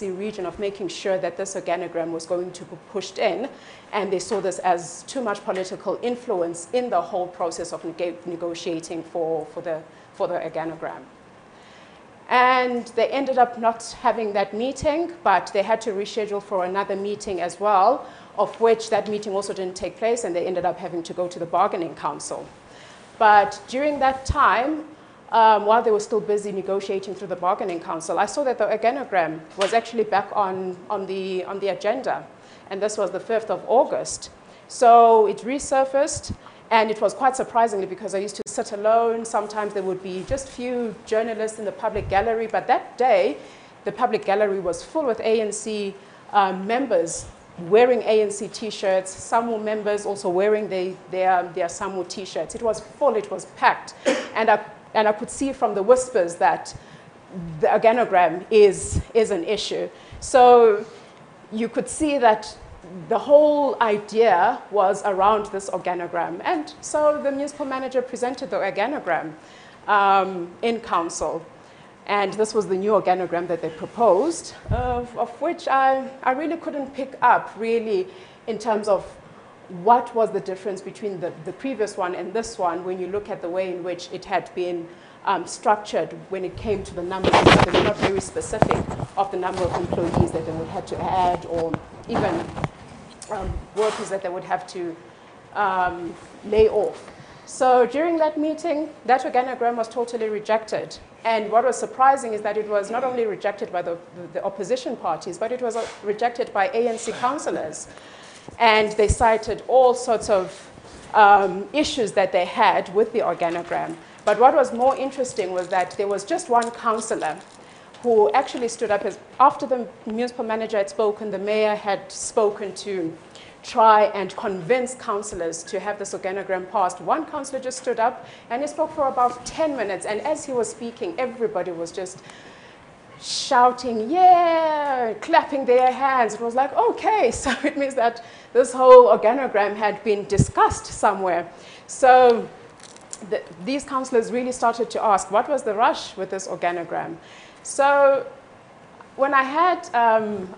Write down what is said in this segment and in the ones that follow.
region of making sure that this organogram was going to be pushed in, and they saw this as too much political influence in the whole process of negotiating for the organogram. And they ended up not having that meeting, but they had to reschedule for another meeting as well, of which that meeting also didn't take place, and they ended up having to go to the bargaining council. But during that time, while they were still busy negotiating through the bargaining council, I saw that the organogram was actually back on the agenda, and this was the 5th of August. So it resurfaced, and it was quite surprisingly because I used to sit alone. Sometimes there would be just few journalists in the public gallery, but that day, the public gallery was full with ANC members wearing ANC T-shirts. Some were members also wearing their SAMU T-shirts. It was full, it was packed, and I could see from the whispers that the organogram is an issue. So you could see that the whole idea was around this organogram. And so the municipal manager presented the organogram in council. And this was the new organogram that they proposed, of which I really couldn't pick up really in terms of what was the difference between the previous one and this one when you look at the way in which it had been structured when it came to the numbers. They were not very specific of the number of employees that they would have to add, or even workers that they would have to lay off. So during that meeting, that organogram was totally rejected. And what was surprising is that it was not only rejected by the opposition parties, but it was rejected by ANC councillors. And they cited all sorts of issues that they had with the organogram. But what was more interesting was that there was just one councillor who actually stood up after the municipal manager had spoken, the mayor had spoken to try and convince councillors to have this organogram passed. One councillor just stood up and he spoke for about 10 minutes. And as he was speaking, everybody was just shouting, yeah, clapping their hands. It was like, okay, so it means that this whole organogram had been discussed somewhere. So these councillors really started to ask, what was the rush with this organogram? So when I had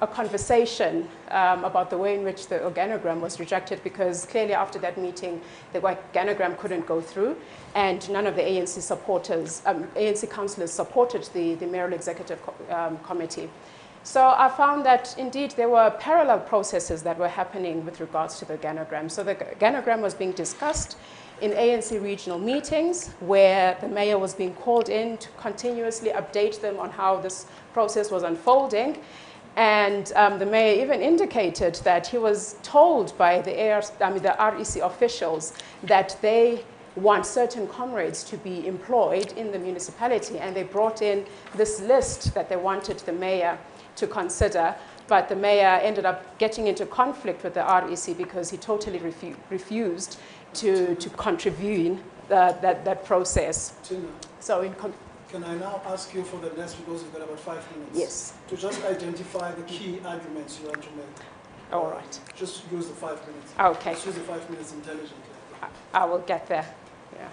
a conversation about the way in which the organogram was rejected, because clearly after that meeting, the organogram couldn't go through, and none of the ANC supporters, ANC councillors supported the mayoral executive committee. So I found that indeed there were parallel processes that were happening with regards to the organogram. So the organogram was being discussed in ANC regional meetings, where the mayor was being called in to continuously update them on how this process was unfolding. And the mayor even indicated that he was told by the REC officials that they want certain comrades to be employed in the municipality. And they brought in this list that they wanted the mayor to consider. But the mayor ended up getting into conflict with the REC because he totally refused to contribute that process. Tina, so can I now ask you for the next, because we've got about 5 minutes, yes, to just identify the key arguments you want to make? All right. Just use the 5 minutes. Okay. Just use the 5 minutes intelligently. I will get there. Yeah.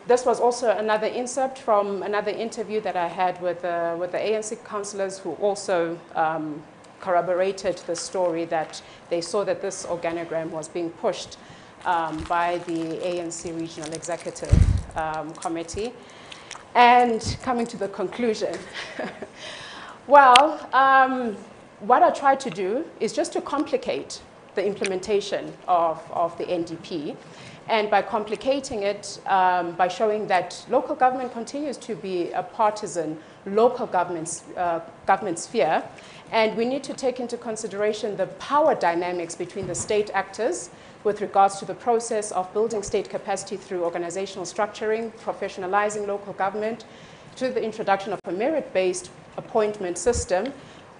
This was also another insert from another interview that I had with the ANC councillors, who also corroborated the story that they saw that this organogram was being pushed by the ANC Regional Executive Committee. And coming to the conclusion, well, what I tried to do is just to complicate the implementation of the NDP. And by complicating it, by showing that local government continues to be a partisan local government sphere, and we need to take into consideration the power dynamics between the state actors with regards to the process of building state capacity through organizational structuring, professionalizing local government, to the introduction of a merit-based appointment system,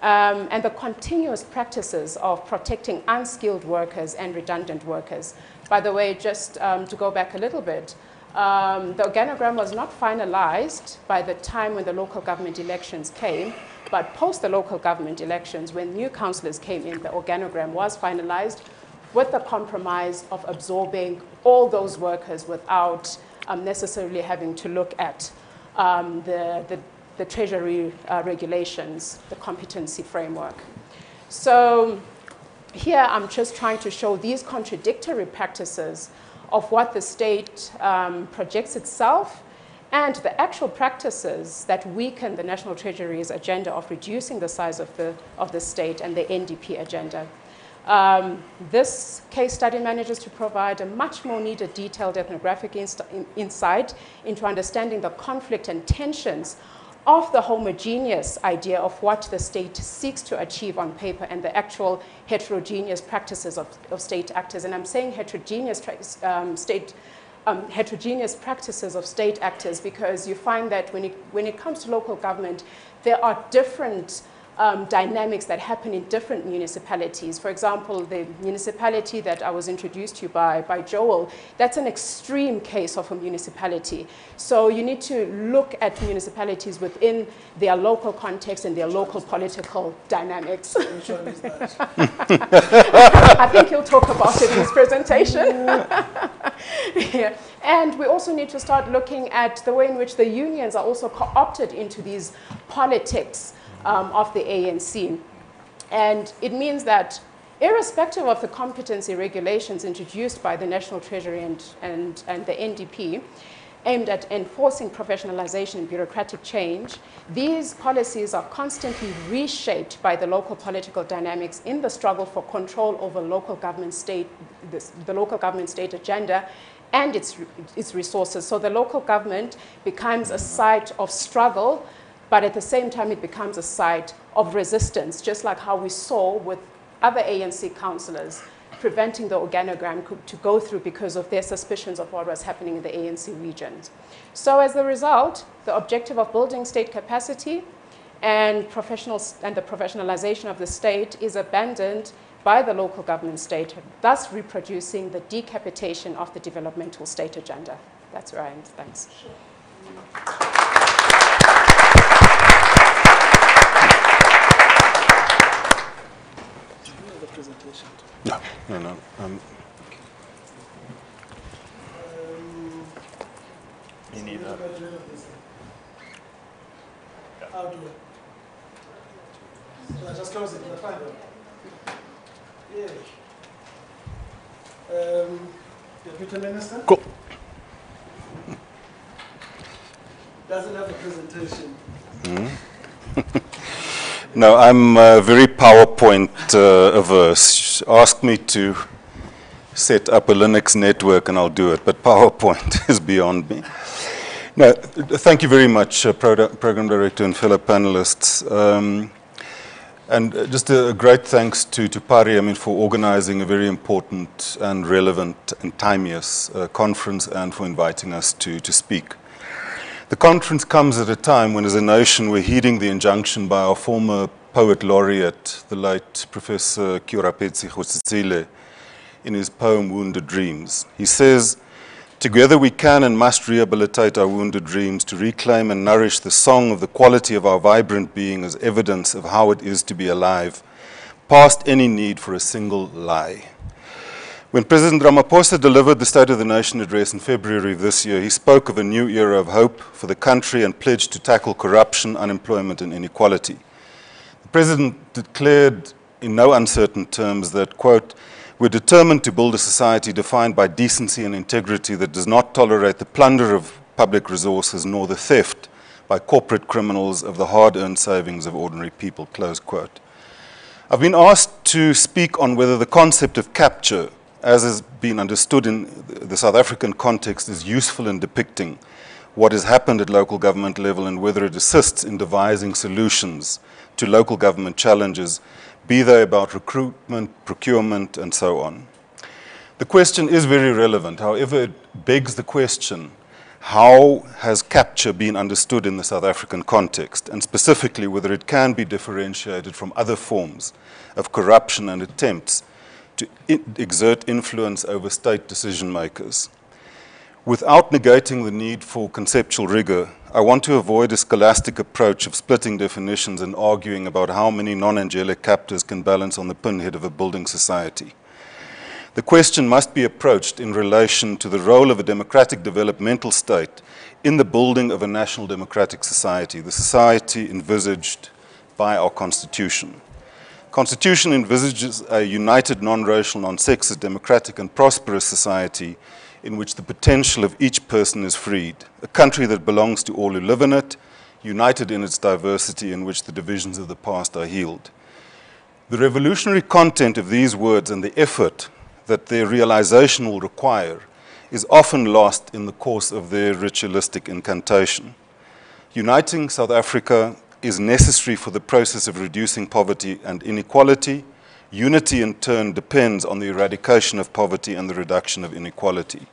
and the continuous practices of protecting unskilled workers and redundant workers. By the way, just to go back a little bit, the organogram was not finalized by the time when the local government elections came, but post the local government elections, when new councillors came in, the organogram was finalized with the compromise of absorbing all those workers without necessarily having to look at the the Treasury regulations, the competency framework. So here I'm just trying to show these contradictory practices of what the state projects itself and the actual practices that weaken the National Treasury's agenda of reducing the size of the state and the NDP agenda. This case study manages to provide a much more needed detailed ethnographic insight into understanding the conflict and tensions of the homogeneous idea of what the state seeks to achieve on paper and the actual heterogeneous practices of state actors. And I'm saying heterogeneous practices of state actors because you find that when it comes to local government, there are different dynamics that happen in different municipalities. For example, the municipality that I was introduced to by Joel, that's an extreme case of a municipality. So you need to look at municipalities within their local context and their local political dynamics. Which one is that? I think he'll talk about it in his presentation. Yeah. And we also need to start looking at the way in which the unions are also co-opted into these politics of the ANC. And it means that irrespective of the competency regulations introduced by the National Treasury and the NDP, aimed at enforcing professionalization and bureaucratic change, these policies are constantly reshaped by the local political dynamics in the struggle for control over local government state, the local government state agenda and its resources. So the local government becomes a site of struggle, but at the same time, it becomes a site of resistance, just like how we saw with other ANC councillors preventing the organogram to go through because of their suspicions of what was happening in the ANC regions. So as a result, the objective of building state capacity and the professionalization of the state is abandoned by the local government state, thus reproducing the decapitation of the developmental state agenda. That's where I am. Thanks. Presentation. No. You need that. How do it? So I just close it. That's fine. Yeah. Deputy Minister? Cool. Doesn't have a presentation. No, I'm very PowerPoint averse. Ask me to set up a Linux network and I'll do it, but PowerPoint is beyond me. No, thank you very much, Program Director and fellow panelists. And just a great thanks to PARI, for organizing a very important and relevant and timeous conference and for inviting us to speak. The conference comes at a time when, as a nation, we're heeding the injunction by our former poet laureate, the late Professor Kiorapetsi Khositsile, in his poem Wounded Dreams. He says, "Together we can and must rehabilitate our wounded dreams to reclaim and nourish the song of the quality of our vibrant being as evidence of how it is to be alive, past any need for a single lie." When President Ramaphosa delivered the State of the Nation address in February of this year, he spoke of a new era of hope for the country and pledged to tackle corruption, unemployment, and inequality. The President declared in no uncertain terms that, quote, "We're determined to build a society defined by decency and integrity that does not tolerate the plunder of public resources nor the theft by corporate criminals of the hard-earned savings of ordinary people," close quote. I've been asked to speak on whether the concept of capture, as has been understood in the South African context, is useful in depicting what has happened at local government level and whether it assists in devising solutions to local government challenges, be they about recruitment, procurement, and so on. The question is very relevant. However, it begs the question, how has capture been understood in the South African context, and specifically whether it can be differentiated from other forms of corruption and attempts to exert influence over state decision makers. Without negating the need for conceptual rigor, I want to avoid a scholastic approach of splitting definitions and arguing about how many non-angelic captors can balance on the pinhead of a building society. The question must be approached in relation to the role of a democratic developmental state in the building of a national democratic society, the society envisaged by our Constitution. Constitution envisages a united, non-racial, non-sexist, democratic and prosperous society in which the potential of each person is freed, a country that belongs to all who live in it, united in its diversity, in which the divisions of the past are healed. The revolutionary content of these words and the effort that their realization will require is often lost in the course of their ritualistic incantation. Uniting South Africa is necessary for the process of reducing poverty and inequality. Unity, in turn, depends on the eradication of poverty and the reduction of inequality.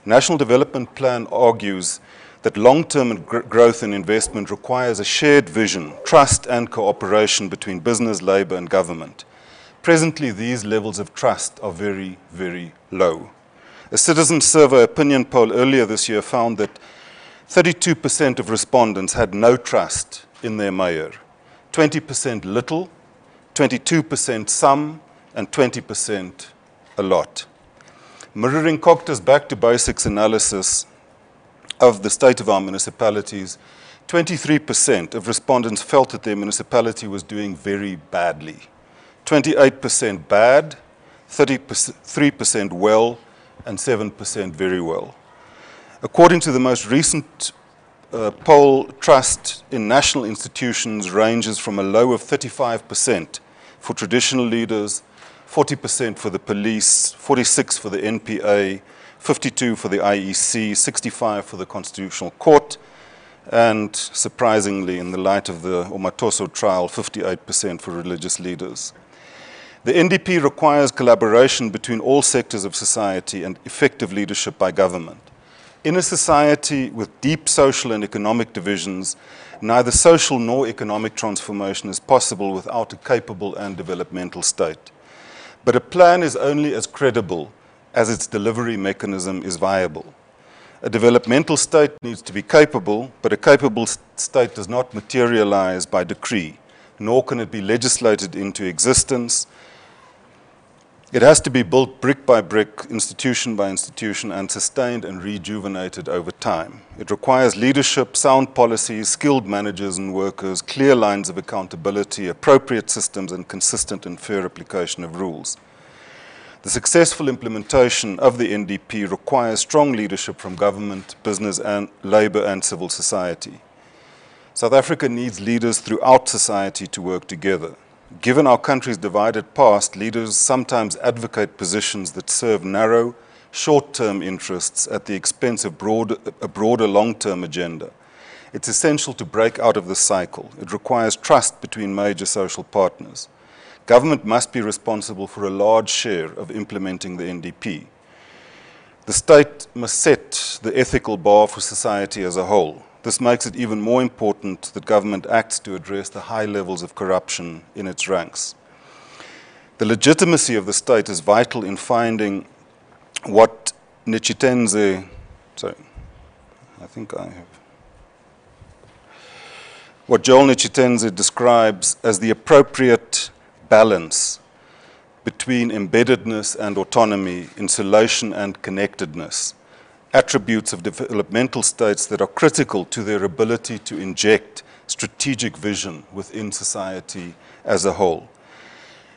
National Development Plan argues that long-term growth and investment requires a shared vision, trust and cooperation between business, labor and government. Presently, these levels of trust are very, very low. A citizen survey opinion poll earlier this year found that 32% of respondents had no trust in their mayor, 20% little, 22% some, and 20% a lot. Mirroring Cocteau's back to basics analysis of the state of our municipalities, 23% of respondents felt that their municipality was doing very badly. 28% bad, 33% well, and 7% very well. According to the most recent poll, trust in national institutions ranges from a low of 35% for traditional leaders, 40% for the police, 46% for the NPA, 52% for the IEC, 65% for the Constitutional Court, and surprisingly, in the light of the Omatoso trial, 58% for religious leaders. The NDP requires collaboration between all sectors of society and effective leadership by government. In a society with deep social and economic divisions, neither social nor economic transformation is possible without a capable and developmental state. But a plan is only as credible as its delivery mechanism is viable. A developmental state needs to be capable, but a capable state does not materialize by decree, nor can it be legislated into existence. It has to be built brick by brick, institution by institution, and sustained and rejuvenated over time. It requires leadership, sound policies, skilled managers and workers, clear lines of accountability, appropriate systems, and consistent and fair application of rules. The successful implementation of the NDP requires strong leadership from government, business, and labor and civil society. South Africa needs leaders throughout society to work together. Given our country's divided past, leaders sometimes advocate positions that serve narrow, short-term interests at the expense of a broader long-term agenda. It's essential to break out of this cycle. It requires trust between major social partners. Government must be responsible for a large share of implementing the NDP. The state must set the ethical bar for society as a whole. This makes it even more important that government acts to address the high levels of corruption in its ranks. The legitimacy of the state is vital in finding what what Joel Nchitenze describes as the appropriate balance between embeddedness and autonomy, insulation and connectedness, attributes of developmental states that are critical to their ability to inject strategic vision within society as a whole.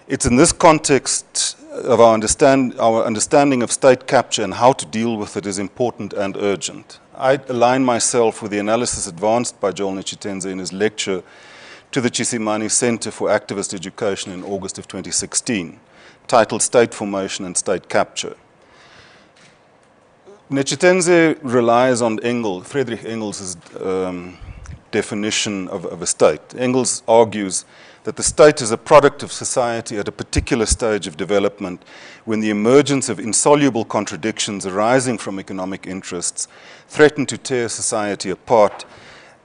It's in this context of our understanding of state capture and how to deal with it is important and urgent. I align myself with the analysis advanced by Joel Nchitenze in his lecture to the Chisimani Center for Activist Education in August of 2016, titled State Formation and State Capture. Nchitenze relies on Friedrich Engels' definition of a state. Engels argues that the state is a product of society at a particular stage of development when the emergence of insoluble contradictions arising from economic interests threaten to tear society apart,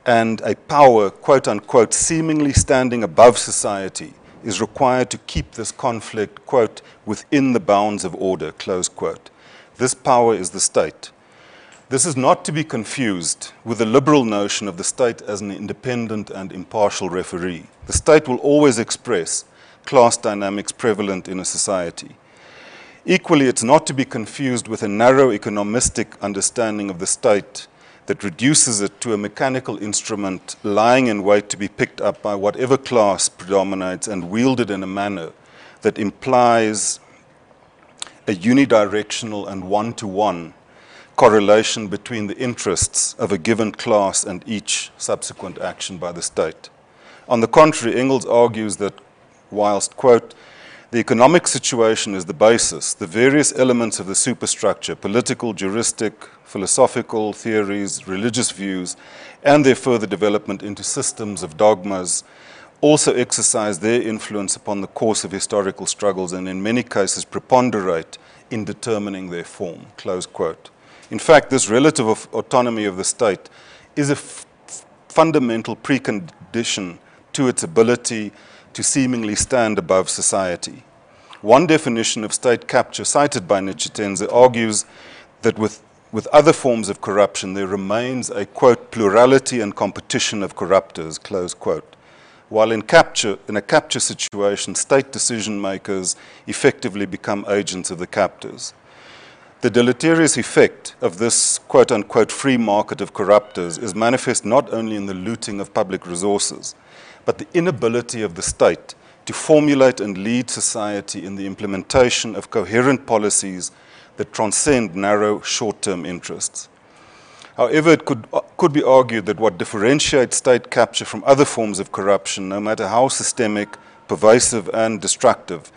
and a power, quote unquote, seemingly standing above society is required to keep this conflict, quote, within the bounds of order, close quote. This power is the state. This is not to be confused with the liberal notion of the state as an independent and impartial referee. The state will always express class dynamics prevalent in a society. Equally, it's not to be confused with a narrow economistic understanding of the state that reduces it to a mechanical instrument lying in wait to be picked up by whatever class predominates and wielded in a manner that implies a unidirectional and one-to-one correlation between the interests of a given class and each subsequent action by the state. On the contrary, Engels argues that whilst, quote, the economic situation is the basis, the various elements of the superstructure, political, juristic, philosophical theories, religious views, and their further development into systems of dogmas also exercise their influence upon the course of historical struggles and in many cases preponderate in determining their form, close quote. In fact, this relative autonomy of the state is a fundamental precondition to its ability to seemingly stand above society. One definition of state capture cited by Nichtetenze argues that with other forms of corruption there remains a, quote, plurality and competition of corruptors, close quote. While in a capture situation, state decision makers effectively become agents of the captors. The deleterious effect of this quote-unquote free market of corruptors is manifest not only in the looting of public resources, but the inability of the state to formulate and lead society in the implementation of coherent policies that transcend narrow short-term interests. However, it could be argued that what differentiates state capture from other forms of corruption, no matter how systemic, pervasive, and destructive,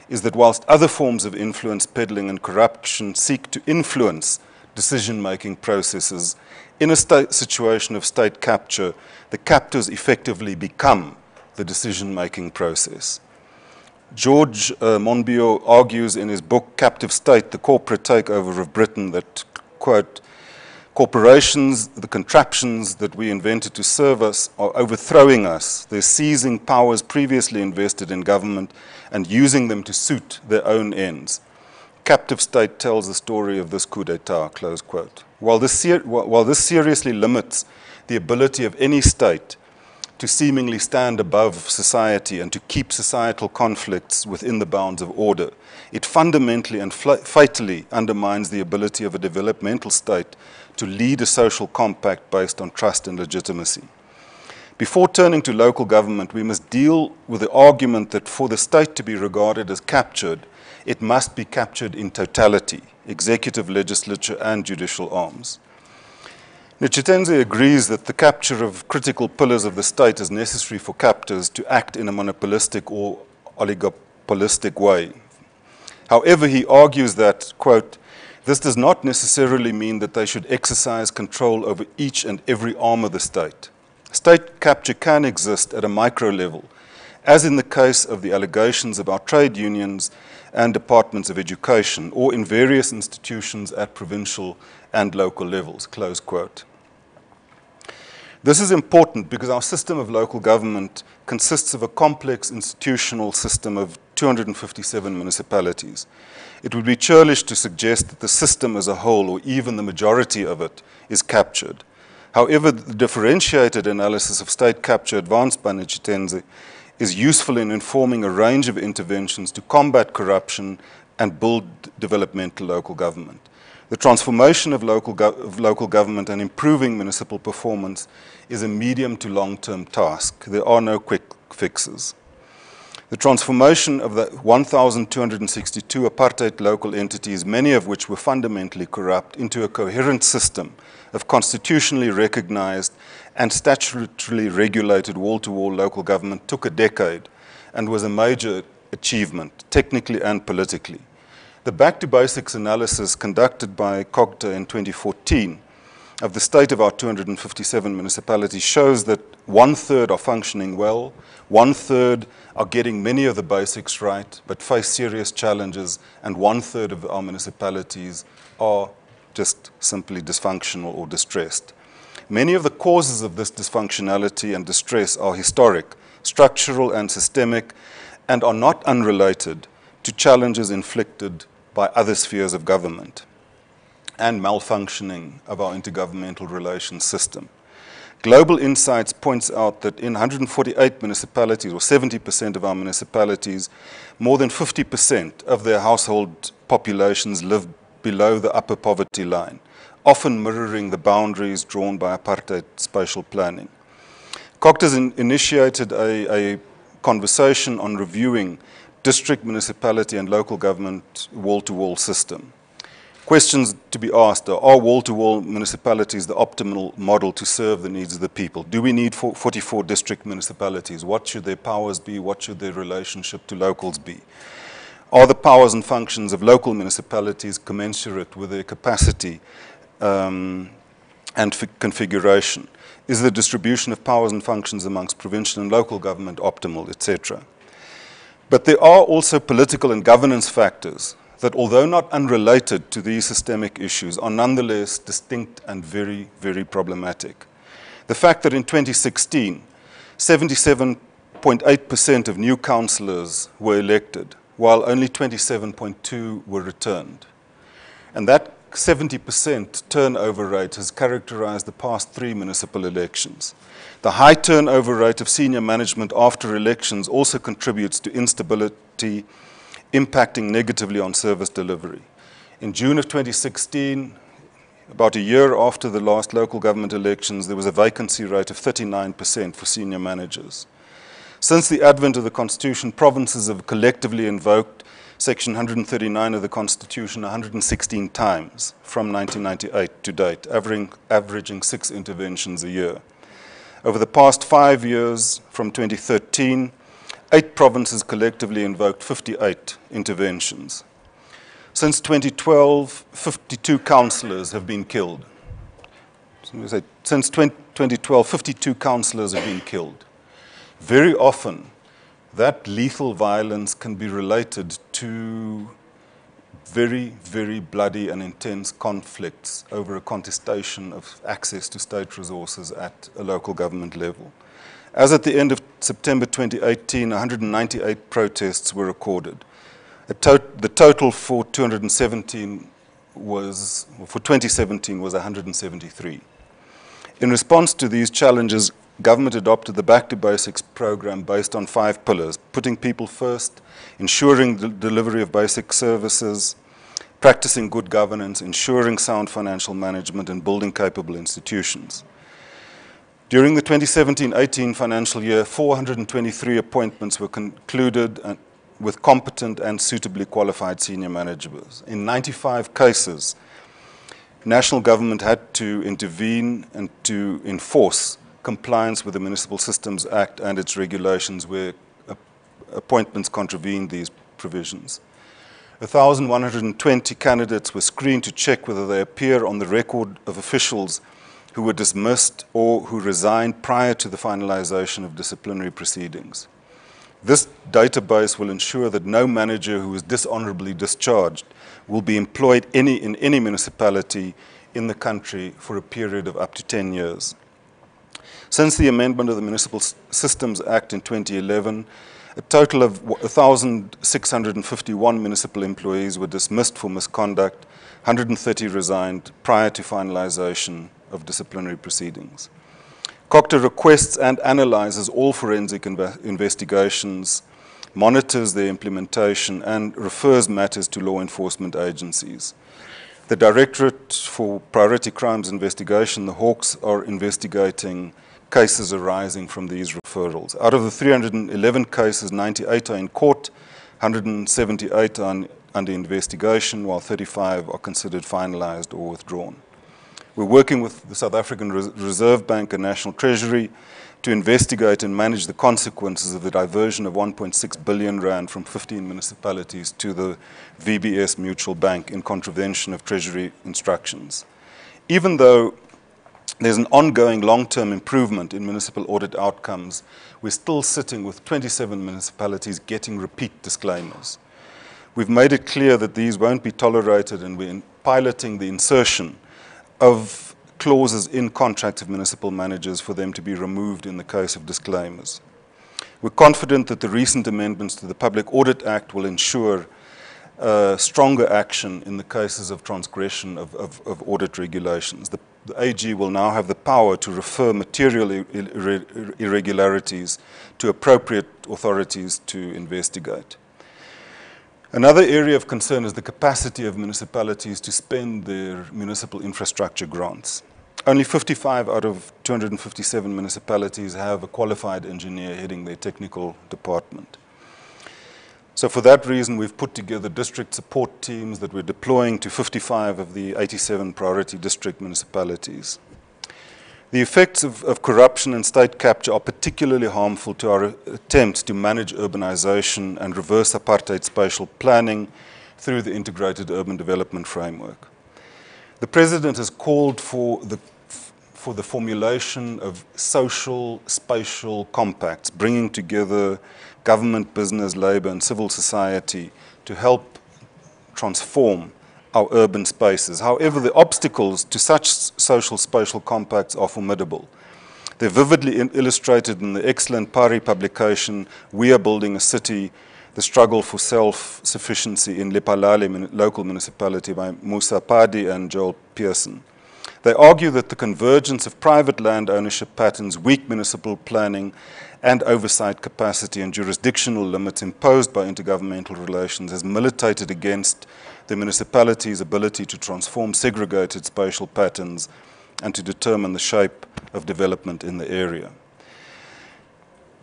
is that whilst other forms of influence peddling and corruption seek to influence decision-making processes, in a situation of state capture, the captors effectively become the decision-making process. George Monbiot argues in his book, Captive State, The Corporate Takeover of Britain, that, quote, corporations, the contraptions that we invented to serve us, are overthrowing us. They're seizing powers previously invested in government and using them to suit their own ends. Captive State tells the story of this coup d'etat, close quote. While this seriously limits the ability of any state to seemingly stand above society and to keep societal conflicts within the bounds of order, it fundamentally and fatally undermines the ability of a developmental state to lead a social compact based on trust and legitimacy. Before turning to local government, we must deal with the argument that for the state to be regarded as captured, it must be captured in totality, executive, legislature, and judicial arms. Nichtetenze agrees that the capture of critical pillars of the state is necessary for captors to act in a monopolistic or oligopolistic way. However, he argues that, quote, this does not necessarily mean that they should exercise control over each and every arm of the state. State capture can exist at a micro level, as in the case of the allegations of our trade unions and departments of education, or in various institutions at provincial and local levels, close quote. This is important because our system of local government consists of a complex institutional system of 257 municipalities. It would be churlish to suggest that the system as a whole, or even the majority of it, is captured. However, the differentiated analysis of state capture advanced by Nichtetenze is useful in informing a range of interventions to combat corruption and build developmental local government. The transformation of local government and improving municipal performance is a medium to long-term task. There are no quick fixes. The transformation of the 1,262 apartheid local entities, many of which were fundamentally corrupt, into a coherent system of constitutionally recognized and statutorily regulated wall-to-wall local government took a decade and was a major achievement, technically and politically. The Back to Basics analysis conducted by COGTA in 2014 of the state of our 257 municipalities shows that 1/3 are functioning well, 1/3 are getting many of the basics right, but face serious challenges, and 1/3 of our municipalities are just simply dysfunctional or distressed. Many of the causes of this dysfunctionality and distress are historic, structural, and systemic, and are not unrelated to challenges inflicted by other spheres of government and malfunctioning of our intergovernmental relations system. Global Insights points out that in 148 municipalities, or 70% of our municipalities, more than 50% of their household populations live below the upper poverty line, often mirroring the boundaries drawn by apartheid spatial planning. COCT has initiated a conversation on reviewing district, municipality, and local government wall-to-wall system. Questions to be asked are wall-to-wall municipalities the optimal model to serve the needs of the people? Do we need 44 district municipalities? What should their powers be? What should their relationship to locals be? Are the powers and functions of local municipalities commensurate with their capacity and configuration? Is the distribution of powers and functions amongst provincial and local government optimal, etc.? But there are also political and governance factors that, although not unrelated to these systemic issues, are nonetheless distinct and very, very problematic. The fact that in 2016, 77.8% of new councillors were elected, while only 27.2% were returned. And that 70% turnover rate has characterized the past 3 municipal elections. The high turnover rate of senior management after elections also contributes to instability, impacting negatively on service delivery. In June of 2016, about a year after the last local government elections, there was a vacancy rate of 39% for senior managers. Since the advent of the Constitution, provinces have collectively invoked Section 139 of the Constitution 116 times from 1998 to date, averaging 6 interventions a year. Over the past 5 years, from 2013, 8 provinces collectively invoked 58 interventions. Since 2012, 52 councillors have been killed. Since 2012, 52 councillors have been killed. Very often, that lethal violence can be related to very, very bloody and intense conflicts over a contestation of access to state resources at a local government level. As at the end of September 2018, 198 protests were recorded. The total for 2017 was 173. In response to these challenges, government adopted the Back to Basics program based on 5 pillars: putting people first, ensuring the delivery of basic services, practicing good governance, ensuring sound financial management, and building capable institutions. During the 2017-18 financial year, 423 appointments were concluded with competent and suitably qualified senior managers. In 95 cases, national government had to intervene and to enforce compliance with the Municipal Systems Act and its regulations where appointments contravened these provisions. 1,120 candidates were screened to check whether they appear on the record of officials who were dismissed or who resigned prior to the finalization of disciplinary proceedings. This database will ensure that no manager who is dishonorably discharged will be employed in any municipality in the country for a period of up to 10 years. Since the amendment of the Municipal Systems Act in 2011, a total of 1,651 municipal employees were dismissed for misconduct, 130 resigned prior to finalization of disciplinary proceedings. COCTA requests and analyzes all forensic investigations, monitors their implementation, and refers matters to law enforcement agencies. The Directorate for Priority Crimes Investigation, the Hawks, are investigating cases arising from these referrals. Out of the 311 cases, 98 are in court, 178 are under investigation, while 35 are considered finalized or withdrawn. We're working with the South African Reserve Bank and National Treasury to investigate and manage the consequences of the diversion of 1.6 billion rand from 15 municipalities to the VBS Mutual Bank in contravention of Treasury instructions. Even though there's an ongoing long-term improvement in municipal audit outcomes, we're still sitting with 27 municipalities getting repeat disclaimers. We've made it clear that these won't be tolerated, and we're piloting the insertion of clauses in contracts of municipal managers for them to be removed in the case of disclaimers. We're confident that the recent amendments to the Public Audit Act will ensure stronger action in the cases of transgression of audit regulations. The AG will now have the power to refer material irregularities to appropriate authorities to investigate. Another area of concern is the capacity of municipalities to spend their municipal infrastructure grants. Only 55 out of 257 municipalities have a qualified engineer heading their technical department. So for that reason, we've put together district support teams that we're deploying to 55 of the 87 priority district municipalities. The effects of corruption and state capture are particularly harmful to our attempts to manage urbanization and reverse apartheid spatial planning through the integrated urban development framework. The President has called for the formulation of social spatial compacts, bringing together government, business, labor, and civil society to help transform our urban spaces. However, the obstacles to such social spatial compacts are formidable. They're vividly illustrated in the excellent PARI publication, We Are Building a City, The Struggle for Self-Sufficiency in Lephalale Local Municipality by Musa Padi and Joel Pearson. They argue that the convergence of private land ownership patterns, weak municipal planning, and oversight capacity and jurisdictional limits imposed by intergovernmental relations has militated against the municipality's ability to transform segregated spatial patterns and to determine the shape of development in the area.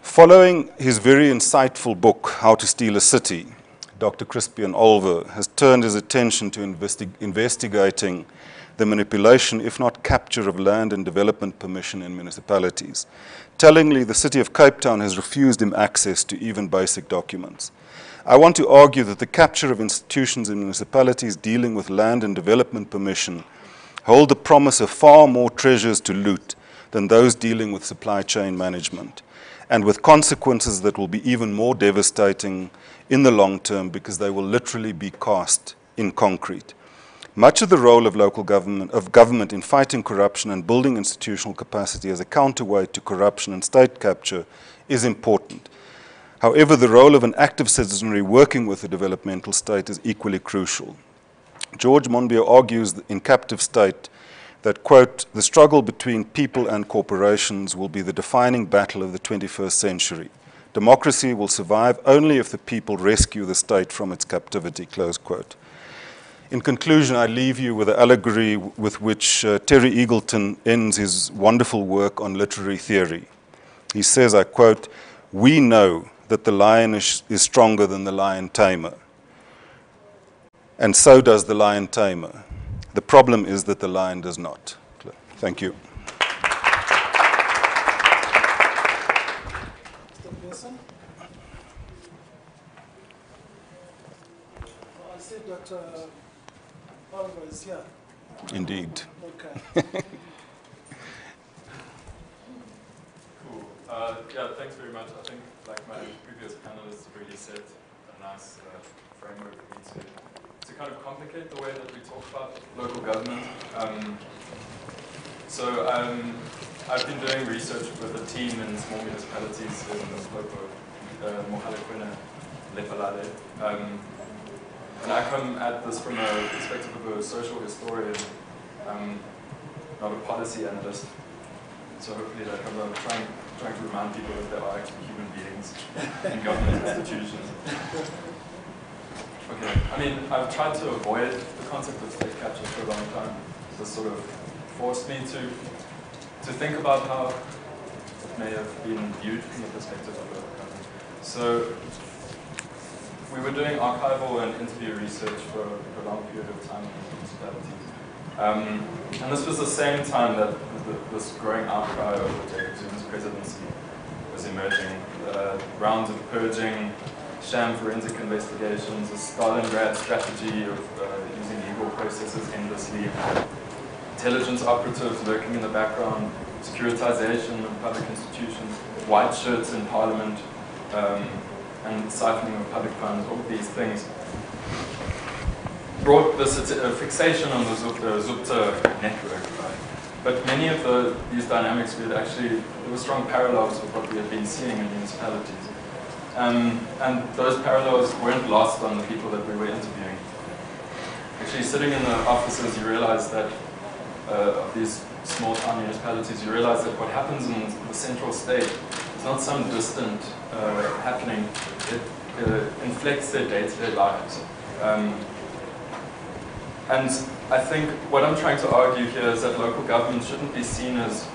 Following his very insightful book, How to Steal a City, Dr. Crispian Olver has turned his attention to investigating the manipulation, if not capture, of land and development permission in municipalities. Tellingly, the City of Cape Town has refused him access to even basic documents. I want to argue that the capture of institutions in municipalities dealing with land and development permission hold the promise of far more treasures to loot than those dealing with supply chain management, and with consequences that will be even more devastating in the long term because they will literally be cast in concrete. Much of the role of local government in fighting corruption and building institutional capacity as a counterweight to corruption and state capture is important. However, the role of an active citizenry working with the developmental state is equally crucial. George Monbiot argues in Captive State that, quote, the struggle between people and corporations will be the defining battle of the 21st century. Democracy will survive only if the people rescue the state from its captivity, close quote. In conclusion, I leave you with the allegory with which Terry Eagleton ends his wonderful work on literary theory. He says, I quote, we know that the lion is stronger than the lion tamer. And so does the lion tamer. The problem is that the lion does not. Thank you. Mr. Pearson? I see Dr. Oliver is here. Indeed. Okay. Cool. Yeah, thanks very much. I think, like my previous panelists really set a nice framework for me to kind of complicate the way that we talk about local government. I've been doing research with a team in small municipalities in Limpopo, Mogalakwena, Lephalale. And I come at this from a perspective of a social historian, not a policy analyst. So hopefully that comes out trying to remind people that there are actually human beings in government institutions. Okay, I mean, I've tried to avoid the concept of state capture for a long time. This sort of forced me to think about how it may have been viewed from the perspective of local government. So we were doing archival and interview research for a long period of time in municipalities. And this was the same time that this growing outcry over Jacob Zuma's presidency was emerging. Rounds of purging, sham forensic investigations, a Stalingrad strategy of using legal processes endlessly, intelligence operatives lurking in the background, securitization of public institutions, white shirts in parliament, and siphoning of public funds. All of these things brought this fixation on the Zupta network, right? But many of these dynamics there were strong parallels with what we had been seeing in municipalities. And those parallels weren't lost on the people that we were interviewing. Actually, sitting in the offices, you realize that of these small town municipalities, you realize that what happens in the central state is not some distant happening. inflects their day-to-day lives. And I think what I'm trying to argue here is that local government shouldn't be seen as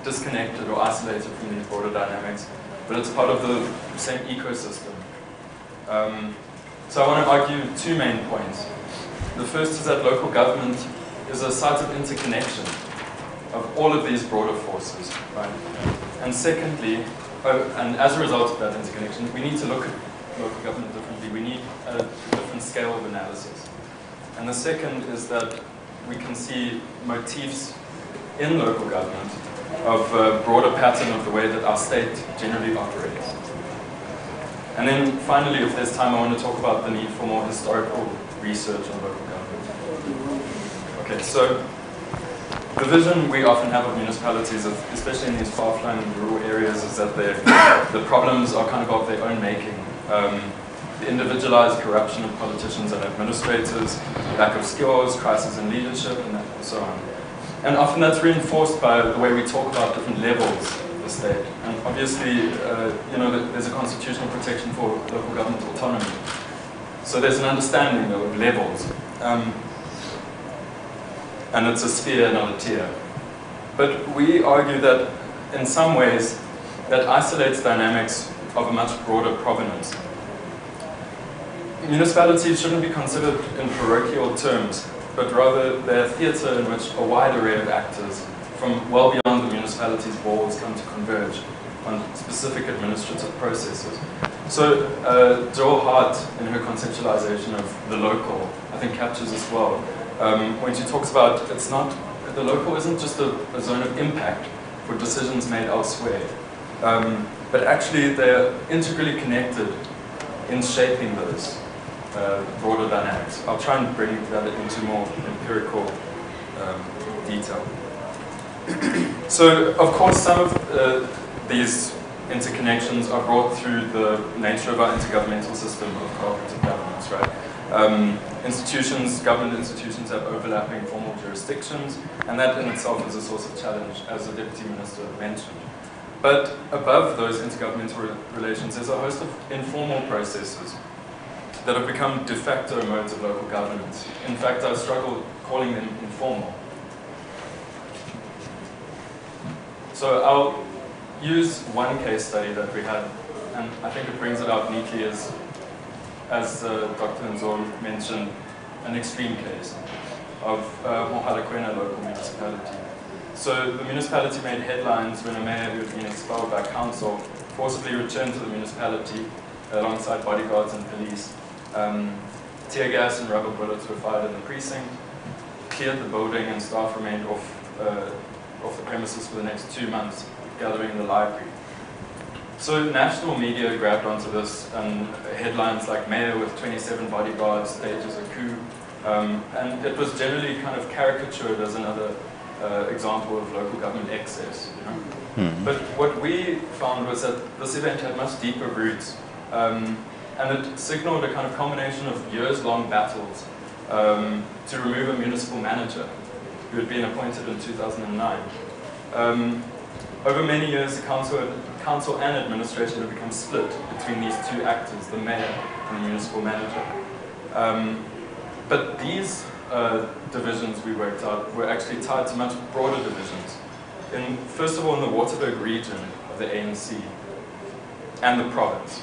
disconnected or isolated from these broader dynamics, but it's part of the same ecosystem. So I want to argue two main points. The first is that local government is a site of interconnection of all of these broader forces, right? And secondly, and as a result of that interconnection, we need to look at local government differently. We need a different scale of analysis. And the second is that we can see motifs in local government of a broader pattern of the way that our state generally operates. And then finally, if there's time, I want to talk about the need for more historical research on local government. Okay, so the vision we often have of municipalities, especially in these far-flung rural areas, is that the problems are kind of their own making. The individualized corruption of politicians and administrators, lack of skills, crisis in leadership, and so on. And often that's reinforced by the way we talk about different levels of the state. And obviously, you know, there's a constitutional protection for local government autonomy. So there's an understanding of levels. And it's a sphere, not a tier. But we argue that in some ways, that isolates dynamics of a much broader provenance. Municipalities shouldn't be considered in parochial terms, but rather they're a theatre in which a wide array of actors from well beyond the municipality's walls come to converge on specific administrative processes. So Joel Hart, in her conceptualization of the local, I think captures this well. When she talks about the local isn't just a zone of impact for decisions made elsewhere, but actually they're integrally connected in shaping those broader dynamics. I'll try and bring that into more empirical detail. So, of course, some of these interconnections are brought through the nature of our intergovernmental system of cooperative governance, right? Institutions, government institutions have overlapping formal jurisdictions, and that in itself is a source of challenge, as the Deputy Minister mentioned. But above those intergovernmental relations, there's a host of informal processes that have become de facto modes of local governance. In fact, I struggle calling them informal. So I'll use one case study that we had, and I think it brings it out neatly as Dr. Nzor mentioned, an extreme case of Mohalakwena local municipality. So the municipality made headlines when a mayor who had been expelled by council forcibly returned to the municipality alongside bodyguards and police. Tear gas and rubber bullets were fired in the precinct, cleared the building, and staff remained off the premises for the next 2 months, gathering in the library. So national media grabbed onto this, and headlines like "Mayor with 27 bodyguards stages a coup," and it was generally kind of caricatured as another example of local government excess. You know? Mm-hmm. But what we found was that this event had much deeper roots, and it signaled a kind of combination of years-long battles to remove a municipal manager who had been appointed in 2009. Over many years, the council and administration had become split between these two actors, the mayor and the municipal manager. But these divisions we worked out were actually tied to much broader divisions. First of all, in the Waterberg region of the ANC and the province.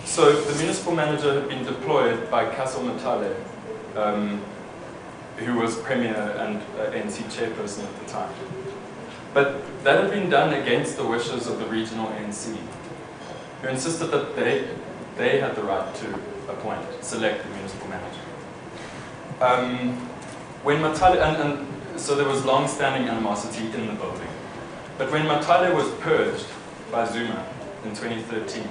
So the municipal manager had been deployed by Castle Matale, who was premier and ANC chairperson at the time. But that had been done against the wishes of the regional ANC, who insisted that they had the right to select the municipal manager. When Matale, so there was long-standing animosity in the building. But when Matale was purged by Zuma in 2013,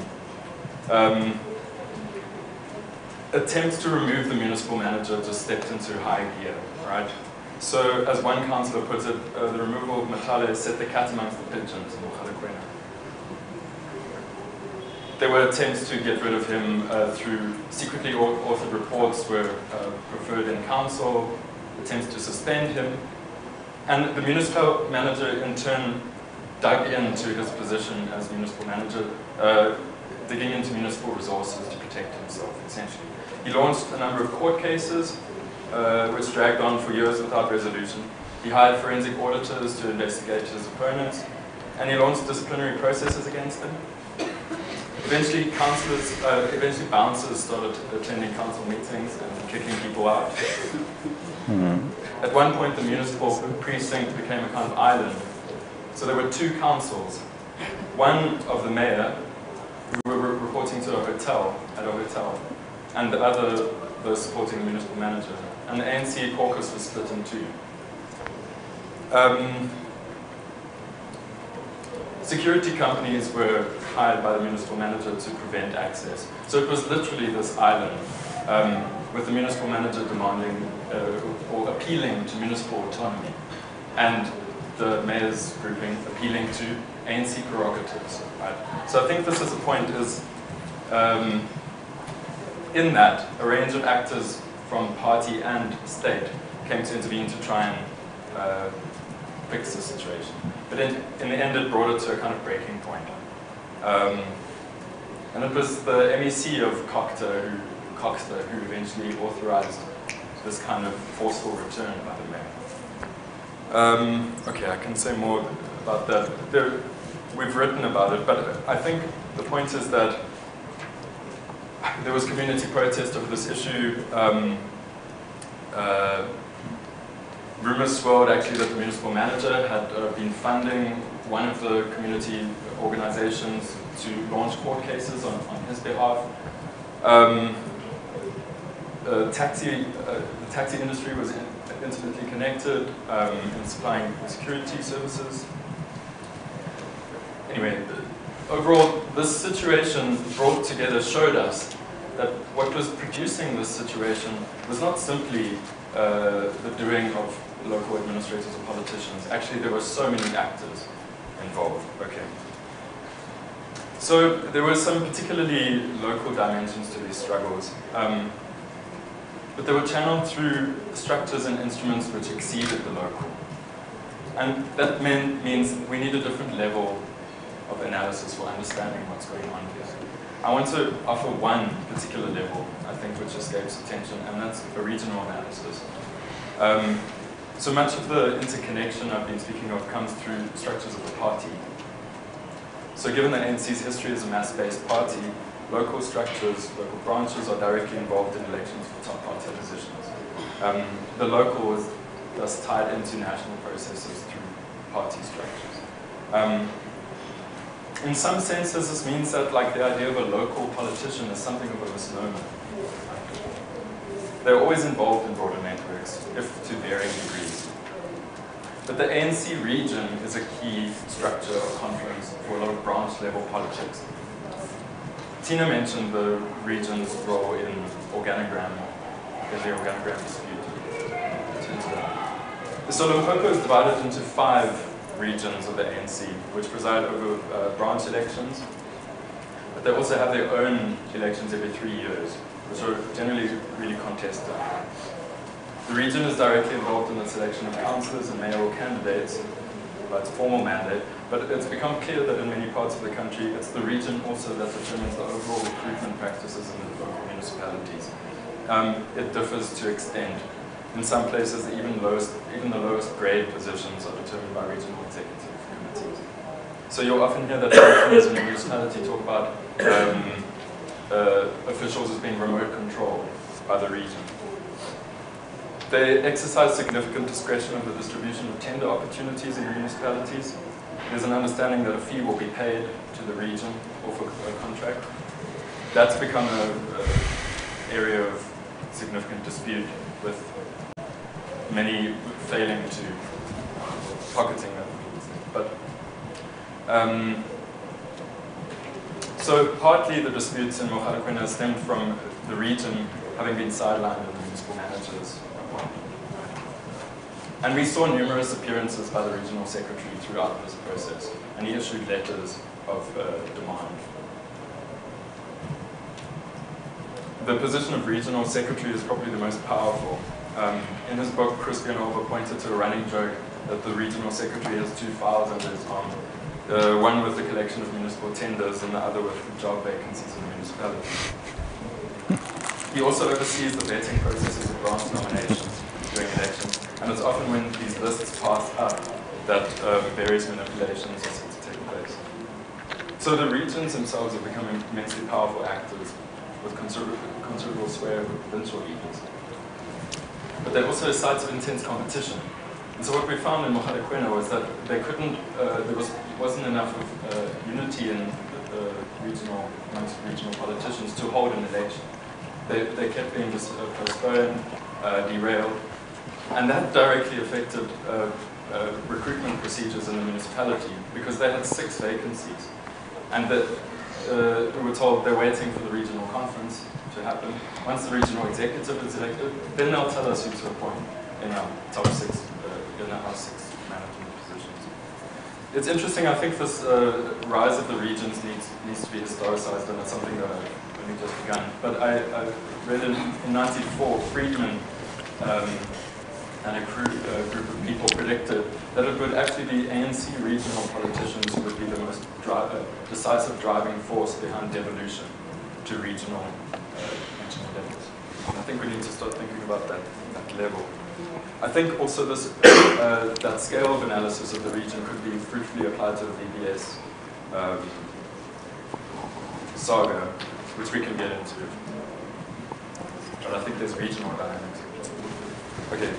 attempts to remove the municipal manager just stepped into high gear, right? So, as one councillor puts it, the removal of Matale set the cat amongst the pigeons in Mohalakwena. There were attempts to get rid of him through secretly authored reports were preferred in council, attempts to suspend him, and the municipal manager in turn dug into his position as municipal manager, digging into municipal resources to protect himself, essentially. He launched a number of court cases, which dragged on for years without resolution. He hired forensic auditors to investigate his opponents, and he launched disciplinary processes against them. Eventually, bouncers started attending council meetings and kicking people out. At one point, the municipal precinct became a kind of island. So there were two councils. One of the mayor, who were reporting to a hotel, and the other, those supporting the municipal manager. And the ANC caucus was split in two. Security companies were hired by the municipal manager to prevent access. So it was literally this island, with the municipal manager demanding or appealing to municipal autonomy, and the mayor's grouping appealing to ANC prerogatives. Right? So I think this is the point, is in that a range of actors from party and state came to intervene to try and fix the situation. But in the end, it brought it to a kind of breaking point. And it was the MEC of Coxter who eventually authorized this kind of forceful return by the mayor. Okay, I can say more about that. We've written about it, but I think the point is that there was community protest over this issue. Rumors swirled actually that the municipal manager had been funding one of the community organizations to launch court cases on his behalf. The taxi industry was intimately connected in supplying security services. Anyway, overall, this situation brought together showed us that what was producing this situation was not simply the doing of local administrators or politicians. Actually, there were so many actors involved. Okay. So there were some particularly local dimensions to these struggles, but they were channeled through structures and instruments which exceeded the local. And that means we need a different level of analysis for understanding what's going on here. I want to offer one particular level, I think, which escapes attention, and that's a regional analysis. So much of the interconnection I've been speaking of comes through structures of the party. So given the ANC's history as a mass-based party, local structures, local branches are directly involved in elections for top party positions. The local is thus tied into national processes through party structures. In some senses, this means that the idea of a local politician is something of a misnomer. They're always involved in broader networks, if to varying degrees. But the ANC region is a key structure of confluence for a lot of branch-level politics. Tina mentioned the region's role in the organogram dispute. So Limpopo is divided into 5 regions of the ANC, which preside over branch elections, but they also have their own elections every 3 years, which are generally really contested. The region is directly involved in the selection of councillors and mayoral candidates by its formal mandate, but it's become clear that in many parts of the country, it's the region also that determines the overall recruitment practices in the local municipalities. It differs to extent. In some places, even the lowest grade positions are determined by regional executive committees. So you'll often hear that functionaries in a municipality talk about officials as being remote controlled by the region. They exercise significant discretion over the distribution of tender opportunities in municipalities. There's an understanding that a fee will be paid to the region or for a contract. That's become an area of significant dispute, with many failing to pocketing them. But so partly the disputes in Mogalakwena stemmed from the region having been sidelined in the municipal managers. And we saw numerous appearances by the regional secretary throughout this process, and he issued letters of demand. The position of regional secretary is probably the most powerful. In his book, Chris Bianova pointed to a running joke that the regional secretary has 2 files under his arm. one with the collection of municipal tenders and the other with job vacancies in the municipality. He also oversees the vetting processes of branch nominations during elections, and it's often when these lists pass up that various manipulations are said to take place. So the regions themselves are becoming immensely powerful actors with considerable sway over provincial leaders. But they're also sites of intense competition. And so what we found in Mogalakwena was that they couldn't, wasn't enough of unity in amongst regional politicians to hold an election. They kept being postponed, derailed, and that directly affected recruitment procedures in the municipality because they had 6 vacancies. And that we were told they're waiting for the regional conference to happen. Once the regional executive is elected, then they'll tell us who to appoint in our top 6, in our 6 management positions. It's interesting, I think this rise of the regions needs to be historicized, and it's something that I've only just begun. But I read in 94, Friedman and a group of people predicted that it would actually be ANC regional politicians who would be the most decisive driving force behind devolution to regional levels. And I think we need to start thinking about that level. I think also this that scale of analysis of the region could be fruitfully applied to the VBS saga, which we can get into. But I think there's regional dynamics. Okay,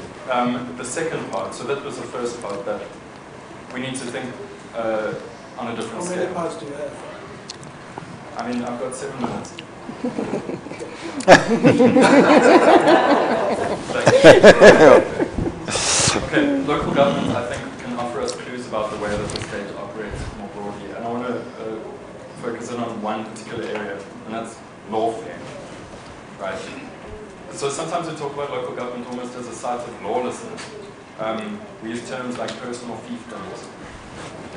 the second part, so that was the first part, that we need to think on a different scale. How many parts do you have? I mean, I've got 7 minutes. Okay, local government, I think, can offer us clues about the way that the state operates more broadly. And I want to focus in on one particular area, and that's lawfare, right? So sometimes we talk about local government almost as a site of lawlessness. We use terms like personal fiefdoms.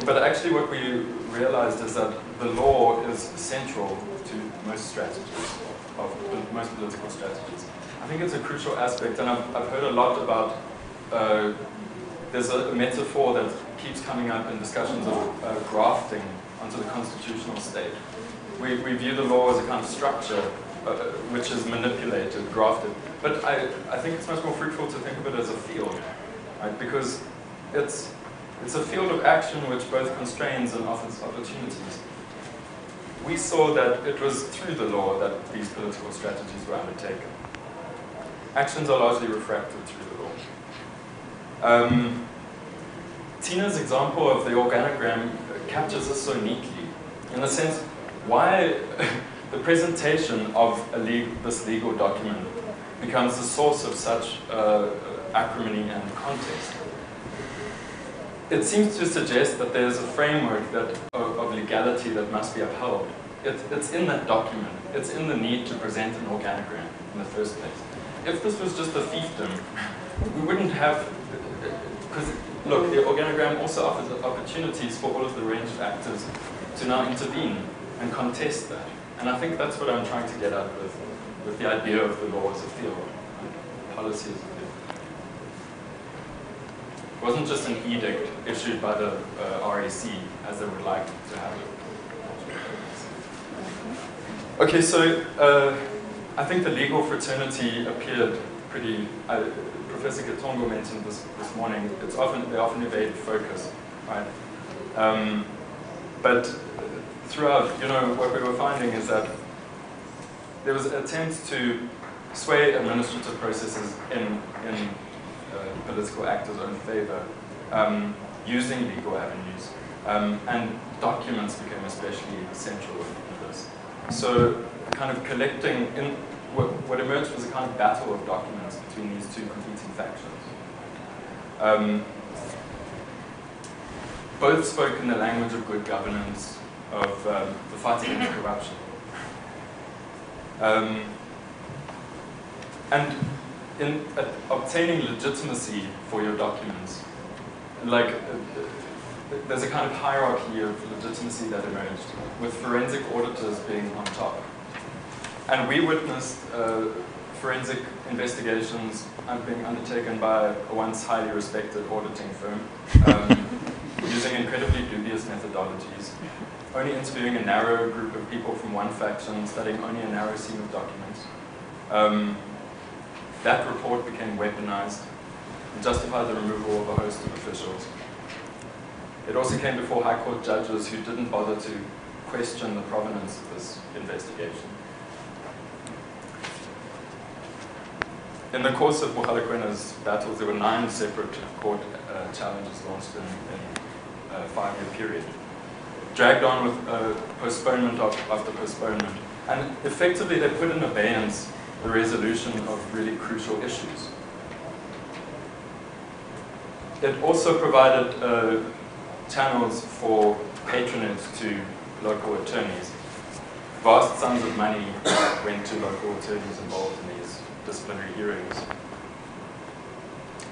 But actually what we realized is that the law is central to most strategies, of most political strategies. I think it's a crucial aspect, and I've heard a lot about, there's a metaphor that keeps coming up in discussions of grafting onto the constitutional state. We view the law as a kind of structure which is manipulated, grafted. But I think it's much more fruitful to think of it as a field, right? Because it's a field of action which both constrains and offers opportunities. We saw that it was through the law that these political strategies were undertaken. Actions are largely refracted through the law. Tina's example of the organogram captures this so neatly. In a sense, why the presentation of this legal document becomes the source of such acrimony and context. It seems to suggest that there's a framework of legality that must be upheld. It's in that document. It's in the need to present an organogram in the first place. If this was just a fiefdom, we wouldn't have, because look, the organogram also offers opportunities for all of the range of actors to now intervene and contest that. And I think that's what I'm trying to get at with the idea of the law as a field, and policy as a field. It wasn't just an edict issued by the RAC, as they would like to have it. Okay, so I think the legal fraternity appeared pretty, Professor Gatongo mentioned this morning, they often evade focus, right? But throughout, what we were finding is that there was attempts to sway administrative processes in political actors' own favor, using legal avenues, and documents became especially central in this. So, kind of collecting, what emerged was a kind of battle of documents between these two competing factions. Both spoke in the language of good governance, of the fight against corruption. And in obtaining legitimacy for your documents, there's a kind of hierarchy of legitimacy that emerged, with forensic auditors being on top. And we witnessed forensic investigations being undertaken by a once highly respected auditing firm, using incredibly dubious methodologies, only interviewing a narrow group of people from one faction, studying only a narrow seam of documents. That report became weaponized and justified the removal of a host of officials. It also came before High Court judges who didn't bother to question the provenance of this investigation. In the course of Mogalakwena battles, there were 9 separate court challenges launched in a 5-year period. Dragged on with postponement after postponement. And effectively, they put in abeyance the resolution of really crucial issues. It also provided channels for patronage to local attorneys. Vast sums of money went to local attorneys involved in these disciplinary hearings.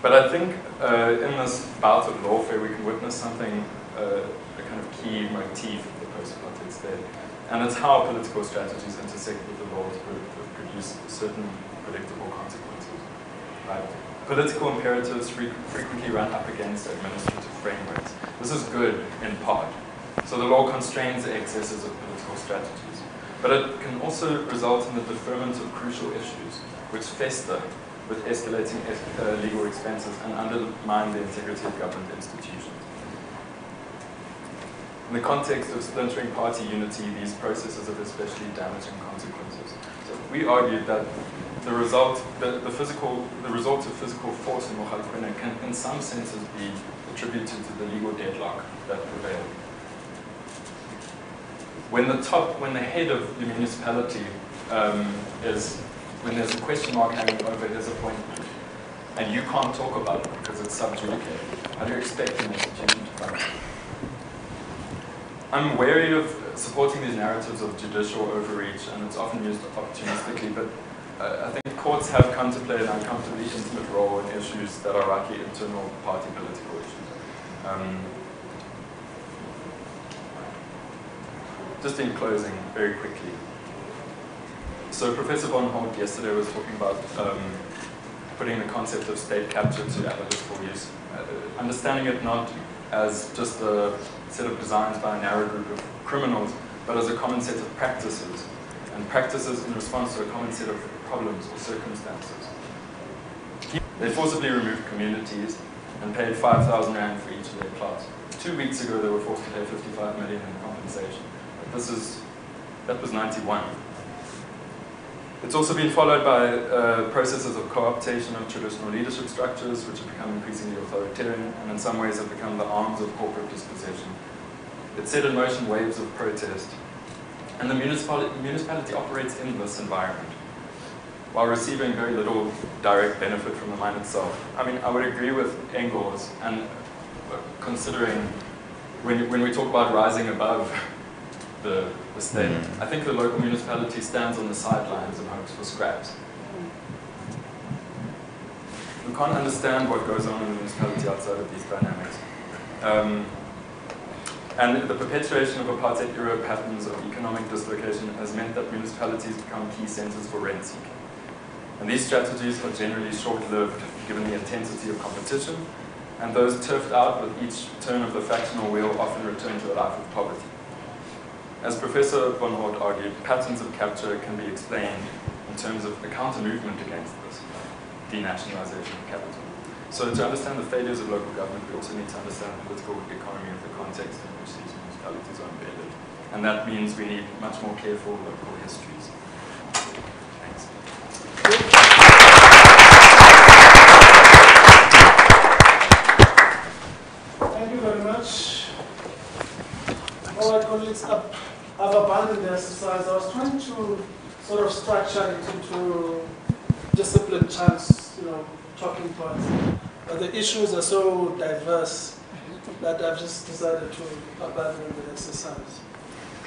But I think in this bout of lawfare we can witness something, a kind of key motif of the post-apartheid state. And it's how political strategies intersect with the law to produce certain predictable consequences. Right? Political imperatives frequently run up against administrative frameworks. This is good in part. So the law constrains the excesses of political strategies. But it can also result in the deferment of crucial issues, which fester with escalating legal expenses and undermine the integrity of government institutions. In the context of splintering party unity, these processes have especially damaging consequences. So we argued that the result of physical force in Mogalakwena can, in some senses, be attributed to the legal deadlock that prevailed. When the head of the municipality when there's a question mark hanging over his appointment, and you can't talk about it because it's sub judice, how do you expect an institution to function? I'm wary of supporting these narratives of judicial overreach, and it's often used opportunistically, but I think courts have come to play an uncomfortably intimate role in issues that are rightly internal party political issues. Just in closing, very quickly. So Professor von Holt yesterday was talking about putting the concept of state capture to analytical use, understanding it not as just a set of designs by a narrow group of criminals, but as a common set of practices, and practices in response to a common set of problems or circumstances. They forcibly removed communities and paid 5,000 rand for each of their class. 2 weeks ago, they were forced to pay 55 million in compensation. But that was 91. It's also been followed by processes of co-optation of traditional leadership structures, which have become increasingly authoritarian, and in some ways have become the arms of corporate dispossession. It set in motion waves of protest. And the municipality operates in this environment, while receiving very little direct benefit from the mine itself. I mean, I would agree with Engels, and considering when we talk about rising above the state, I think the local municipality stands on the sidelines and hopes for scraps. We can't understand what goes on in the municipality outside of these dynamics. And the perpetuation of apartheid-era patterns of economic dislocation has meant that municipalities become key centers for rent seeking. And these strategies are generally short-lived given the intensity of competition, and those turfed out with each turn of the factional wheel often return to a life of poverty. As Professor von Holt argued, patterns of capture can be explained in terms of a counter-movement against this, denationalization of capital. So to understand the failures of local government, we also need to understand the political economy of the context in which these municipalities are embedded. And that means we need much more careful local histories. Thanks. Thank you very much. All right, colleagues, I've abandoned the exercise. I was trying to sort of structure it into disciplined chunks, talking points. But the issues are so diverse that I've just decided to abandon the exercise.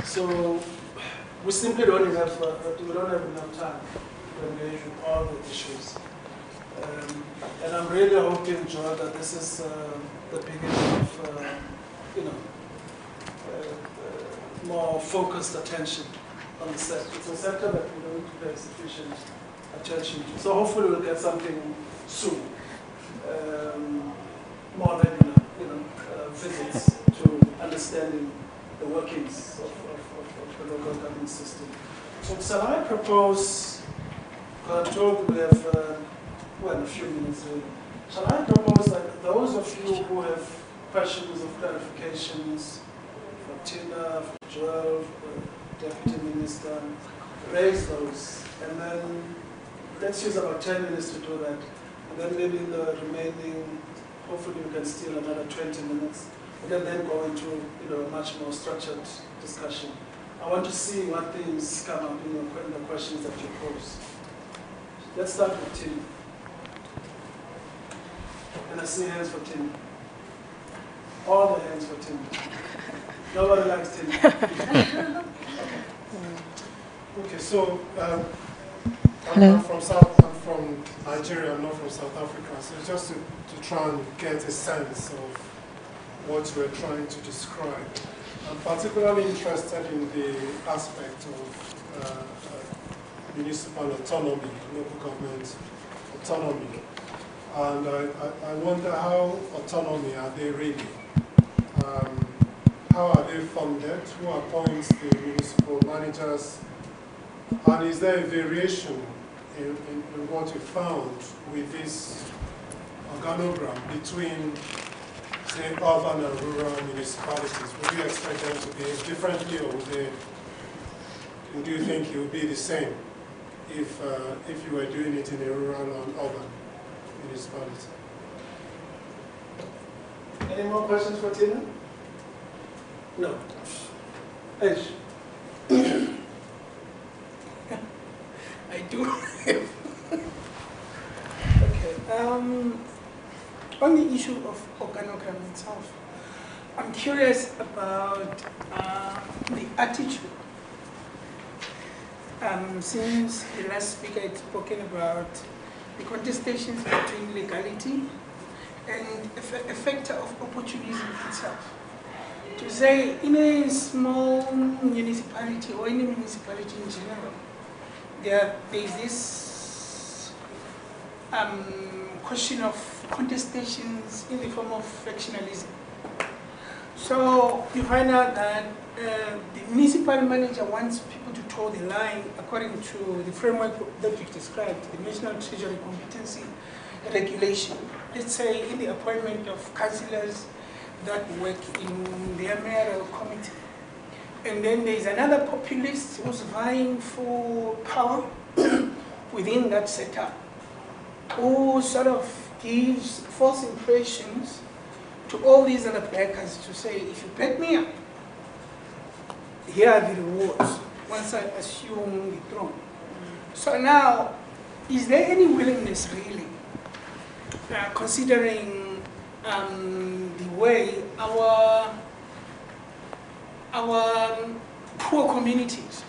So we simply don't have enough time to engage with all the issues. And I'm really hoping, Joel, that this is the beginning of, more focused attention on the sector. It's a sector that we don't pay sufficient attention to. So hopefully we'll get something soon, more than visits understanding the workings of the local government system. So shall I propose, because I'm told we have, well, a few minutes really. Shall I propose that those of you who have questions of clarifications for Tina, for Joel, for the Deputy Minister, raise those, and then let's use about 10 minutes to do that. And then maybe in the remaining, hopefully we can steal another 20 minutes. We can then go into a much more structured discussion. I want to see what things come up in the questions that you pose. Let's start with Tim. And I see hands for Tim. All the hands for Tim. Nobody likes Tim. Okay, so Hello. I'm from Nigeria, I'm not from South Africa. So just to try and get a sense of what we're trying to describe. I'm particularly interested in the aspect of municipal autonomy, local government autonomy. And I wonder how autonomy are they really? How are they funded? Who appoints the municipal managers? And is there a variation in what you found with this organogram between, say, urban and rural municipalities? Would you expect them to behave differently, or would you think it would be the same if you were doing it in a rural and urban municipality? Any more questions for Tina? No. Ash. I do. Okay. On the issue of organogram itself, I'm curious about the attitude. Since the last speaker had spoken about the contestations between legality and a factor of opportunism itself. To say in a small municipality or in a municipality in general, there is this question of contestations in the form of factionalism. So you find out that the municipal manager wants people to toe the line according to the framework that you've described, the National Treasury Competency Regulation. Let's say in the appointment of councillors that work in their mayoral committee. And then there's another populist who's vying for power within that setup, who sort of gives false impressions to all these other backers to say, if you back me up, here are the rewards once I assume the throne. So now, is there any willingness really, considering the way our poor communities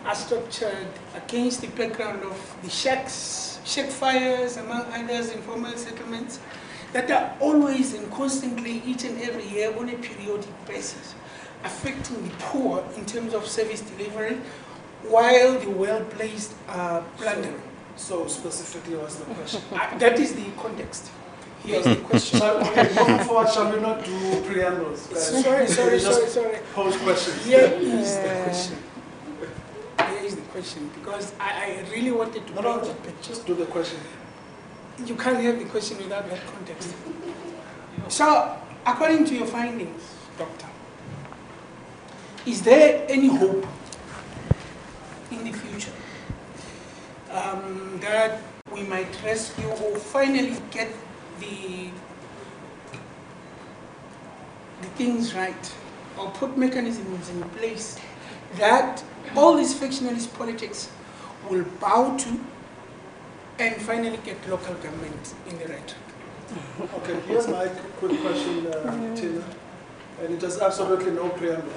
are structured against the background of the shack fires, among others, informal settlements, that are always and constantly, each and every year, on a periodic basis, affecting the poor in terms of service delivery, while the well-placed are plundering. So specifically, what's the question? That is the context. Here's the question. So, okay, moving forward, shall we not do preambles? Sorry. Pose questions. Here is the question. Here is the question, because I really wanted to paint that picture. Just do the question. You can't have the question without that context. So, according to your findings, Doctor, is there any hope in the future that we might rescue or finally get the things right, or put mechanisms in place that all these factionalist politics will bow to and finally get local government in the right? Okay, here's my quick question, Tina, and it has absolutely no preamble.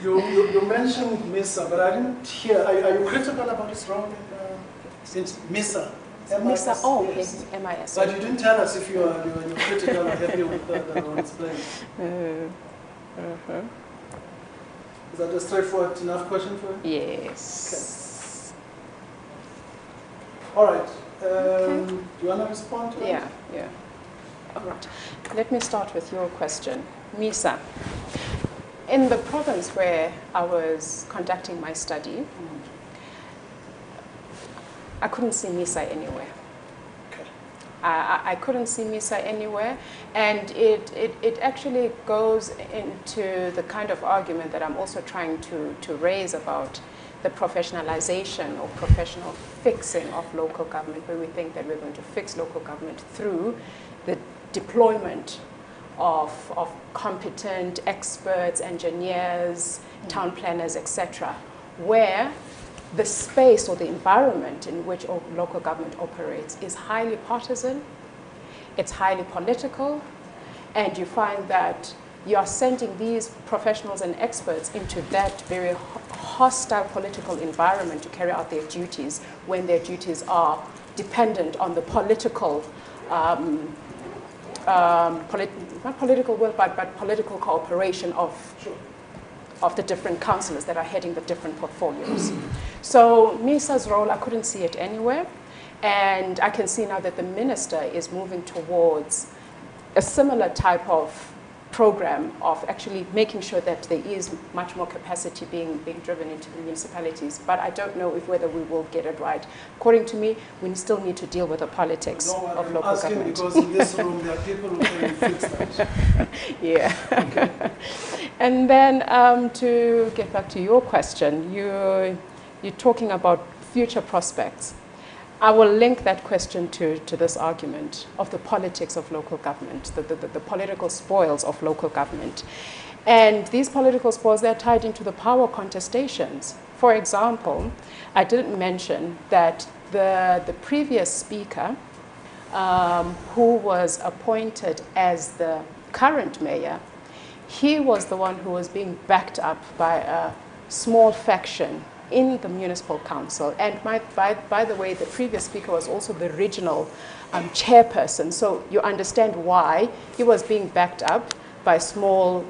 you mentioned MISA, but I didn't hear. Are you critical about this wrong? Since MISA. MISA, oh, yes. MIS. But you didn't tell us if you're critical or happy with the role it's playing. Is that a straightforward enough question for you? Yes. Okay. All right. Do you want to respond to that? Yeah. All right. Let me start with your question. MISA. In the province where I was conducting my study, I couldn't see MISA anywhere. I couldn't see MISA anywhere, and it actually goes into the kind of argument that I'm also trying to raise about the professionalization or professional fixing of local government, where we think that we're going to fix local government through the deployment of competent experts, engineers, town planners, etc., where the space or the environment in which local government operates is highly partisan, it's highly political, and you find that you are sending these professionals and experts into that very hostile political environment to carry out their duties when their duties are dependent on the political, not political will, but political cooperation of the different councillors that are heading the different portfolios. So MISA's role, I couldn't see it anywhere. And I can see now that the minister is moving towards a similar type of program of actually making sure that there is much more capacity being driven into the municipalities. But I don't know whether we will get it right. According to me, we still need to deal with the politics of local government. Because in this room there are people who can fix that. Yeah. Okay. And then to get back to your question, you're talking about future prospects. I will link that question to this argument of the politics of local government, the political spoils of local government. And these political spoils, they're tied into the power contestations. For example, I didn't mention that the previous speaker, who was appointed as the current mayor, he was the one who was being backed up by a small faction in the municipal council. And by the way, the previous speaker was also the regional chairperson. So you understand why he was being backed up by a small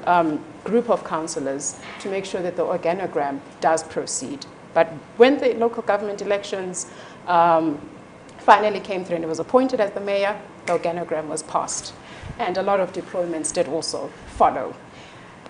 group of councillors to make sure that the organogram does proceed. But when the local government elections finally came through and he was appointed as the mayor, the organogram was passed. And a lot of deployments did also follow,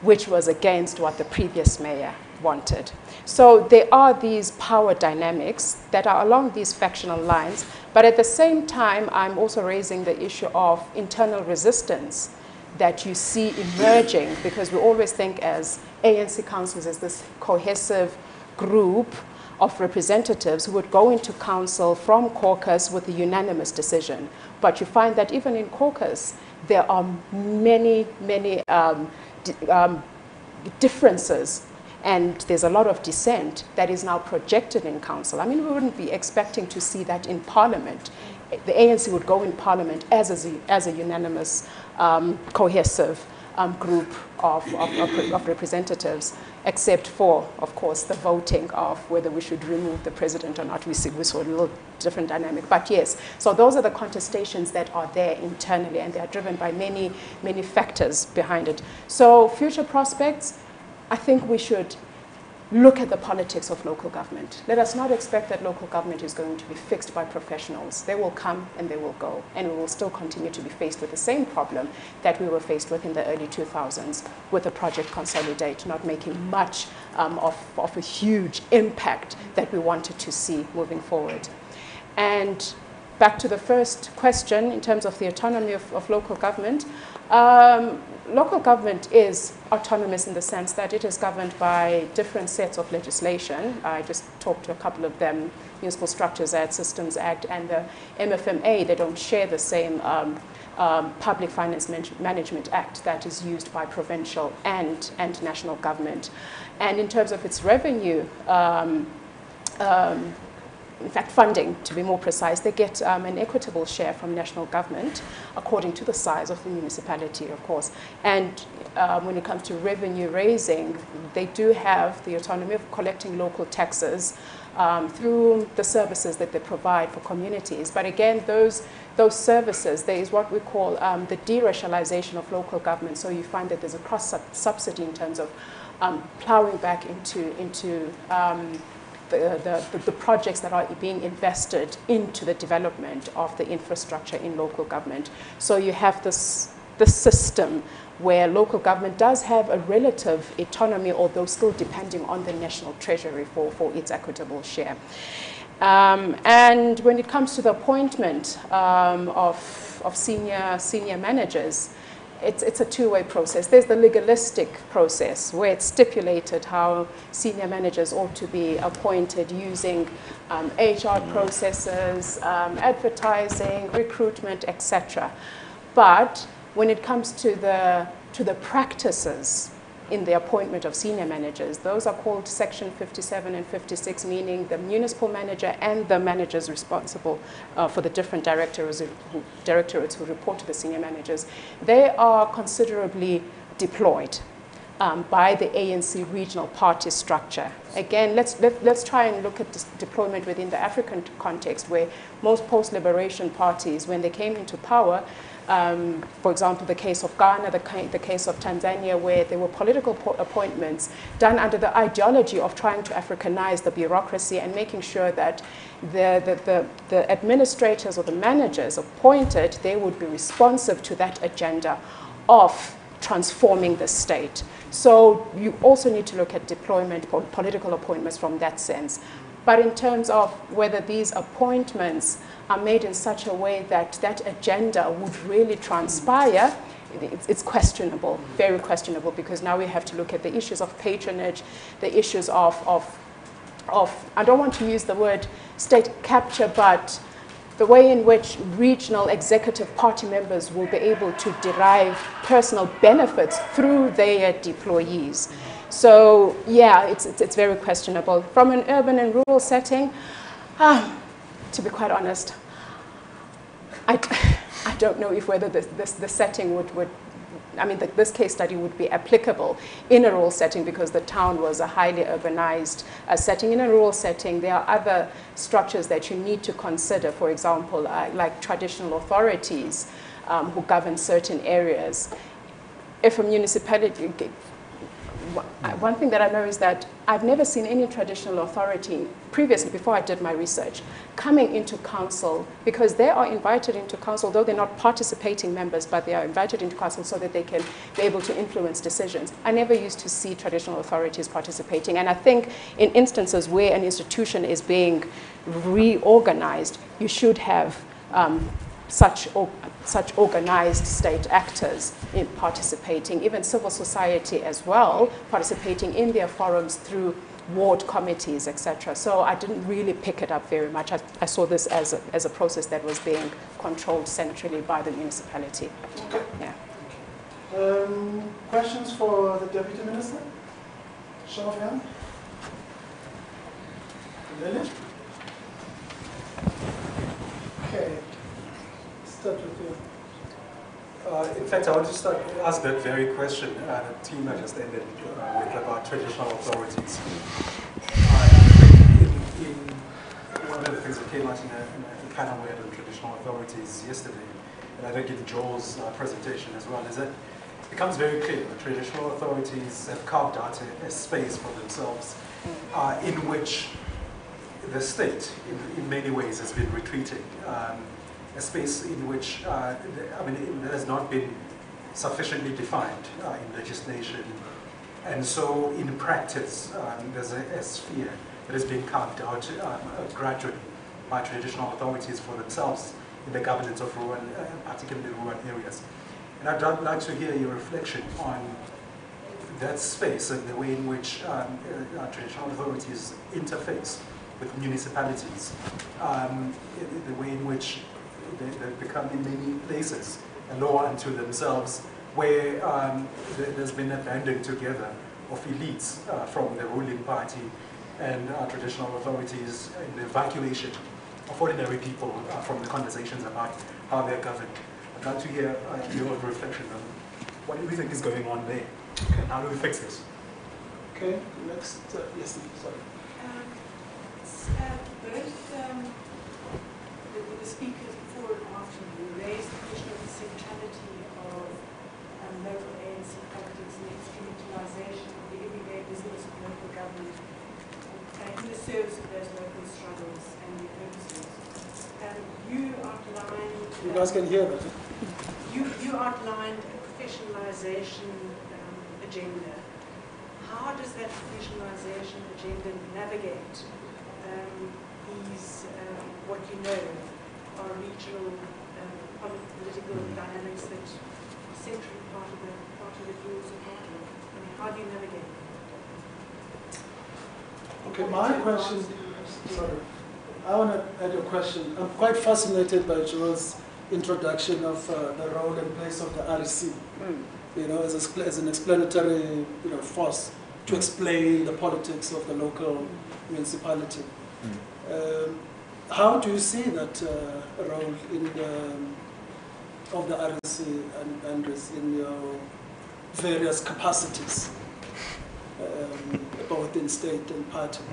which was against what the previous mayor wanted. So there are these power dynamics that are along these factional lines, but at the same time, I'm also raising the issue of internal resistance that you see emerging, because we always think as ANC councils as this cohesive group of representatives who would go into council from caucus with a unanimous decision. But you find that even in caucus, there are many differences, and there's a lot of dissent that is now projected in council. I mean, we wouldn't be expecting to see that in parliament. The ANC would go in parliament as a unanimous, cohesive group of representatives, except for, of course, the voting of whether we should remove the president or not. We saw a little different dynamic. But yes, so those are the contestations that are there internally, and they are driven by many factors behind it. So future prospects, I think we should look at the politics of local government. Let us not expect that local government is going to be fixed by professionals. They will come and they will go, and we will still continue to be faced with the same problem that we were faced with in the early 2000s with the Project Consolidate, not making much of a huge impact that we wanted to see moving forward. And back to the first question in terms of the autonomy of local government. Local government is autonomous in the sense that it is governed by different sets of legislation. I just talked to a couple of them, Municipal Structures Act, Systems Act, and the MFMA. They don't share the same Public Finance Management Act that is used by provincial and national government. And in terms of its revenue, in fact, funding, to be more precise, they get an equitable share from national government according to the size of the municipality, of course. And when it comes to revenue raising, they do have the autonomy of collecting local taxes through the services that they provide for communities. But again, those services, there is what we call the de-racialization of local government. So you find that there's a cross-subsidy in terms of plowing back into the projects that are being invested into the development of the infrastructure in local government. So you have this the system where local government does have a relative autonomy, although still depending on the national treasury for its equitable share. And when it comes to the appointment of senior managers, it's a two-way process. There's the legalistic process where it's stipulated how senior managers ought to be appointed using HR processes, advertising, recruitment, etc. But when it comes to the practices in the appointment of senior managers, those are called Section 57 and 56, meaning the municipal manager and the managers responsible for the different directorates who report to the senior managers. They are considerably deployed by the ANC regional party structure. Again, let's try and look at this deployment within the African context, where most post-liberation parties, when they came into power, for example, the case of Ghana, the case of Tanzania, where there were political appointments done under the ideology of trying to Africanize the bureaucracy and making sure that the administrators or the managers appointed, they would be responsive to that agenda of transforming the state. So you also need to look at deployment, political appointments from that sense. But in terms of whether these appointments are made in such a way that that agenda would really transpire, it's questionable, very questionable, because now we have to look at the issues of patronage, the issues of I don't want to use the word state capture, but the way in which regional executive party members will be able to derive personal benefits through their deployees. So yeah, it's very questionable. From an urban and rural setting, to be quite honest, I don't know if whether the setting would I mean, this case study would be applicable in a rural setting, because the town was a highly urbanized setting. In a rural setting, there are other structures that you need to consider, for example, like traditional authorities who govern certain areas. If a municipality, one thing that I know is that I've never seen any traditional authority previously, before I did my research, coming into council, because they are invited into council, though they're not participating members, but they are invited into council so that they can be able to influence decisions. I never used to see traditional authorities participating. And I think in instances where an institution is being reorganized, you should have such organized state actors in participating, even civil society as well, participating in their forums through ward committees, etc. So I didn't really pick it up very much. I saw this as a process that was being controlled centrally by the municipality. Okay. Yeah. Questions for the Deputy Minister? Show of hand. Lily? Okay. Start with you. In fact, I want to ask that very question that Tina just ended with about traditional authorities. One of the things that came out in a panel we had on traditional authorities yesterday, and I think in Joel's presentation as well, is that it becomes very clear that traditional authorities have carved out a space for themselves in which the state, in many ways, has been retreating. A space in which, it has not been sufficiently defined in legislation. And so in practice, there's a sphere that has been carved out gradually by traditional authorities for themselves in the governance of rural, particularly rural areas. And I'd like to hear your reflection on that space and the way in which traditional authorities interface with municipalities, the way in which they've become in many places a law unto themselves, where there's been a banding together of elites from the ruling party and traditional authorities in the evacuation of ordinary people from the conversations about how they're governed. I'd like to hear your reflection on what do you think is going on there, and how do we fix this? Okay, next, yes, sorry. Both the speakers before and after you raised the question of the centrality of local ANC politics and the instrumentalization of the everyday business of local government in the service of those local struggles and their purposes. you outlined... You guys can hear that. You outlined a professionalization agenda. How does that professionalization agenda navigate these, what you know, are regional political dynamics that are centrally part of the rules of part of? I mean, how do you navigate? Okay, my question, sorry, I want to add a question. I'm quite fascinated by Joel's introduction of the role and place of the REC, you know, as an explanatory, force to explain the politics of the local municipality. How do you see that role of the REC and in your various capacities, both in state and party?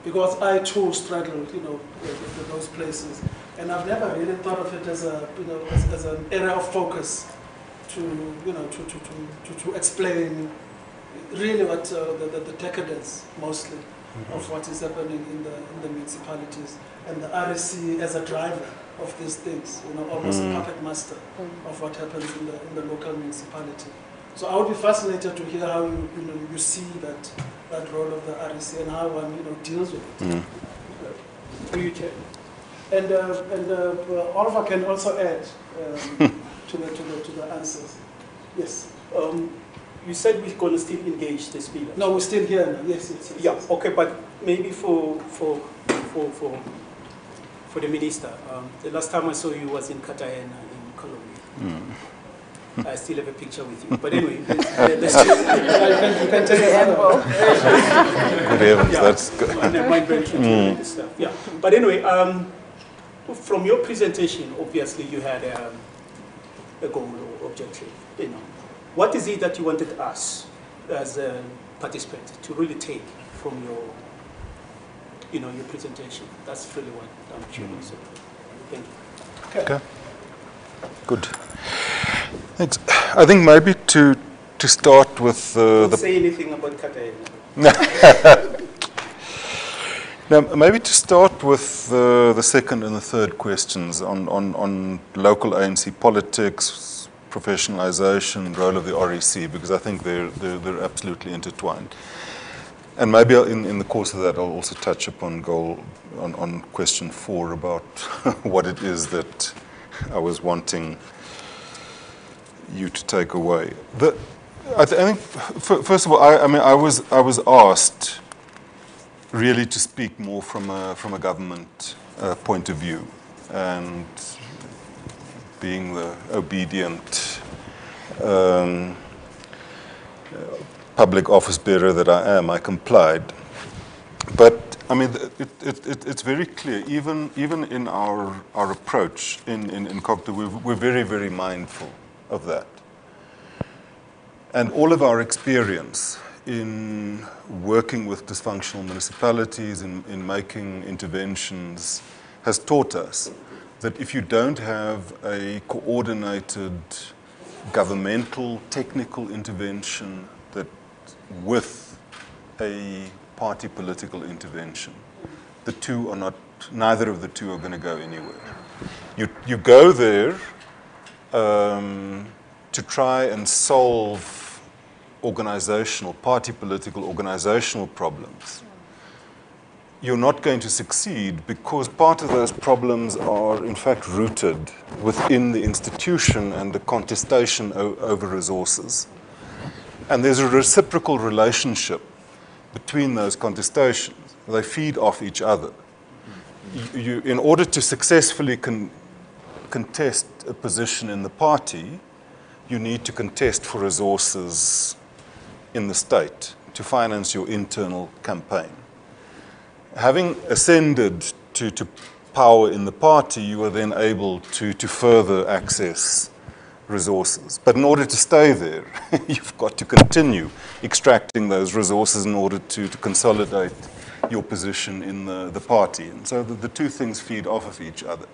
Because I too struggle, with those places, and I've never really thought of it as as an area of focus to explain really what the decadence mostly of what is happening in the municipalities, and the REC as a driver of these things, almost a puppet master of what happens in the local municipality. So I would be fascinated to hear how you see that role of the REC and how one deals with it. For you, Chair. And Oliver can also add to the answers. Yes. You said we're going to still engage the speaker. No, we're still here now. Yes. Yeah. Okay, but maybe for the minister. The last time I saw you was in Cartagena in Colombia. I still have a picture with you. But anyway, let's you can take it. Good heavens, that's good. I never mind very tricky stuff. Yeah. But anyway, from your presentation, obviously you had a goal or objective. What is it that you wanted us as a participant to really take from your presentation? That's really what I'm curious about. Thank you. Okay. Good. Thanks. I think maybe to start with Don't say anything about Cartagena. Now, maybe to start with the second and the third questions on local ANC politics, professionalization, role of the REC, because I think they're absolutely intertwined. And maybe in the course of that, I'll also touch upon on question 4 about what it is that I was wanting you to take away. I think first of all, I was asked really to speak more from a government point of view, and being the obedient public office bearer that I am, I complied. But I mean, it's very clear, even in our approach in COGTA, we're very, very mindful of that. And all of our experience in working with dysfunctional municipalities, in making interventions, has taught us that if you don't have a coordinated governmental technical intervention that with a party political intervention, the two are not, neither of the two are going to go anywhere. You go there to try and solve party political organizational problems. You're not going to succeed because part of those problems are in fact rooted within the institution and the contestation over resources. And there's a reciprocal relationship between those contestations. They feed off each other. In order to successfully contest a position in the party, you need to contest for resources in the state to finance your internal campaign. Having ascended to power in the party, you are then able to further access resources. But in order to stay there, you've got to continue extracting those resources in order to consolidate your position in the party. And so the two things feed off of each other.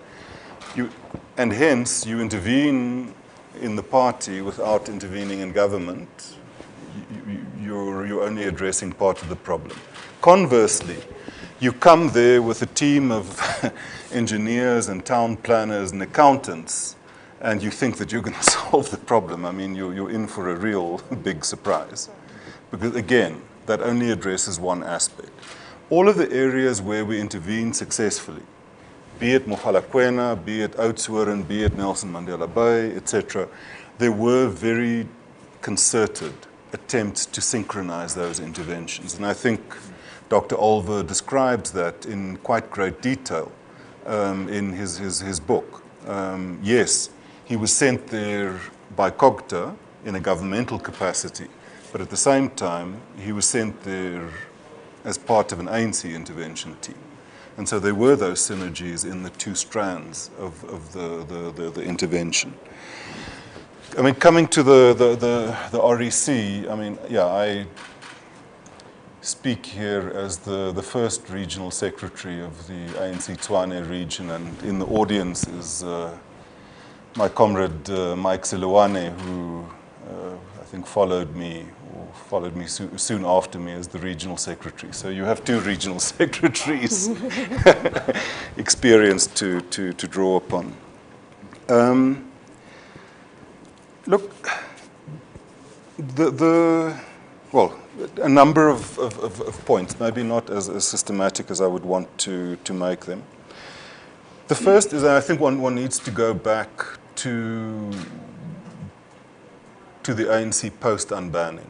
And hence, you intervene in the party without intervening in government. You're only addressing part of the problem. Conversely, you come there with a team of engineers and town planners and accountants, and you think that you're going to solve the problem. I mean, you're in for a real big surprise. Because again, that only addresses one aspect. All of the areas where we intervened successfully, be it Mogalakwena, be it Oudtshoorn, be it Nelson Mandela Bay, etc., there were very concerted attempts to synchronize those interventions. And I think Dr. Olver describes that in quite great detail in his book. Yes, he was sent there by COGTA in a governmental capacity, but at the same time, he was sent there as part of an ANC intervention team. And so there were those synergies in the two strands of the intervention. I mean, coming to the REC, I mean, yeah, I speak here as the first regional secretary of the ANC Tshwane region, and in the audience is my comrade Mike Siluane, who I think followed me soon after me as the regional secretary. So you have two regional secretaries experience to draw upon. Look, well, a number of points, maybe not as systematic as I would want to make them. The first is that I think one needs to go back to the ANC post-unbanning,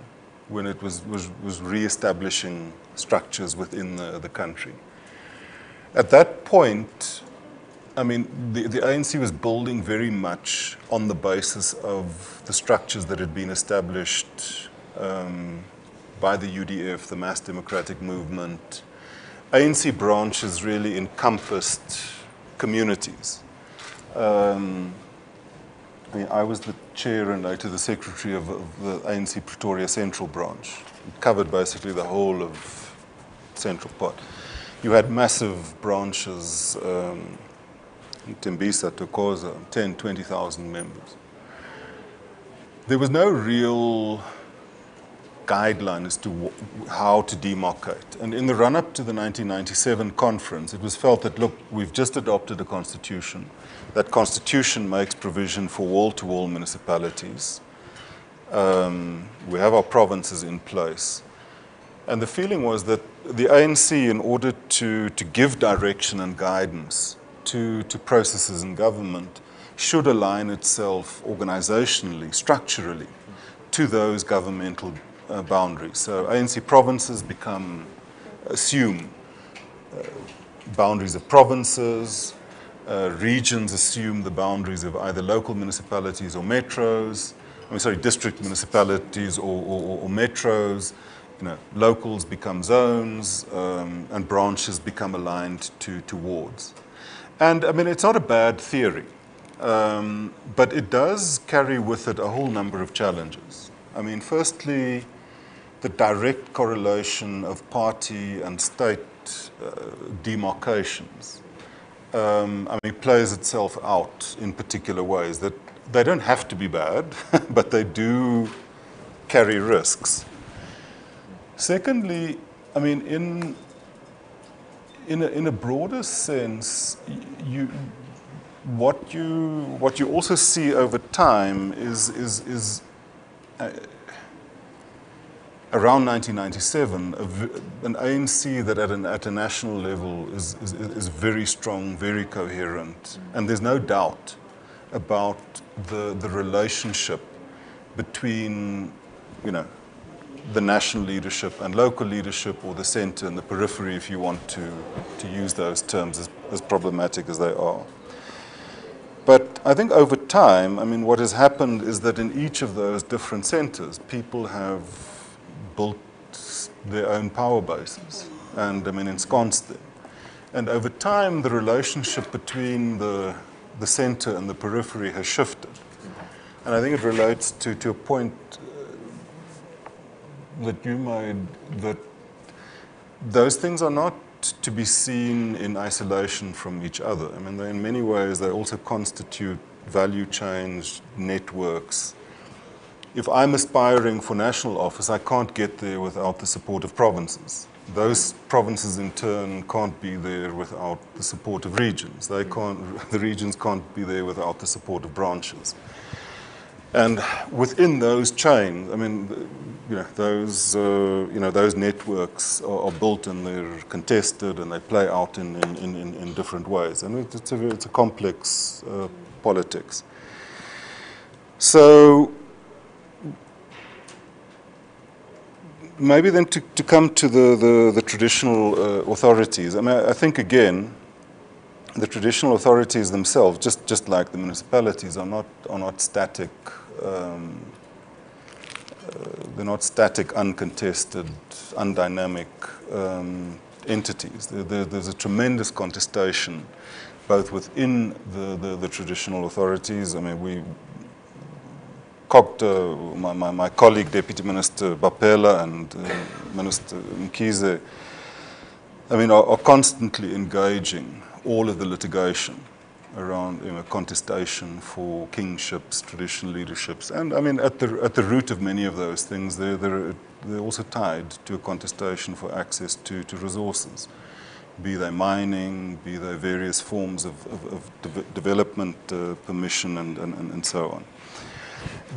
when it was re-establishing structures within the country. At that point, I mean, the ANC was building very much on the basis of the structures that had been established by the UDF, the Mass Democratic Movement. ANC branches really encompassed communities. I mean, I was the chair and later the secretary of the ANC Pretoria Central Branch. It covered basically the whole of Central Part. You had massive branches, Tembisa, Thokoza, 10, 20,000 members. There was no real guideline as to how to demarcate. And in the run-up to the 1997 conference, it was felt that, look, we've just adopted a constitution. That constitution makes provision for wall-to-wall municipalities. We have our provinces in place. And the feeling was that the ANC, in order to give direction and guidance to processes in government, should align itself organizationally, structurally, to those governmental boundaries. So ANC provinces assume boundaries of provinces, regions assume the boundaries of either local municipalities or metros, district municipalities or metros. You know, locals become zones, and branches become aligned to wards. And I mean, it's not a bad theory, but it does carry with it a whole number of challenges. I mean, firstly, the direct correlation of party and state demarcations, plays itself out in particular ways that they don't have to be bad, but they do carry risks. Secondly, I mean, in a broader sense, what you also see over time is around 1997, an ANC that at a national level is very strong, very coherent, and there's no doubt about the relationship between, you know, the national leadership and local leadership, or the center and the periphery, if you want to use those terms, as problematic as they are. But I think over time, I mean, what has happened is that in each of those different centers, people have built their own power bases and, I mean, ensconced them. And over time, the relationship between the center and the periphery has shifted. And I think it relates to a point that you made, that those things are not to be seen in isolation from each other. I mean, in many ways, they also constitute value chains, networks. if I'm aspiring for national office, I can't get there without the support of provinces. Those provinces in turn can't be there without the support of regions. They can't, the regions can't be there without the support of branches. And within those chains, I mean, those networks are built and they're contested and they play out in different ways. And it's a complex politics. So maybe then to come to the traditional authorities. I mean, I think again, the traditional authorities themselves, just like the municipalities, are not static. They're not static, uncontested, undynamic entities. There's a tremendous contestation, both within the traditional authorities. I mean, my colleague, Deputy Minister Bapela and Minister Mkhize, I mean, are constantly engaging all of the litigation around contestation for kingships, traditional leaderships, and I mean at the root of many of those things, they're also tied to a contestation for access to resources, be they mining, be they various forms of development permission, and so on.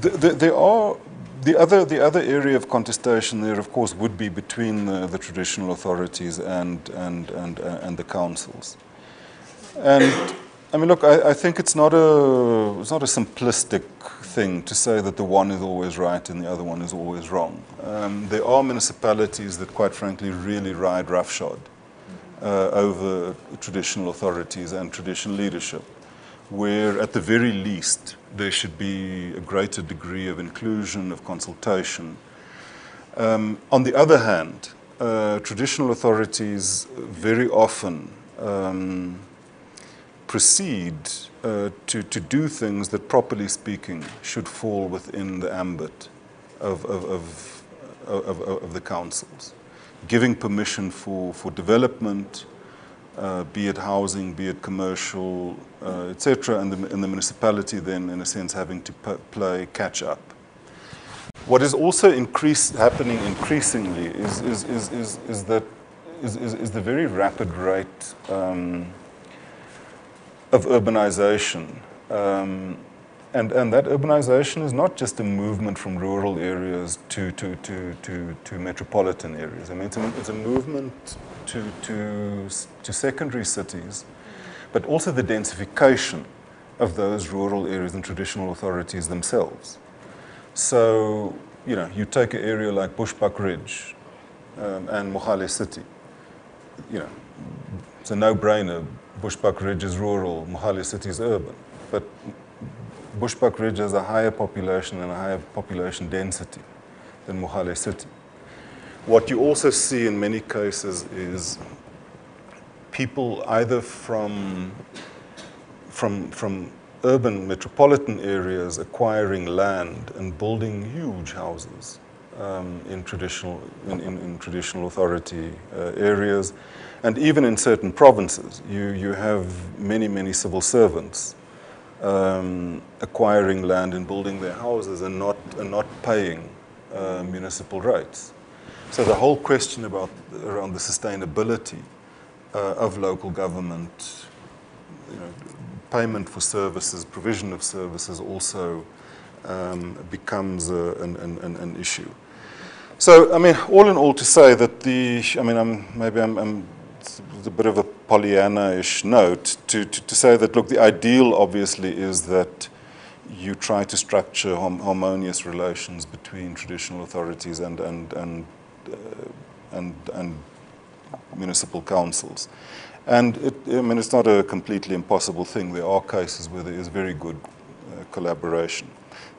The other area of contestation there, of course, would be between the traditional authorities and the councils. And I mean, look, I think it's not a simplistic thing to say that the one is always right and the other one is always wrong. There are municipalities that, quite frankly, really ride roughshod over traditional authorities and traditional leadership, where at the very least there should be a greater degree of inclusion, of consultation. On the other hand, traditional authorities very often proceed to do things that, properly speaking, should fall within the ambit of the councils, giving permission for development, be it housing, be it commercial, etc., and the municipality then, in a sense, having to play catch up. What is also happening increasingly is the very rapid rate of urbanization. And that urbanization is not just a movement from rural areas to metropolitan areas. I mean, it's a movement to secondary cities, but also the densification of those rural areas and traditional authorities themselves. So, you take an area like Bushbuck Ridge and Mohale City. It's a no-brainer. Bushbuck Ridge is rural, Mohale City is urban. But Bushbuck Ridge has a higher population and a higher population density than Mohale City. What you also see in many cases is people either from urban metropolitan areas acquiring land and building huge houses in traditional authority areas. And even in certain provinces, you have many civil servants acquiring land and building their houses and not paying municipal rates. So the whole question around the sustainability of local government, payment for services, provision of services also becomes an issue. So, I mean, all in all, to say that it's a bit of a Pollyanna-ish note to say that, look, the ideal obviously is that you try to structure harmonious relations between traditional authorities and municipal councils. And it's not a completely impossible thing. There are cases where there is very good collaboration.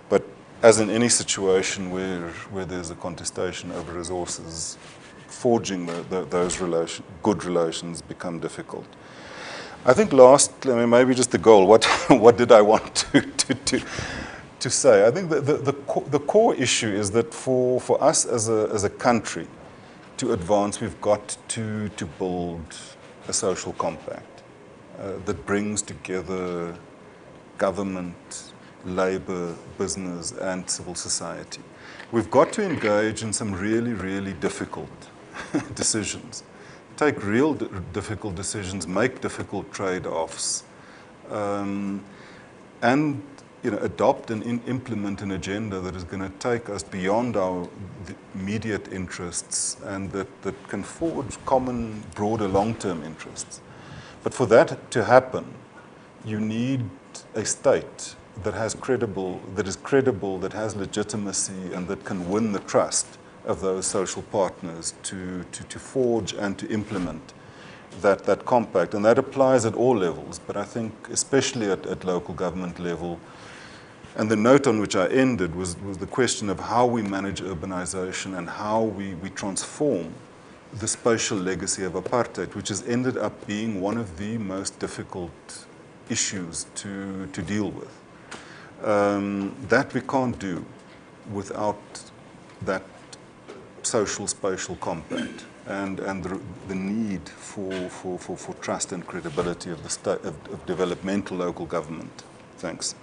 But as in any situation where there's a contestation over resources, forging those good relations become difficult. I think maybe just the goal. What did I want to say? I think the core issue is that for us as a country to advance, we've got to build a social compact that brings together government, labor, business, and civil society. We've got to engage in some really, really difficult decisions. Take real difficult decisions, make difficult trade-offs, and adopt and implement an agenda that is going to take us beyond our immediate interests and that can forge common, broader, long-term interests. But for that to happen, you need a state that is credible, that has legitimacy, and that can win the trust of those social partners to forge and to implement that compact. And that applies at all levels, but I think especially at local government level. And the note on which I ended was the question of how we manage urbanization and how we transform the spatial legacy of apartheid, which has ended up being one of the most difficult issues to deal with. That we can't do without that social spatial compact and the need for trust and credibility of the state of developmental local government. Thanks.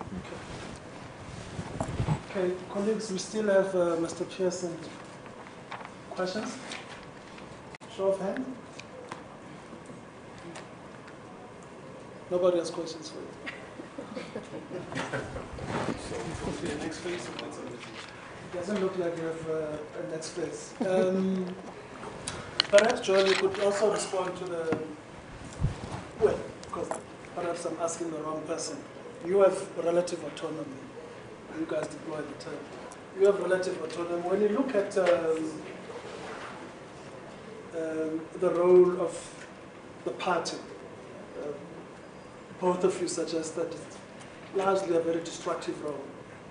Okay, colleagues, we still have Mr. Pearson. Questions? Show of hand. Nobody has questions for you. Next phase. It doesn't look like you have a next phase. Perhaps, Joel, you could also respond to the, well, because perhaps I'm asking the wrong person. You have relative autonomy. You guys deploy the term. You have relative autonomy. When you look at the role of the party, both of you suggest that it's largely a very destructive role,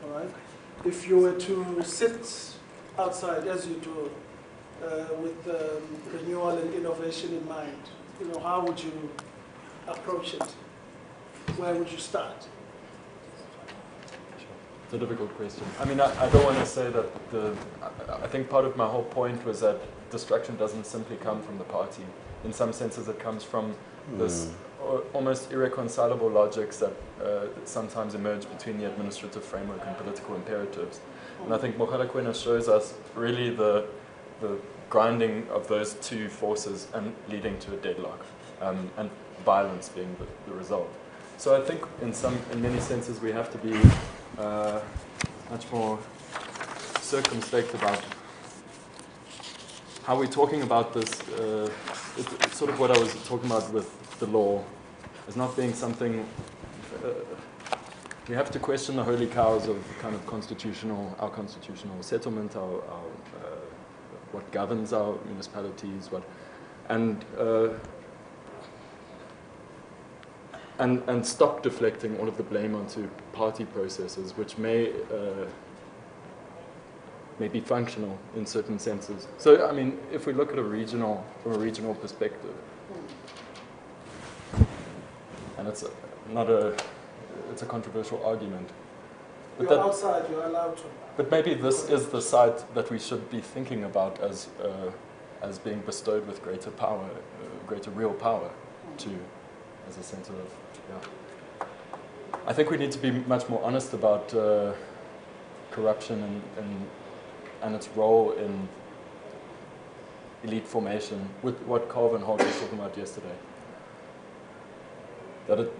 all right? If you were to sit outside, as you do, with renewal and innovation in mind, how would you approach it? Where would you start? It's a difficult question. I mean, I don't want to say that I think part of my whole point was that destruction doesn't simply come from the party. In some senses, it comes from this almost irreconcilable logics that sometimes emerge between the administrative framework and political imperatives. And I think Mogalakwena shows us really the grinding of those two forces and leading to a deadlock, and violence being the result. So I think in many senses we have to be much more circumspect about how we're talking about this. It's sort of what I was talking about with the law, as not being something. We have to question the holy cows of kind of our constitutional settlement, what governs our municipalities, and stop deflecting all of the blame onto party processes, which may be functional in certain senses. So, I mean, if we look at from a regional perspective, and it's a controversial argument. But you're outside, you're allowed to. But maybe this is the site that we should be thinking about as being bestowed with greater power, greater real power, as a center of, yeah. I think we need to be much more honest about corruption and its role in elite formation, with what Calvin Holt was talking about yesterday. That it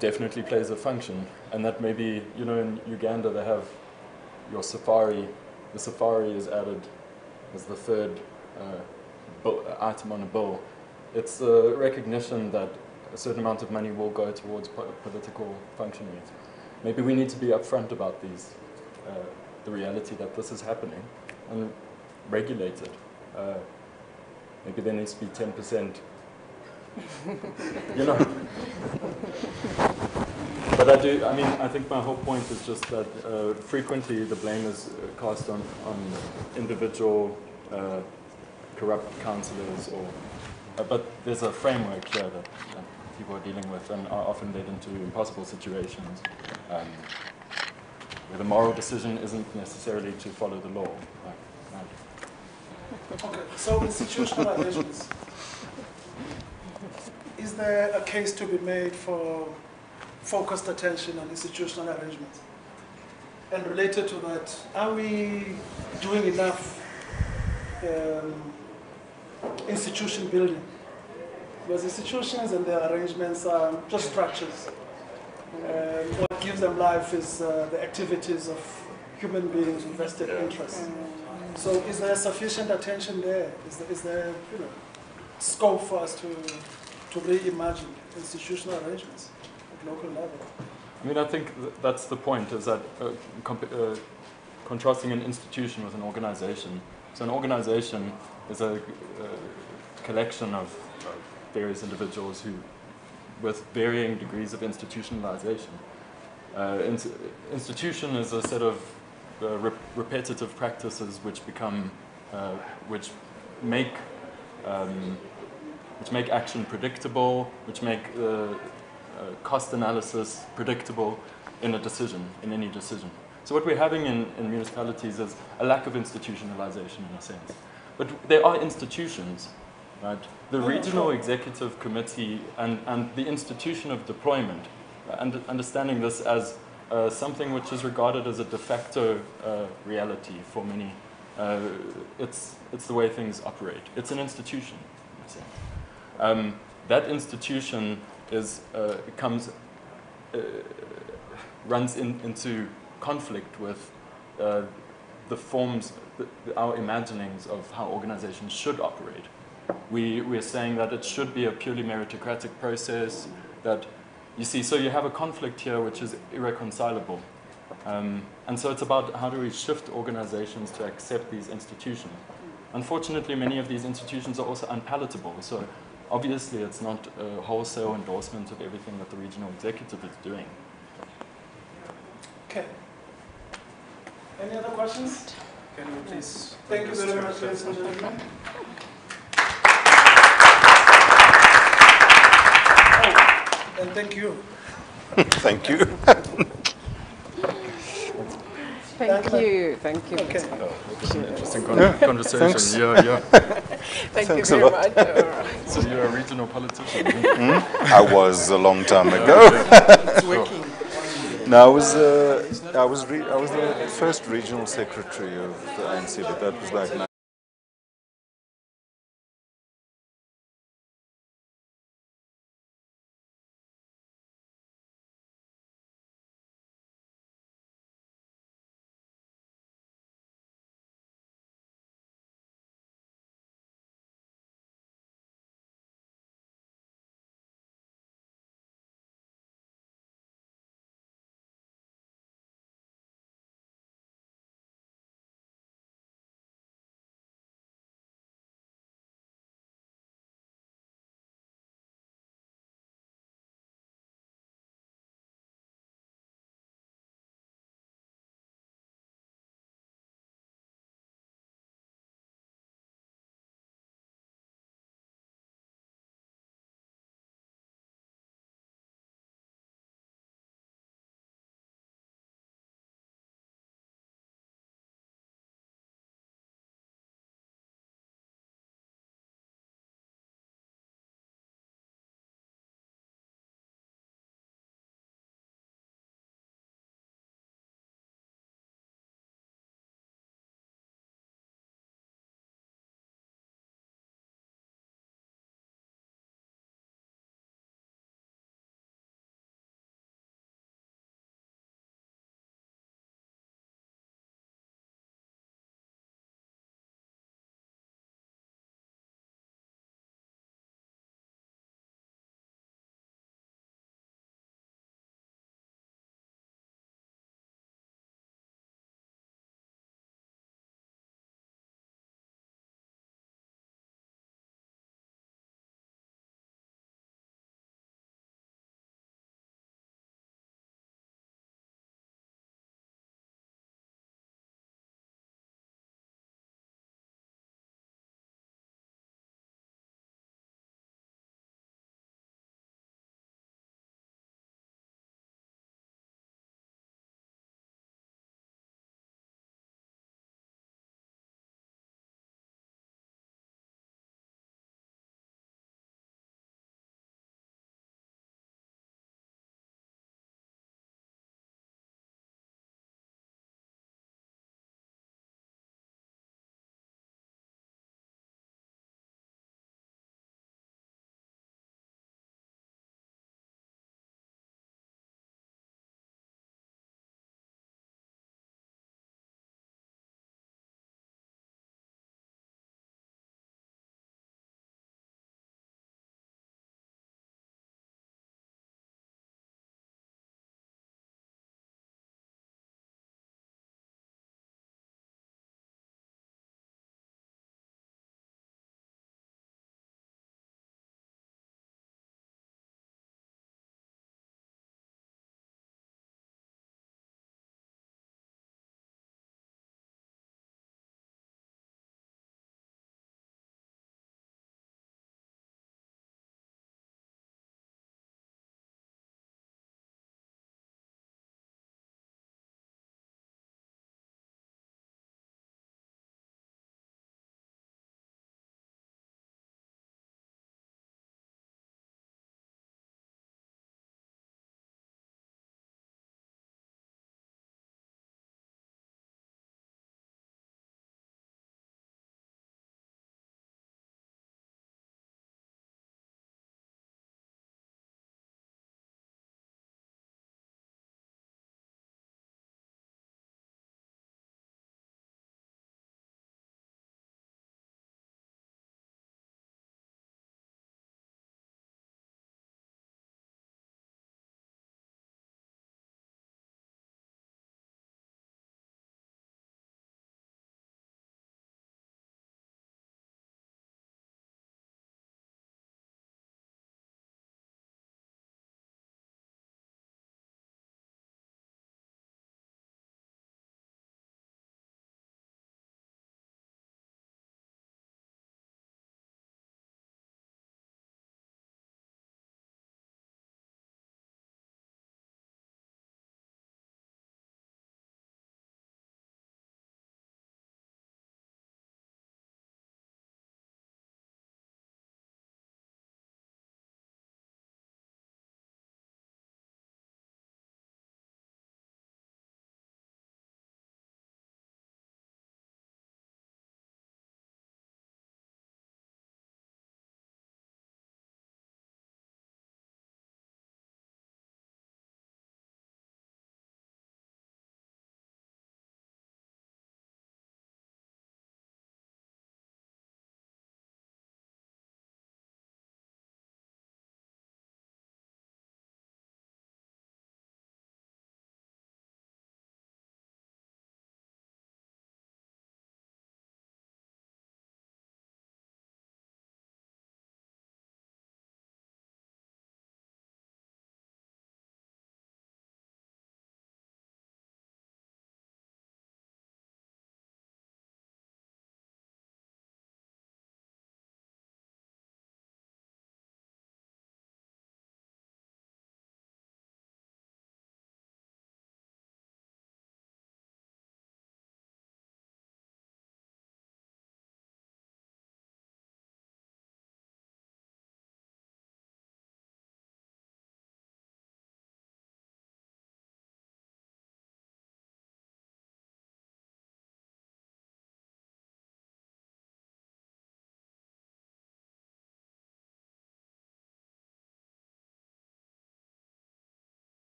definitely plays a function, and that maybe, in Uganda they have your safari. The safari is added as the third item on a bill. It's a recognition that a certain amount of money will go towards political functionaries. Maybe we need to be upfront about the reality that this is happening, and regulate it. Maybe there needs to be 10%. But I think my whole point is just that frequently the blame is cast on individual corrupt councillors, but there's a framework here that people are dealing with and are often led into impossible situations where the moral decision isn't necessarily to follow the law. Okay, so institutional arrangements. Is there a case to be made for focused attention on institutional arrangements? And related to that, are we doing enough institution building? Because institutions and their arrangements are just structures. What gives them life is the activities of human beings with vested interests. So is there sufficient attention there? Is there scope for us to reimagine institutional arrangements at local level? I mean, I think that's the point, is that contrasting an institution with an organization. So an organization is a collection of various individuals who, with varying degrees of institutionalization. Institution is a set of repetitive practices which become, which make action predictable, which make cost analysis predictable in a decision, in any decision. So what we're having in municipalities is a lack of institutionalization in a sense. But there are institutions, right? The regional executive committee and the institution of deployment, understanding this as something which is regarded as a de facto reality for many. It's the way things operate. It's an institution, in a sense. That institution runs into conflict with the forms, our imaginings of how organizations should operate. We're saying that it should be a purely meritocratic process, that you see, so you have a conflict here which is irreconcilable. And so it's about how do we shift organizations to accept these institutions. Unfortunately, many of these institutions are also unpalatable. So obviously it's not a wholesale endorsement of everything that the regional executive is doing. Okay. Any other questions? Can you please? Thank you very much, ladies and gentlemen. And thank you. Thank you. Thank you. Thank you. Okay. Interesting conversation. Thanks. Yeah. Thank Thanks you a very lot. much. All right. So you're a regional politician. I was a long time ago. It's working. No, I was the first regional secretary of the ANC, but that was like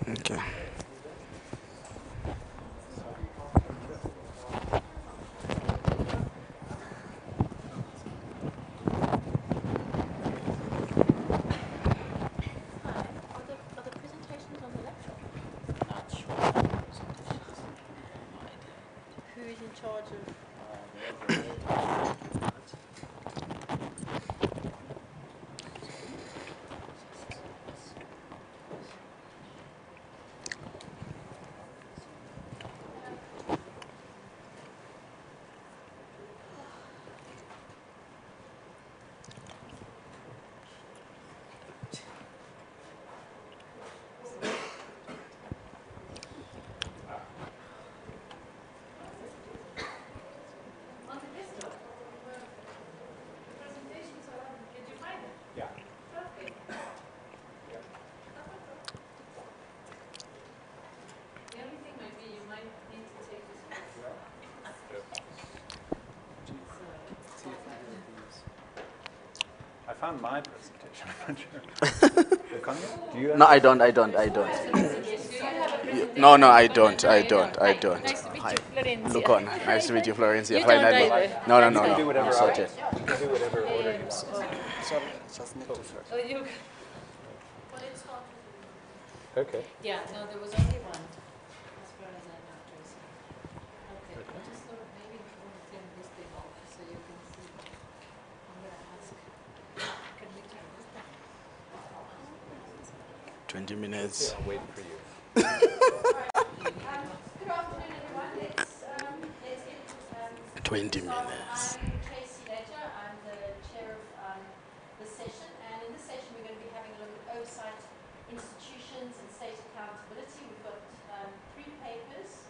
Okay. Are the presentations on the laptop? Not sure. Who is in charge of the presentation? I found my presentation. I'm not sure. Do you have No, I don't. No, I don't. Nice to meet Hi. you, Florencia. Look on. Nice to meet you, Florencia. You don't Finally. either. No. You can do whatever I'm sorted. You can do whatever order you want. Sorry, just need to search. Oh, you. Okay. Yeah, no, there was only one, as far as I know, Tracy. Okay, I just thought maybe you want to turn this thing off so you can see. I'm going to ask, can we turn this down? 20 minutes. I'll wait for you. Good afternoon, everyone. Let's get 20 started. minutes. I'm Tracy Ledger. I'm the chair of this session. And in this session, we're going to be having a look at oversight institutions and state accountability. We've got 3 papers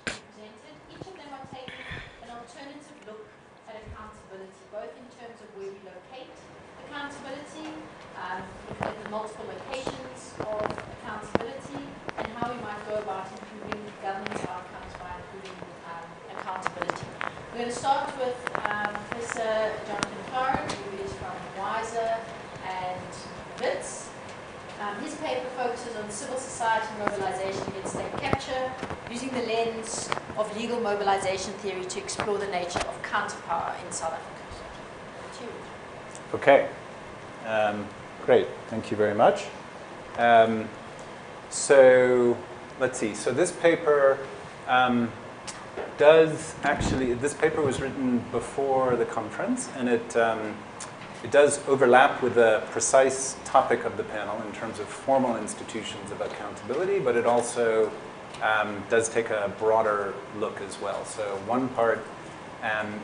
presented. Each of them are taking an alternative look at accountability, both in terms of where we locate accountability, looking at the multiple locations of accountability, and how we might go about improving governance outcomes by improving accountability. We're going to start with Professor Jonathan Farren, who is from WISER and WITS. His paper focuses on civil society mobilization against state capture, using the lens of legal mobilization theory to explore the nature of counterpower in South Africa. To you. Okay. Great. Thank you very much. So let's see. So this paper this paper was written before the conference, and it does overlap with the precise topic of the panel in terms of formal institutions of accountability, but it also does take a broader look as well. So one part,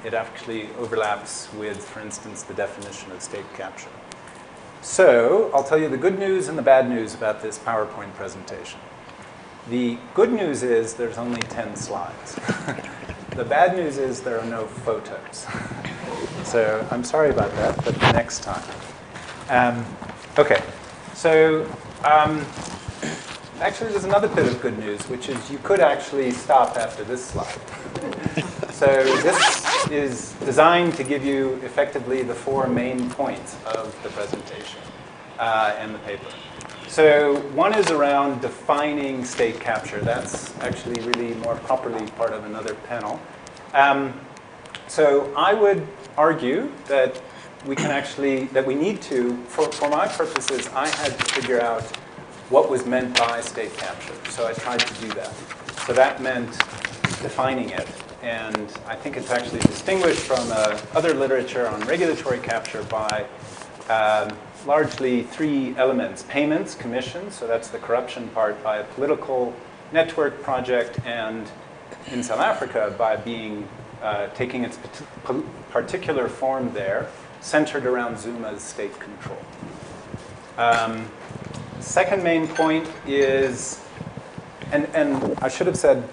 it actually overlaps with, for instance, the definition of state capture. So I'll tell you the good news and the bad news about this PowerPoint presentation. The good news is there's only 10 slides. The bad news is there are no photos. So I'm sorry about that, but next time. Okay, so actually there's another bit of good news, which is you could actually stop after this slide. So this is designed to give you effectively the 4 main points of the presentation and the paper. So one is around defining state capture. That's actually really more properly part of another panel. So I would argue that we need to, for my purposes, I had to figure out what was meant by state capture. So I tried to do that. So that meant defining it. And I think it's actually distinguished from other literature on regulatory capture by largely 3 elements: payments, commissions, so that's the corruption part, by a political network project, and in South Africa by being taking its particular form there, centered around Zuma's state control. Second main point is, and I should have said,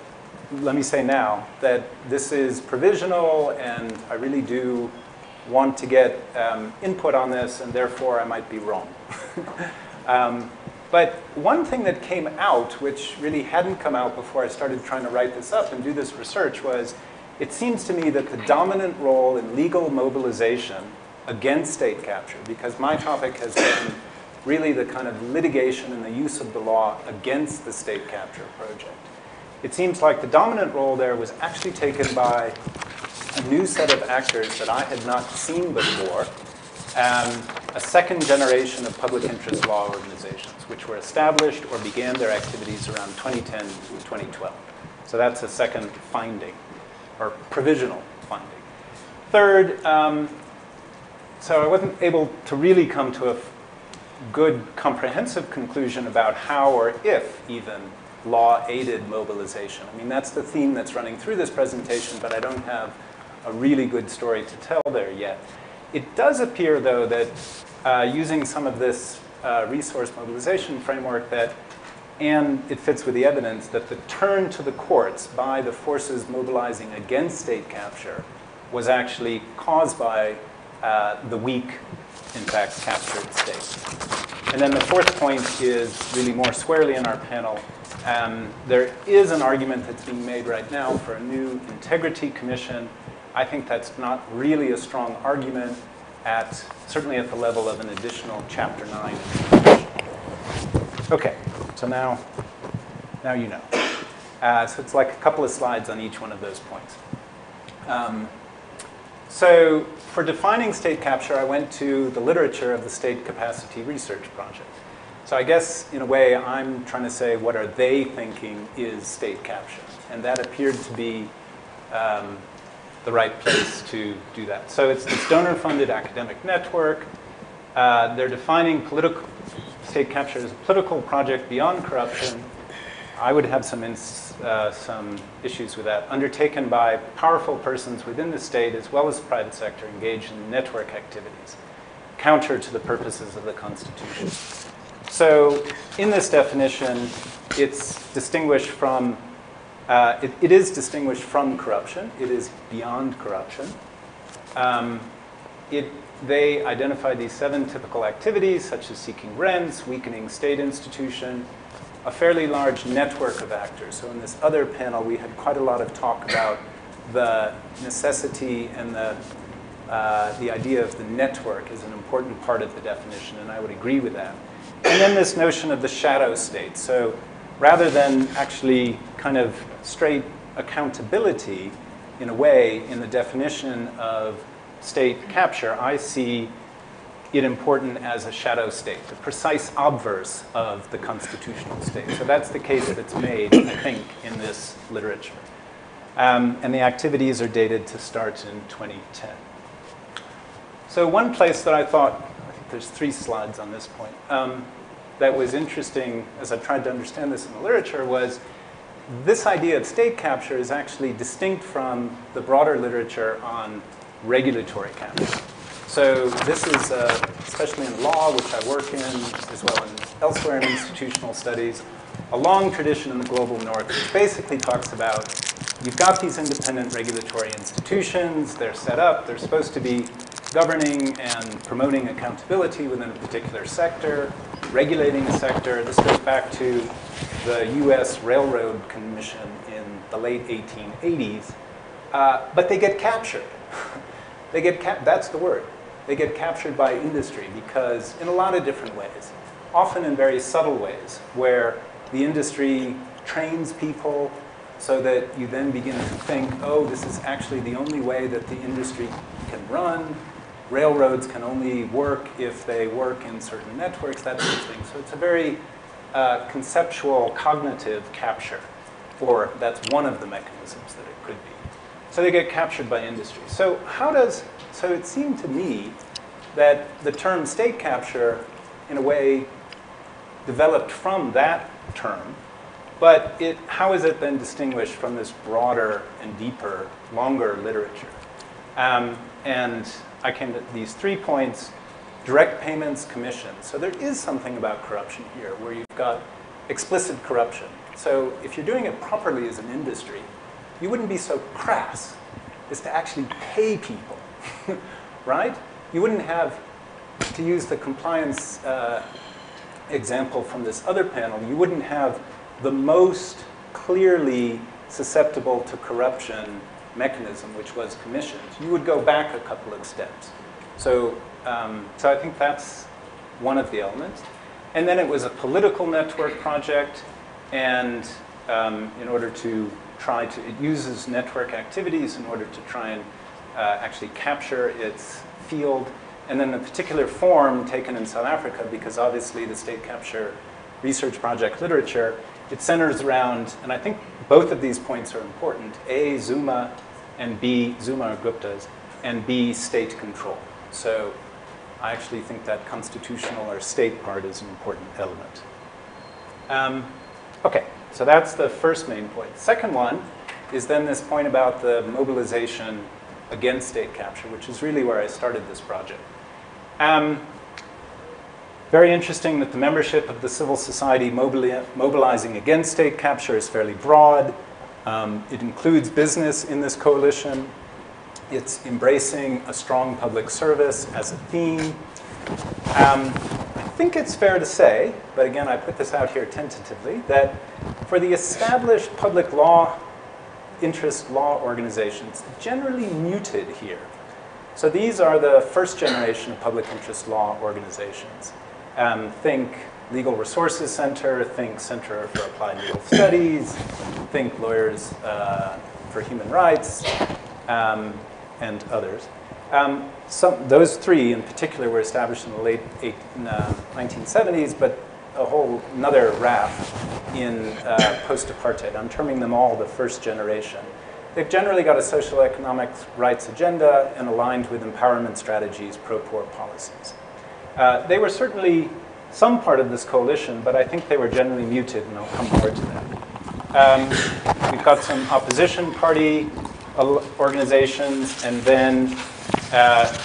let me say now, that this is provisional, and I really do want to get input on this, and therefore I might be wrong. But one thing that came out, which really hadn't come out before I started trying to write this up and do this research, was it seems to me that the dominant role in legal mobilization against state capture, because my topic has been really the kind of litigation and the use of the law against the state capture project. It seems like the dominant role there was actually taken by a new set of actors that I had not seen before, a second generation of public interest law organizations, which were established or began their activities around 2010 to 2012. So that's a second finding, or provisional finding. Third, so I wasn't able to really come to a good comprehensive conclusion about how or if even law-aided mobilization. I mean, that's the theme that's running through this presentation, but I don't have a really good story to tell there yet. It does appear, though, that using some of this resource mobilization framework and it fits with the evidence, that the turn to the courts by the forces mobilizing against state capture was actually caused by the weak, in fact, captured state. And then the fourth point is really more squarely in our panel. There is an argument that's being made right now for a new integrity commission. I think that's not really a strong argument, certainly at the level of an additional Chapter 9. Okay, so now you know. So it's like a couple of slides on each one of those points. So for defining state capture, I went to the literature of the State Capacity Research Project. So I guess, in a way, I'm trying to say, what are they thinking is state capture? And that appeared to be the right place to do that. So it's this donor-funded academic network. They're defining state capture as a political project beyond corruption. I would have some issues with that. Undertaken by powerful persons within the state as well as the private sector engaged in network activities, counter to the purposes of the Constitution. So in this definition, it's distinguished from, it is distinguished from corruption. It is beyond corruption. They identify these 7 typical activities, such as seeking rents, weakening state institution, a fairly large network of actors. So in this other panel, we had quite a lot of talk about the necessity and the idea of the network is an important part of the definition, and I would agree with that. And then this notion of the shadow state. So rather than actually kind of straight accountability, in a way, in the definition of state capture, I see it important as a shadow state, the precise obverse of the constitutional state. So that's the case that's made, I think, in this literature. And the activities are dated to start in 2010. So one place that I thought, I think there's 3 slides on this point, that was interesting as I tried to understand this in the literature was this idea of state capture is actually distinct from the broader literature on regulatory capture. So this is, especially in law, which I work in, as well as elsewhere in institutional studies, a long tradition in the global north which basically talks about you've got these independent regulatory institutions, they're set up, they're supposed to be governing and promoting accountability within a particular sector, regulating a sector. This goes back to the US Railroad Commission in the late 1880s. But they get captured. That's the word. They get captured by industry because in a lot of different ways, often in very subtle ways, where the industry trains people so that you then begin to think, oh, this is actually the only way that the industry can run. Railroads can only work if they work in certain networks, that sort of thing. So it's a very conceptual, cognitive capture, or that's one of the mechanisms that it could be. So they get captured by industry. So so it seemed to me that the term state capture, in a way, developed from that term, but how is it then distinguished from this broader and deeper, longer literature? And I came to these 3 points: direct payments, commissions. So there is something about corruption here, where you've got explicit corruption. So if you're doing it properly as an industry, you wouldn't be so crass as to actually pay people, right? You wouldn't have, to use the compliance example from this other panel, you wouldn't have the most clearly susceptible to corruption mechanism, which was commissions. You would go back a couple of steps. So I think that's one of the elements. And then it was a political network project, and in order to try to, it uses network activities in order to try and actually capture its field. And then a particular form taken in South Africa, because obviously the state capture research project literature, it centers around, and I think both of these points are important, A, Zuma, and B, Zuma or Gupta's, and B, state control. So I actually think that constitutional or state part is an important element. Okay, so that's the first main point. Second one is then this point about the mobilization against state capture, which is really where I started this project. Very interesting that the membership of the civil society mobilizing against state capture is fairly broad. It includes business in this coalition. It's embracing a strong public service as a theme. I think it's fair to say, but again, I put this out here tentatively, that for the established public law, interest law organizations, generally muted here. So these are the first generation of public interest law organizations. Think Legal Resources Center, think Center for Applied Legal Studies, think Lawyers for Human Rights, and others. Those three in particular were established in the late 1970s, but a whole another raft in post-apartheid. I'm terming them all the first generation. They've generally got a social economic rights agenda and aligned with empowerment strategies, pro-poor policies. They were certainly some part of this coalition, but I think they were generally muted, and I'll come more to that. We've got some opposition party organizations, and then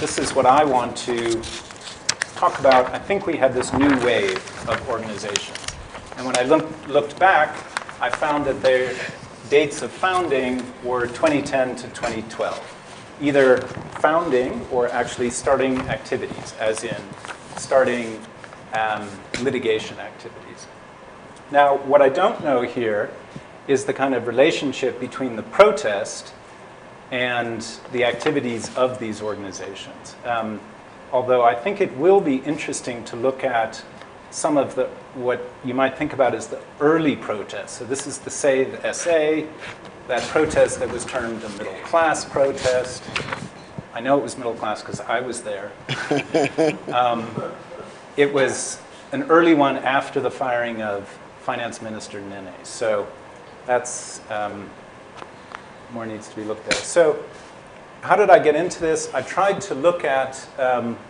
this is what I want to talk about. I think we had this new wave of organizations. And when I looked back, I found that their dates of founding were 2010 to 2012. Either founding or actually starting activities, as in starting litigation activities. Now, what I don't know here is the kind of relationship between the protest and the activities of these organizations. Although I think it will be interesting to look at some of the, what you might think about as the early protests. So this is the Save SA, that protest that was termed a middle class protest. I know it was middle class because I was there. It was an early one after the firing of Finance Minister Nene. So that's, more needs to be looked at. So how did I get into this? I tried to look at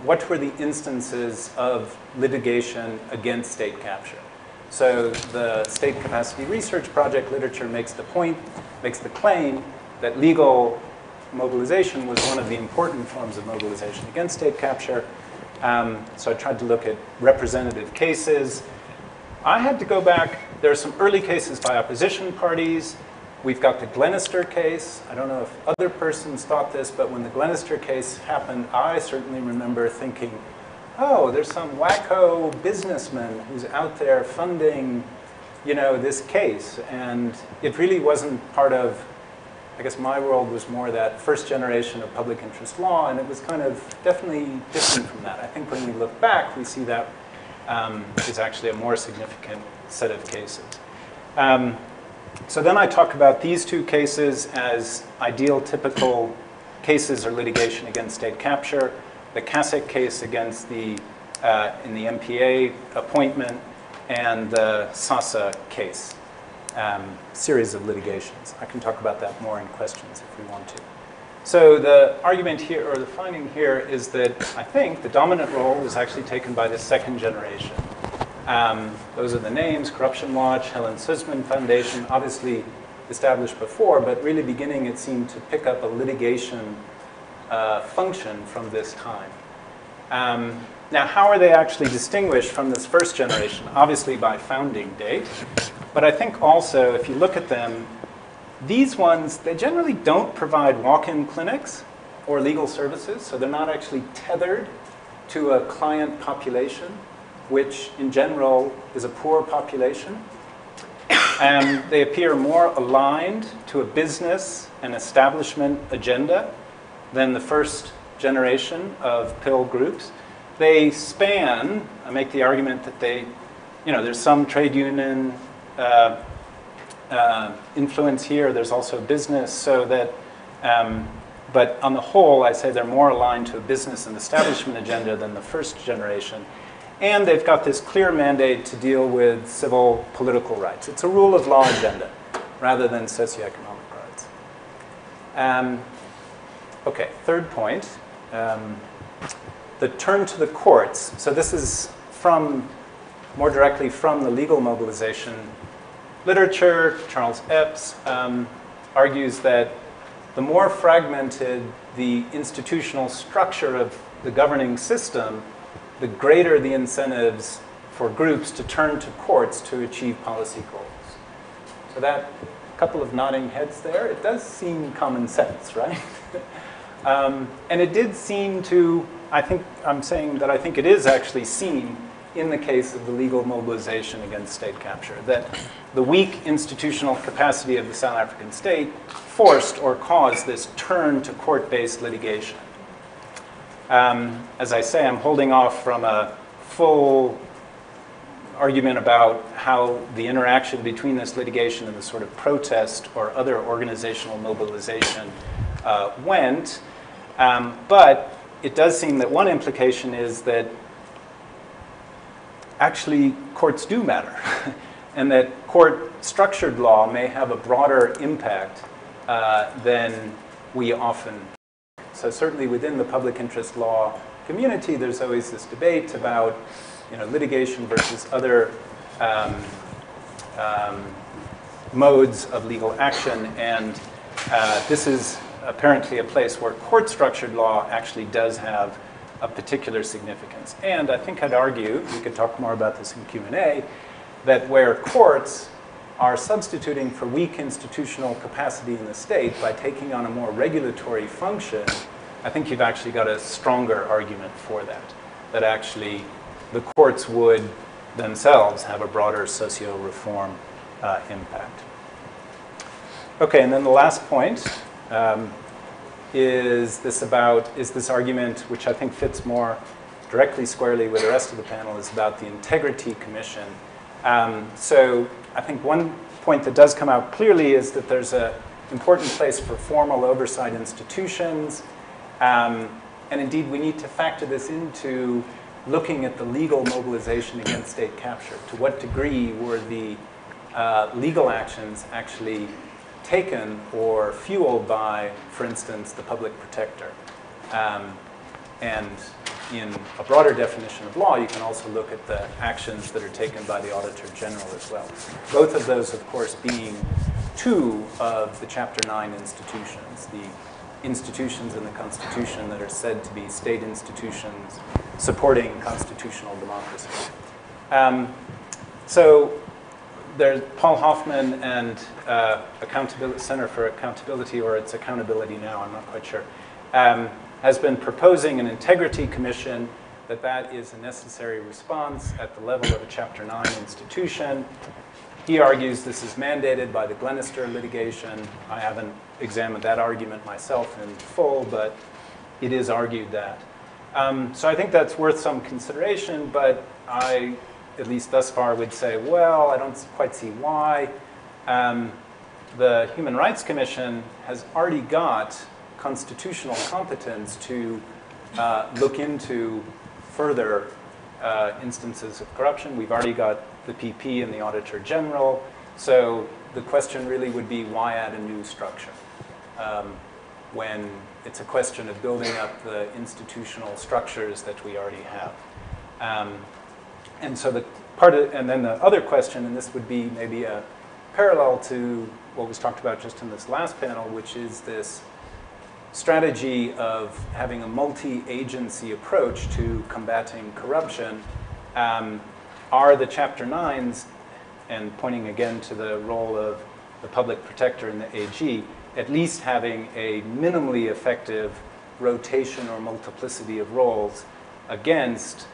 what were the instances of litigation against state capture. So the State Capacity Research Project literature makes the point, makes the claim that legal mobilization was one of the important forms of mobilization against state capture. So I tried to look at representative cases. I had to go back. There are some early cases by opposition parties. We've got the Glenister case. I don't know if other persons thought this, but when the Glenister case happened, I certainly remember thinking, oh, there's some wacko businessman who's out there funding, you know, this case. And it really wasn't part of, I guess my world was more that first generation of public interest law, and it was kind of definitely different from that. I think when we look back, we see that is actually a more significant set of cases. So then I talk about these two cases as ideal, typical cases or litigation against state capture. The Kasich case against the, in the MPA appointment, and the Sasa case, series of litigations. I can talk about that more in questions if we want to. So the argument here, or the finding here, is that I think the dominant role was actually taken by the second generation. Those are the names: Corruption Watch, Helen Suzman Foundation, obviously established before, but really beginning, it seemed, to pick up a litigation function from this time. Now, how are they actually distinguished from this first generation? Obviously by founding date, but I think also, if you look at them, these ones, they generally don't provide walk-in clinics or legal services, so they're not actually tethered to a client population, which in general is a poor population. And they appear more aligned to a business and establishment agenda than the first generation of pill groups. they span, I make the argument that they, there's some trade union influence here, there's also business, so that, but on the whole, I say they're more aligned to a business and establishment agenda than the first generation. And they've got this clear mandate to deal with civil political rights. It's a rule of law agenda rather than socioeconomic rights. Okay, third point, the turn to the courts. So this is more directly from the legal mobilization literature. Charles Epps argues that the more fragmented the institutional structure of the governing system, the greater the incentives for groups to turn to courts to achieve policy goals. So that couple of nodding heads there, it does seem common sense, right? And it did seem to, I think it is actually seen in the case of the legal mobilization against state capture, that the weak institutional capacity of the South African state forced or caused this turn to court-based litigation. As I say, I'm holding off from a full argument about how the interaction between this litigation and the sort of protest or other organizational mobilization went. But it does seem that one implication is that actually courts do matter and that court-structured law may have a broader impact than we often. So certainly within the public interest law community, there's always this debate about litigation versus other modes of legal action. And this is apparently a place where court-structured law actually does have a particular significance. And I think I'd argue, we could talk more about this in Q&A, that where courts are substituting for weak institutional capacity in the state by taking on a more regulatory function, I think you've actually got a stronger argument for that, that actually the courts would themselves have a broader socio-reform impact. Okay, and then the last point is this argument, which I think fits more directly squarely with the rest of the panel, is about the Integrity Commission. So I think one point that does come out clearly is that there's an important place for formal oversight institutions. And indeed, we need to factor this into looking at the legal mobilization against state capture. To what degree were the legal actions actually taken or fueled by, for instance, the public protector? And in a broader definition of law, you can also look at the actions that are taken by the Auditor General as well. Both of those, of course, being two of the Chapter 9 institutions, the institutions in the Constitution that are said to be state institutions supporting constitutional democracy. So there's Paul Hoffman and Center for Accountability, or it's Accountability Now, I'm not quite sure, has been proposing an integrity commission, that is a necessary response at the level of a Chapter 9 institution. He argues this is mandated by the Glenister litigation. I haven't examined that argument myself in full, but it is argued that. So I think that's worth some consideration, but I, at least thus far, would say, well, I don't quite see why. The Human Rights Commission has already got constitutional competence to look into further instances of corruption. We've already got the PP and the Auditor General. So the question really would be, why add a new structure when it's a question of building up the institutional structures that we already have? And so and then the other question, and this would be maybe a parallel to what was talked about just in this last panel, which is this strategy of having a multi-agency approach to combating corruption. Are the Chapter 9s, and pointing again to the role of the public protector and the AG, at least having a minimally effective rotation or multiplicity of roles against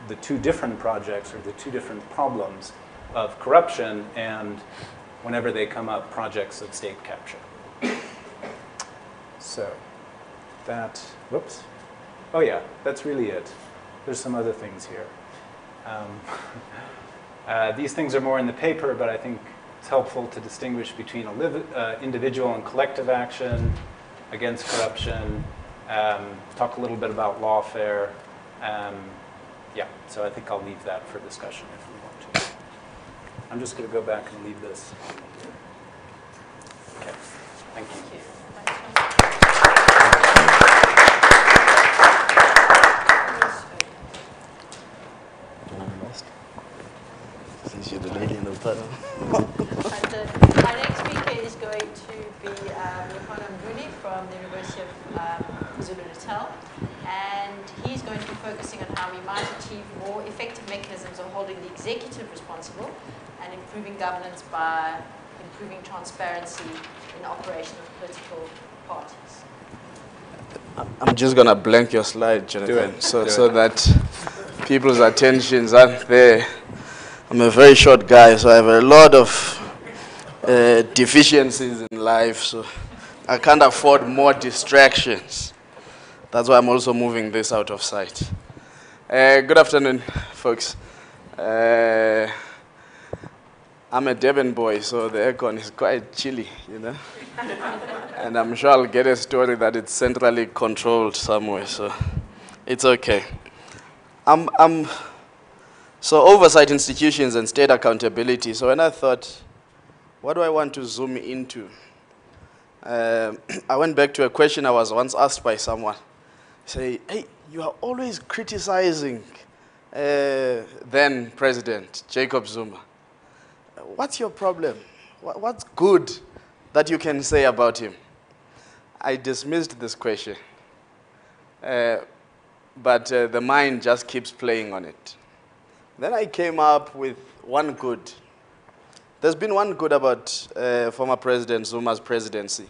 the two different projects or the two different problems of corruption and, whenever they come up, projects of state capture. So that, whoops. Oh yeah, that's really it. there's some other things here. These things are more in the paper, but I think it's helpful to distinguish between individual and collective action against corruption, talk a little bit about lawfare. Yeah, so I think I'll leave that for discussion if we want to. I'm just going to go back and leave this. Okay, thank you. Since you're the lady in the panel. Our next speaker is going to be Yohana Mvuni from the University of KwaZulu-Natal, and he's going to be focusing on how we might achieve more effective mechanisms of holding the executive responsible and improving governance by improving transparency in the operation of political parties. I'm just going to blank your slide, Jonathan, so that people's attentions aren't there. I'm a very short guy, so I have a lot of deficiencies in life, so I can't afford more distractions. That's why I'm also moving this out of sight. Good afternoon, folks. I'm a Devon boy, so the aircon is quite chilly, you know. And I'm sure I'll get a story that it's centrally controlled somewhere, so it's okay. So oversight institutions and state accountability. So when I thought, what do I want to zoom into? I went back to a question I was once asked by someone. Say, hey, you are always criticizing then President Jacob Zuma. What's your problem? What's good that you can say about him? I dismissed this question, but the mind just keeps playing on it. Then I came up with one good. There's been one good about former President Zuma's presidency,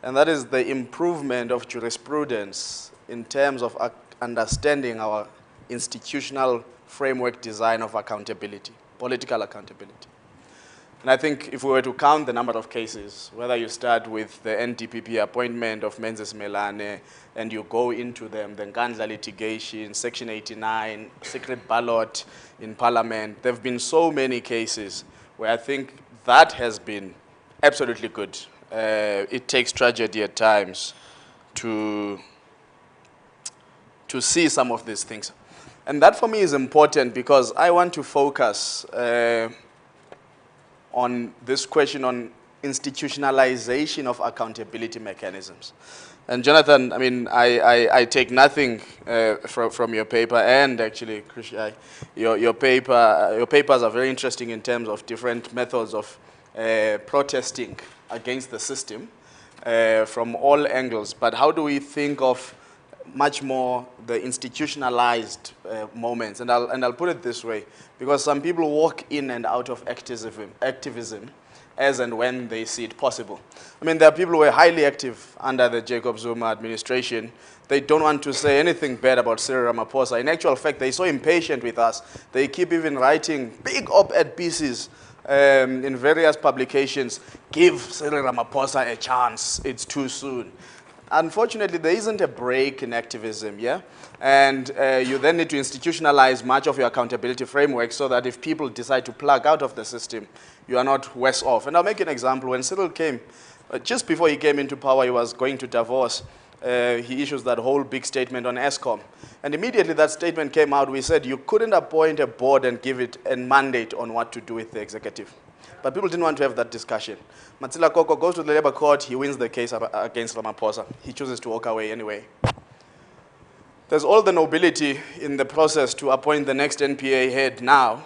and that is the improvement of jurisprudence in terms of understanding our institutional framework design of accountability, political accountability. And I think if we were to count the number of cases, whether you start with the NDPP appointment of Menzies Melane and you go into them, the Nkandla litigation, Section 89, secret ballot in Parliament, there have been so many cases where I think that has been absolutely good. It takes tragedy at times to see some of these things. And that for me is important because I want to focus on this question on institutionalization of accountability mechanisms. And Jonathan, I mean, I take nothing from your paper, and actually, Krish, your papers are very interesting in terms of different methods of protesting against the system from all angles. But how do we think of much more the institutionalized moments? And I'll put it this way, because some people walk in and out of activism as and when they see it possible. I mean, there are people who were highly active under the Jacob Zuma administration. They don't want to say anything bad about Cyril Ramaphosa. In actual fact, they're so impatient with us, they keep even writing big op-ed pieces in various publications, give Cyril Ramaphosa a chance, it's too soon. Unfortunately, there isn't a break in activism, yeah? And you then need to institutionalize much of your accountability framework so that if people decide to plug out of the system, you are not worse off. And I'll make an example. When Cyril came, just before he came into power, he was going to Davos. He issues that whole big statement on ESCOM. And immediately that statement came out, we said you couldn't appoint a board and give it a mandate on what to do with the executive. But people didn't want to have that discussion. Matsila Koko goes to the labor court, he wins the case against Ramaphosa. He chooses to walk away anyway. There's all the nobility in the process to appoint the next NPA head now,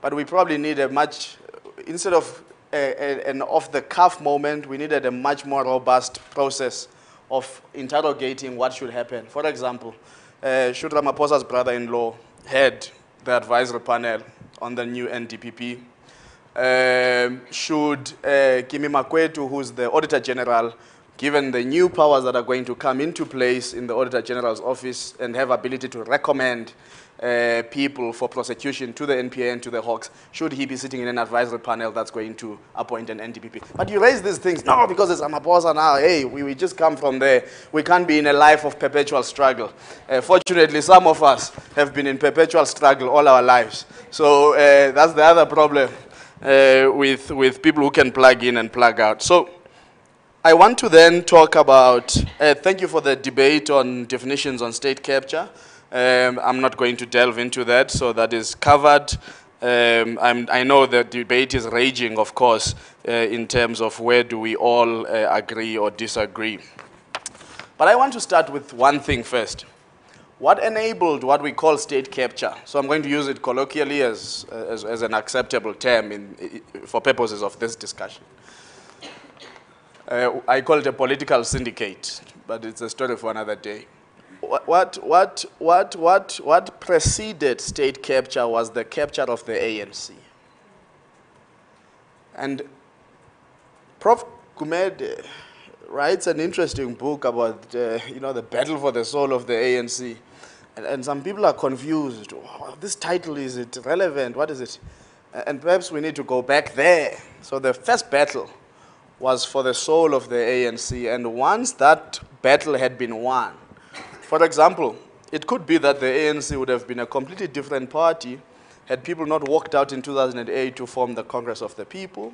but we probably need a much, instead of an off-the-cuff moment, we needed a much more robust process of interrogating what should happen. For example, should Ramaphosa's brother-in-law head the advisory panel on the new NDPP? Should Kimi Makwetu, who's the Auditor General, given the new powers that are going to come into place in the Auditor General's office and have ability to recommend people for prosecution to the NPA and to the Hawks, should he be sitting in an advisory panel that's going to appoint an NDPP. But you raise these things, no, because it's Ramaphosa now, hey, we just come from there. We can't be in a life of perpetual struggle. Fortunately, some of us have been in perpetual struggle all our lives. So that's the other problem with people who can plug in and plug out. So I want to then talk about, thank you for the debate on definitions on state capture. I'm not going to delve into that, so that is covered. I know the debate is raging, of course, in terms of where do we all agree or disagree. But I want to start with one thing first. What enabled what we call state capture? So I'm going to use it colloquially as an acceptable term for purposes of this discussion. I call it a political syndicate, but it's a story for another day. What preceded state capture was the capture of the ANC. And Prof. Gumede writes an interesting book about the battle for the soul of the ANC. And some people are confused. Oh, this title, is it relevant? What is it? And perhaps we need to go back there. So the first battle was for the soul of the ANC. And once that battle had been won, for example, it could be that the ANC would have been a completely different party had people not walked out in 2008 to form the Congress of the People,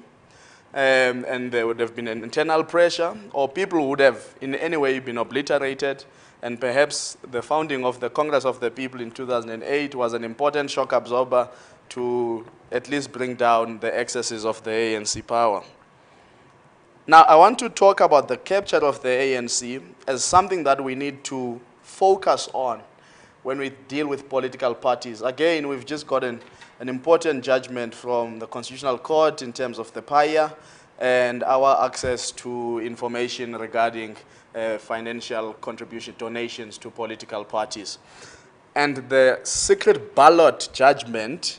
and there would have been an internal pressure, or people would have in any way been obliterated, and perhaps the founding of the Congress of the People in 2008 was an important shock absorber to at least bring down the excesses of the ANC power. Now, I want to talk about the capture of the ANC as something that we need to focus on when we deal with political parties. Again, we've just gotten an important judgment from the Constitutional Court in terms of the PARI and our access to information regarding financial contribution, donations to political parties. And the secret ballot judgment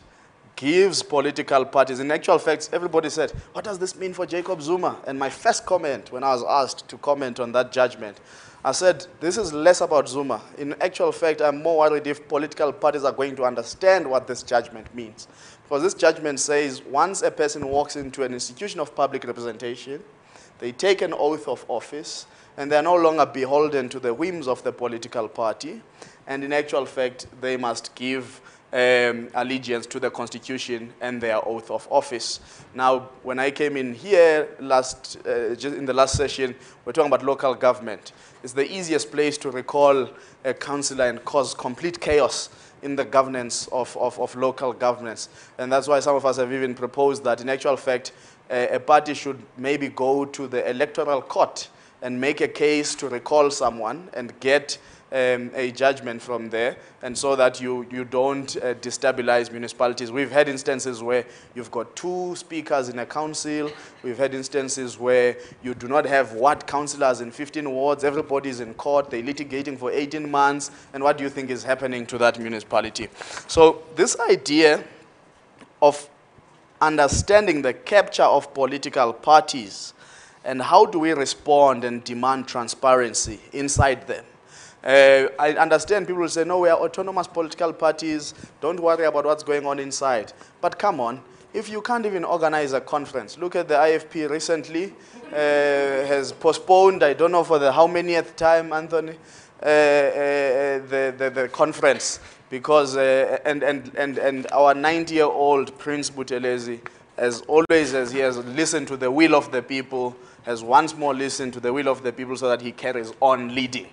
gives political parties, in actual fact, everybody said, what does this mean for Jacob Zuma? And my first comment when I was asked to comment on that judgment, I said, this is less about Zuma. In actual fact, I'm more worried if political parties are going to understand what this judgment means. Because this judgment says once a person walks into an institution of public representation, they take an oath of office, and they are no longer beholden to the whims of the political party. And in actual fact, they must give allegiance to the Constitution and their oath of office. Now, when I came in here just in the last session, we're talking about local government. It's the easiest place to recall a councillor and cause complete chaos in the governance of local governments. And that's why some of us have even proposed that in actual fact, a party should maybe go to the electoral court and make a case to recall someone and get a judgment from there, and so that you don't destabilize municipalities. We've had instances where you've got 2 speakers in a council. We've had instances where you do not have councillors in 15 wards. Everybody's in court. They're litigating for 18 months. And what do you think is happening to that municipality? So this idea of understanding the capture of political parties and how do we respond and demand transparency inside them. I understand people will say, no, we are autonomous political parties, don't worry about what's going on inside. But come on, if you can't even organize a conference, look at the IFP recently, has postponed, I don't know for the how manyth time, Anthony, the conference, because, and our 90-year-old Prince Buthelezi, as always, as he has listened to the will of the people, has once more listened to the will of the people so that he carries on leading.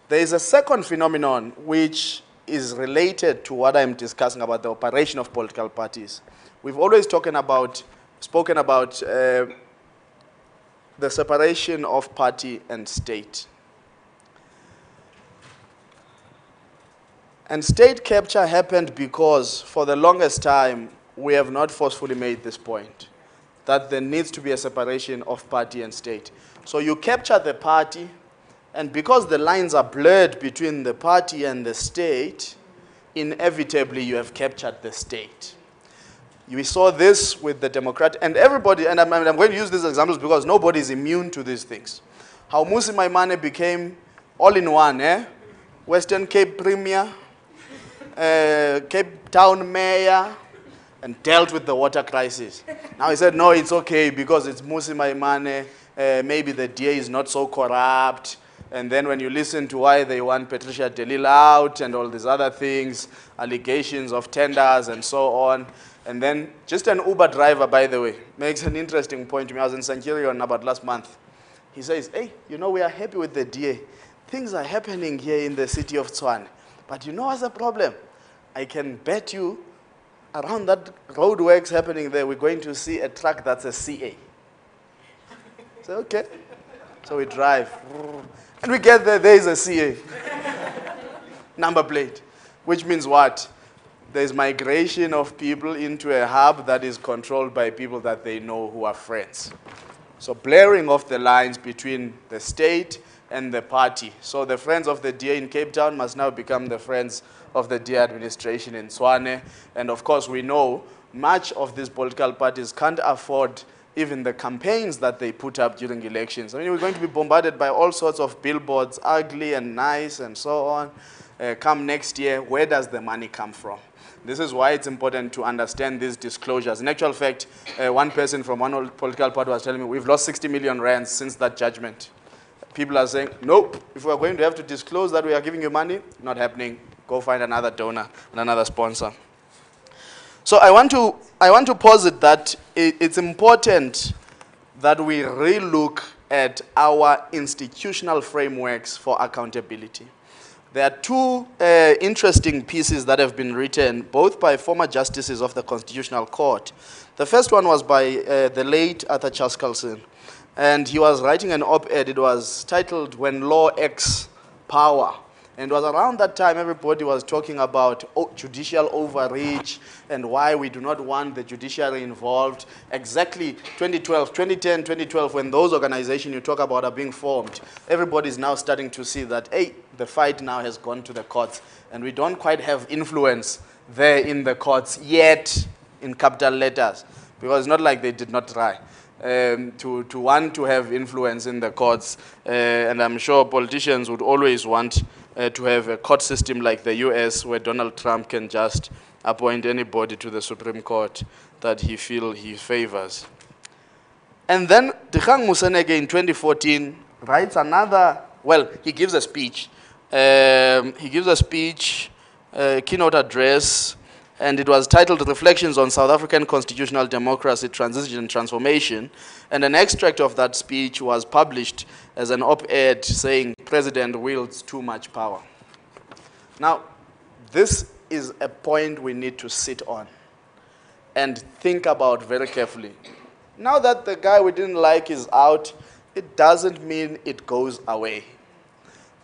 There is a second phenomenon which is related to what I'm discussing about the operation of political parties. We've always spoken about the separation of party and state. And state capture happened because for the longest time we have not forcefully made this point, that there needs to be a separation of party and state. So you capture the party, and because the lines are blurred between the party and the state, inevitably you have captured the state. We saw this with the Democrat, and everybody, and I'm going to use these examples because nobody is immune to these things. How Musi Maimane became all-in-one, Western Cape Premier, Cape Town Mayor, and dealt with the water crisis. Now he said, no, it's okay because it's Musi Maimane, maybe the DA is not so corrupt. And then when you listen to why they want Patricia de Lille out and all these other things, allegations of tenders and so on. And then just an Uber driver, by the way, makes an interesting point to me. I was in Centurion about last month. He says, hey, you know, we are happy with the DA. Things are happening here in the city of Tshwane. But you know what's the problem? I can bet you around that road works happening there, we're going to see a truck that's a CA. So, okay. So we drive. And we get there is a CA. Number plate. Which means what? There's migration of people into a hub that is controlled by people that they know who are friends. So blurring of the lines between the state and the party. So the friends of the DA in Cape Town must now become the friends of the DA administration in Tshwane. And of course, we know much of these political parties can't afford even the campaigns that they put up during elections. I mean, we're going to be bombarded by all sorts of billboards, ugly and nice and so on. Come next year, where does the money come from? This is why it's important to understand these disclosures. In actual fact, one person from one political party was telling me, we've lost 60 million rands since that judgment. People are saying, nope, if we're going to have to disclose that we are giving you money, not happening. Go find another donor and another sponsor. So I want to posit that it's important that we relook at our institutional frameworks for accountability. There are two interesting pieces that have been written, both by former justices of the Constitutional Court. The first one was by the late Arthur Chaskalson, and he was writing an op-ed. It was titled, When Law X Power. And it was around that time everybody was talking about judicial overreach and why we do not want the judiciary involved. Exactly 2012, 2010, 2012, when those organizations you talk about are being formed, everybody is now starting to see that, hey, the fight now has gone to the courts and we don't quite have influence there in the courts yet, in capital letters, because it's not like they did not try. To want to have influence in the courts, and I'm sure politicians would always want to have a court system like the US where Donald Trump can just appoint anybody to the Supreme Court that he feels he favors. And then Dikgang Moseneke in 2014 writes another, well, he gives a speech. Keynote address, and it was titled Reflections on South African Constitutional Democracy, Transition and Transformation. And an extract of that speech was published as an op-ed saying, President wields too much power. Now, this is a point we need to sit on and think about very carefully. Now that the guy we didn't like is out, it doesn't mean it goes away.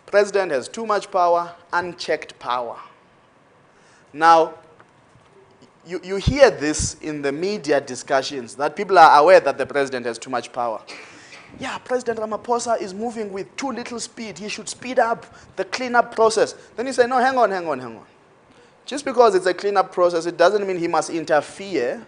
President has too much power, unchecked power. Now, you hear this in the media discussions, that people are aware that the president has too much power. Yeah, President Ramaphosa is moving with too little speed. He should speed up the cleanup process. Then you say, no, hang on. Just because it's a cleanup process, it doesn't mean he must interfere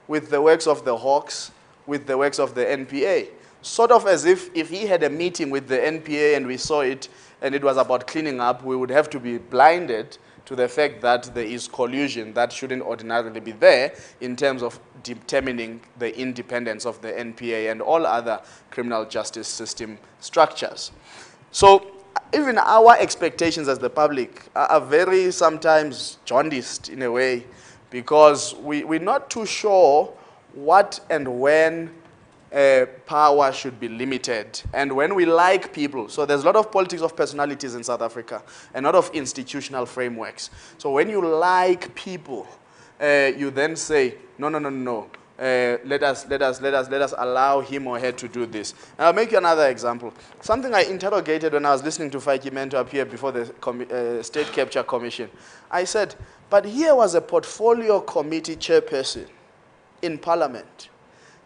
with the works of the Hawks, with the works of the NPA. Sort of as if he had a meeting with the NPA and we saw it and it was about cleaning up, we would have to be blinded to the fact that there is collusion that shouldn't ordinarily be there in terms of determining the independence of the NPA and all other criminal justice system structures. So even our expectations as the public are very sometimes jaundiced in a way, because we're not too sure what and when power should be limited. And when we like people, so there's a lot of politics of personalities in South Africa, a lot of institutional frameworks. So when you like people, you then say, no. Let us allow him or her to do this. And I'll make you another example. Something I interrogated when I was listening to Faiki Mento appear before the State Capture Commission. I said, but here was a portfolio committee chairperson in Parliament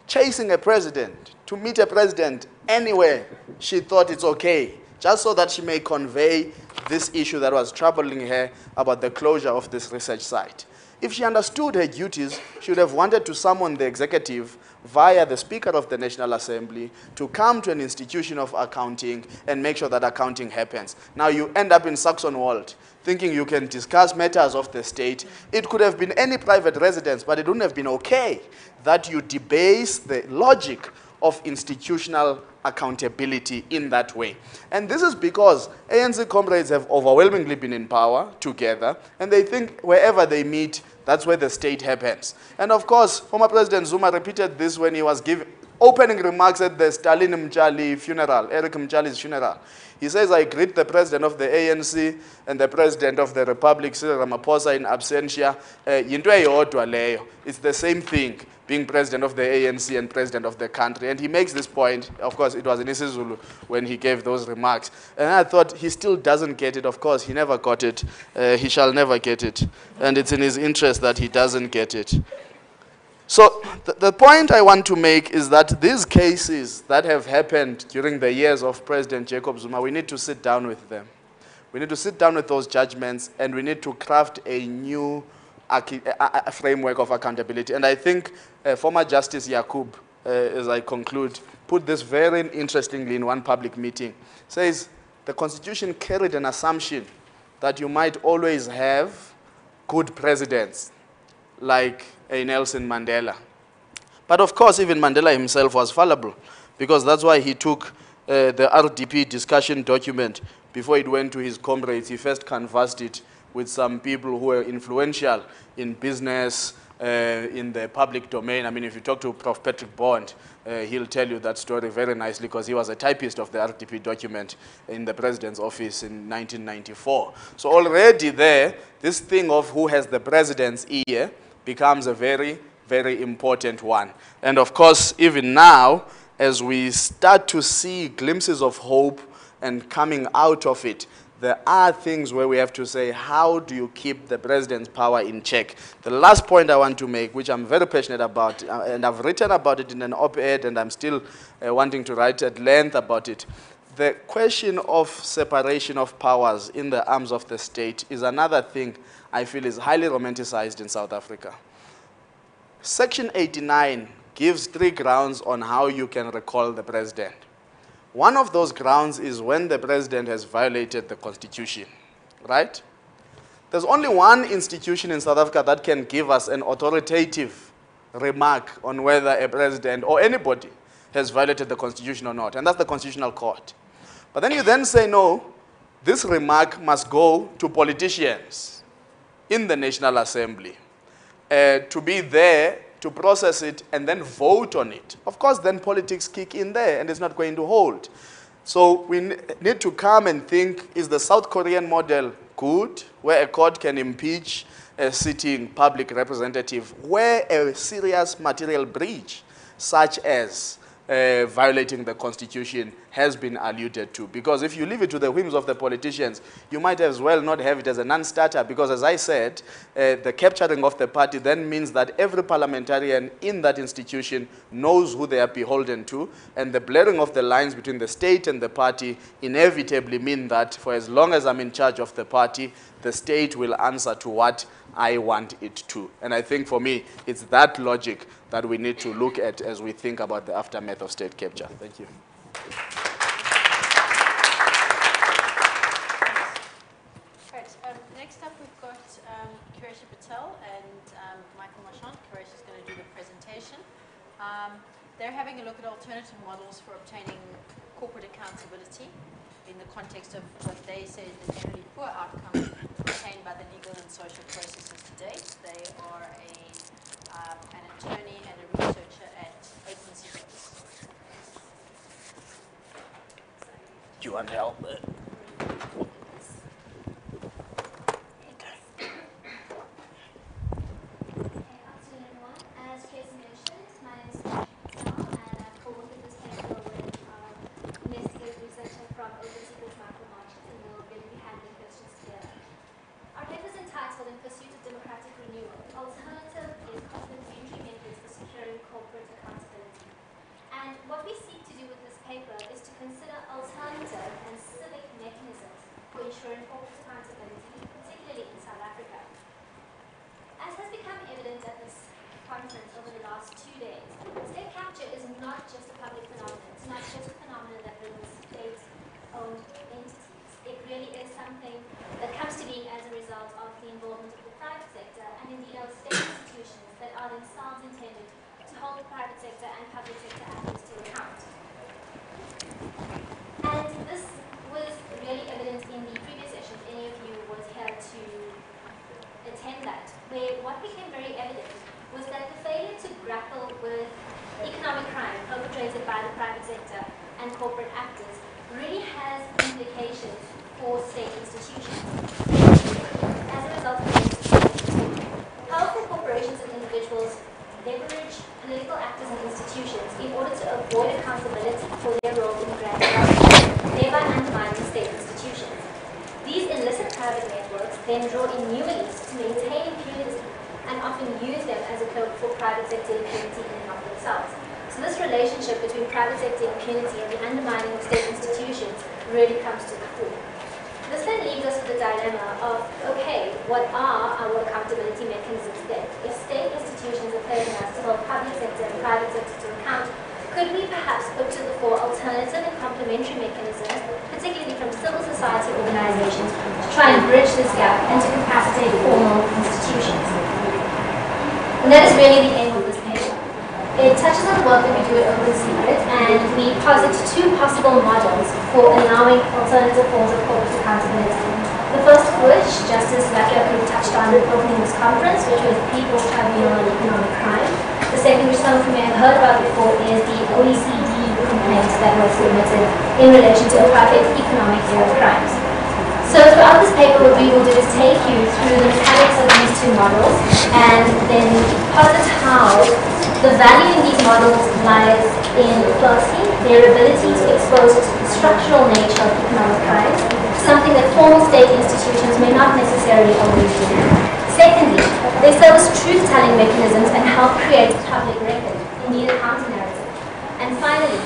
chasing a president to meet a president anywhere she thought it's okay, just so that she may convey this issue that was troubling her about the closure of this research site. If she understood her duties, she would have wanted to summon the executive via the Speaker of the National Assembly to come to an institution of accounting and make sure that accounting happens. Now you end up in Saxon World, thinking you can discuss matters of the state. It could have been any private residence, but it wouldn't have been okay that you debase the logic of institutional accountability in that way. And this is because ANC comrades have overwhelmingly been in power together, and they think wherever they meet, that's where the state happens. And of course, former President Zuma repeated this when he was giving opening remarks at the Stalin Mchali funeral, Eric Mchali's funeral. He says, I greet the president of the ANC and the president of the Republic, Cyril Ramaphosa, in absentia. It's the same thing, being president of the ANC and president of the country. And he makes this point. Of course, it was in isiZulu when he gave those remarks. And I thought, he still doesn't get it. Of course, he never got it. He shall never get it. And it's in his interest that he doesn't get it. So the point I want to make is that these cases that have happened during the years of President Jacob Zuma, we need to sit down with them. We need to sit down with those judgments, and we need to craft a new framework of accountability. And I think former Justice Yakub, as I conclude, put this very interestingly in one public meeting. Says, the Constitution carried an assumption that you might always have good presidents, like a Nelson Mandela. But of course, even Mandela himself was fallible, because that's why he took the RDP discussion document before it went to his comrades. He first canvassed it with some people who were influential in business, in the public domain. I mean, if you talk to Prof. Patrick Bond, he'll tell you that story very nicely, because he was a typist of the RDP document in the president's office in 1994. So already there, this thing of who has the president's ear becomes a very, very important one. And of course, even now, as we start to see glimpses of hope and coming out of it, there are things where we have to say, how do you keep the president's power in check? The last point I want to make, which I'm very passionate about, and I've written about it in an op-ed, and I'm still wanting to write at length about it. The question of separation of powers in the arms of the state is another thing I feel is highly romanticized in South Africa. Section 89 gives 3 grounds on how you can recall the president. One of those grounds is when the president has violated the Constitution, right? There's only one institution in South Africa that can give us an authoritative remark on whether a president or anybody has violated the Constitution or not, and that's the Constitutional Court. But then you then say, no, this remark must go to politicians in the National Assembly to be there to process it and then vote on it. Of course, then politics kick in there, and it's not going to hold. So we need to come and think, is the South Korean model good, where a court can impeach a sitting public representative, where a serious material breach, such as violating the Constitution, has been alluded to? Because if you leave it to the whims of the politicians, you might as well not have it as a non-starter, because as I said, the capturing of the party then means that every parliamentarian in that institution knows who they are beholden to, and the blurring of the lines between the state and the party inevitably mean that for as long as I'm in charge of the party, the state will answer to what I want it to. And I think for me, it's that logic that we need to look at as we think about the aftermath of state capture. Thank you. Right, next up we've got Qureshi Patel and Michael Marchand. Qureshi is going to do the presentation. They're having a look at alternative models for obtaining corporate accountability in the context of what they say is the generally poor outcome obtained by the legal and social processes to date. They are an attorney and a researcher at OpenSpace. Do you want help? As has become evident at this conference over the last 2 days, state capture is not just a public phenomenon. It's not just a phenomenon that brings state-owned entities. It really is something that comes to being as a result of the involvement of the private sector and indeed of state institutions that are themselves intended to hold the private sector and public sector actors to account. And this was really evident in the previous session, if any of you was here to attend that, where what became very evident was that the failure to grapple with economic crime perpetrated by the private sector and corporate actors really has implications for state institutions. As a result of this, powerful corporations and individuals leverage political actors and institutions in order to avoid accountability for their role in grand corruption, thereby undermining state institutions. These illicit private networks then draw in new elites to maintain impunity and often use them as a cloak for private sector impunity in and of themselves. So this relationship between private sector impunity and the undermining of state institutions really comes to the fore. This then leaves us with the dilemma of, okay, what are our accountability mechanisms then? If state institutions are failing us to hold public sector and private sector to account, could we perhaps put to the fore alternative and complementary mechanisms, particularly from civil society organizations, to try and bridge this gap and to capacitate formal institutions? And that is really the aim of this paper. It touches on the work that we do at Open Secret, and we posit 2 possible models for allowing alternative forms of corporate accountability. The first of which, Justice Vakiaku touched on at opening this conference, which was the People's Tribunal on Economic Crime. The second, which some of you may have heard about before, is the OECD complaints that were submitted in relation to apartheid economic era crimes. So throughout this paper, what we will do is take you through the mechanics of these 2 models and then posit how the value in these models lies in, firstly, their ability to expose the structural nature of economic crimes, something that formal state institutions may not necessarily always do. Secondly, they serve as truth-telling mechanisms and help create public record, indeed a counter-narrative. And finally,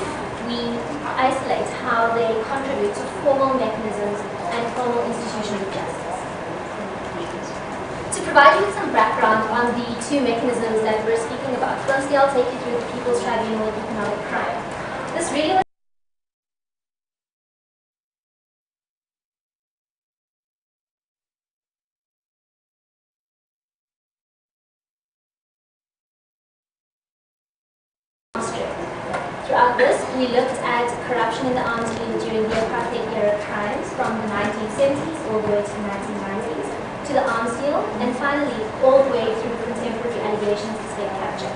we isolate how they contribute to formal mechanisms and formal institutions of justice. To provide you with some background on the 2 mechanisms that we're speaking about, firstly I'll take you through the People's Tribunal of Economic Crime. This really was Throughout this, we looked at corruption in the arms dealing during the apartheid era crimes from the 1970s all the way to the 1990s, to the arms deal, and finally all the way through contemporary allegations of state capture.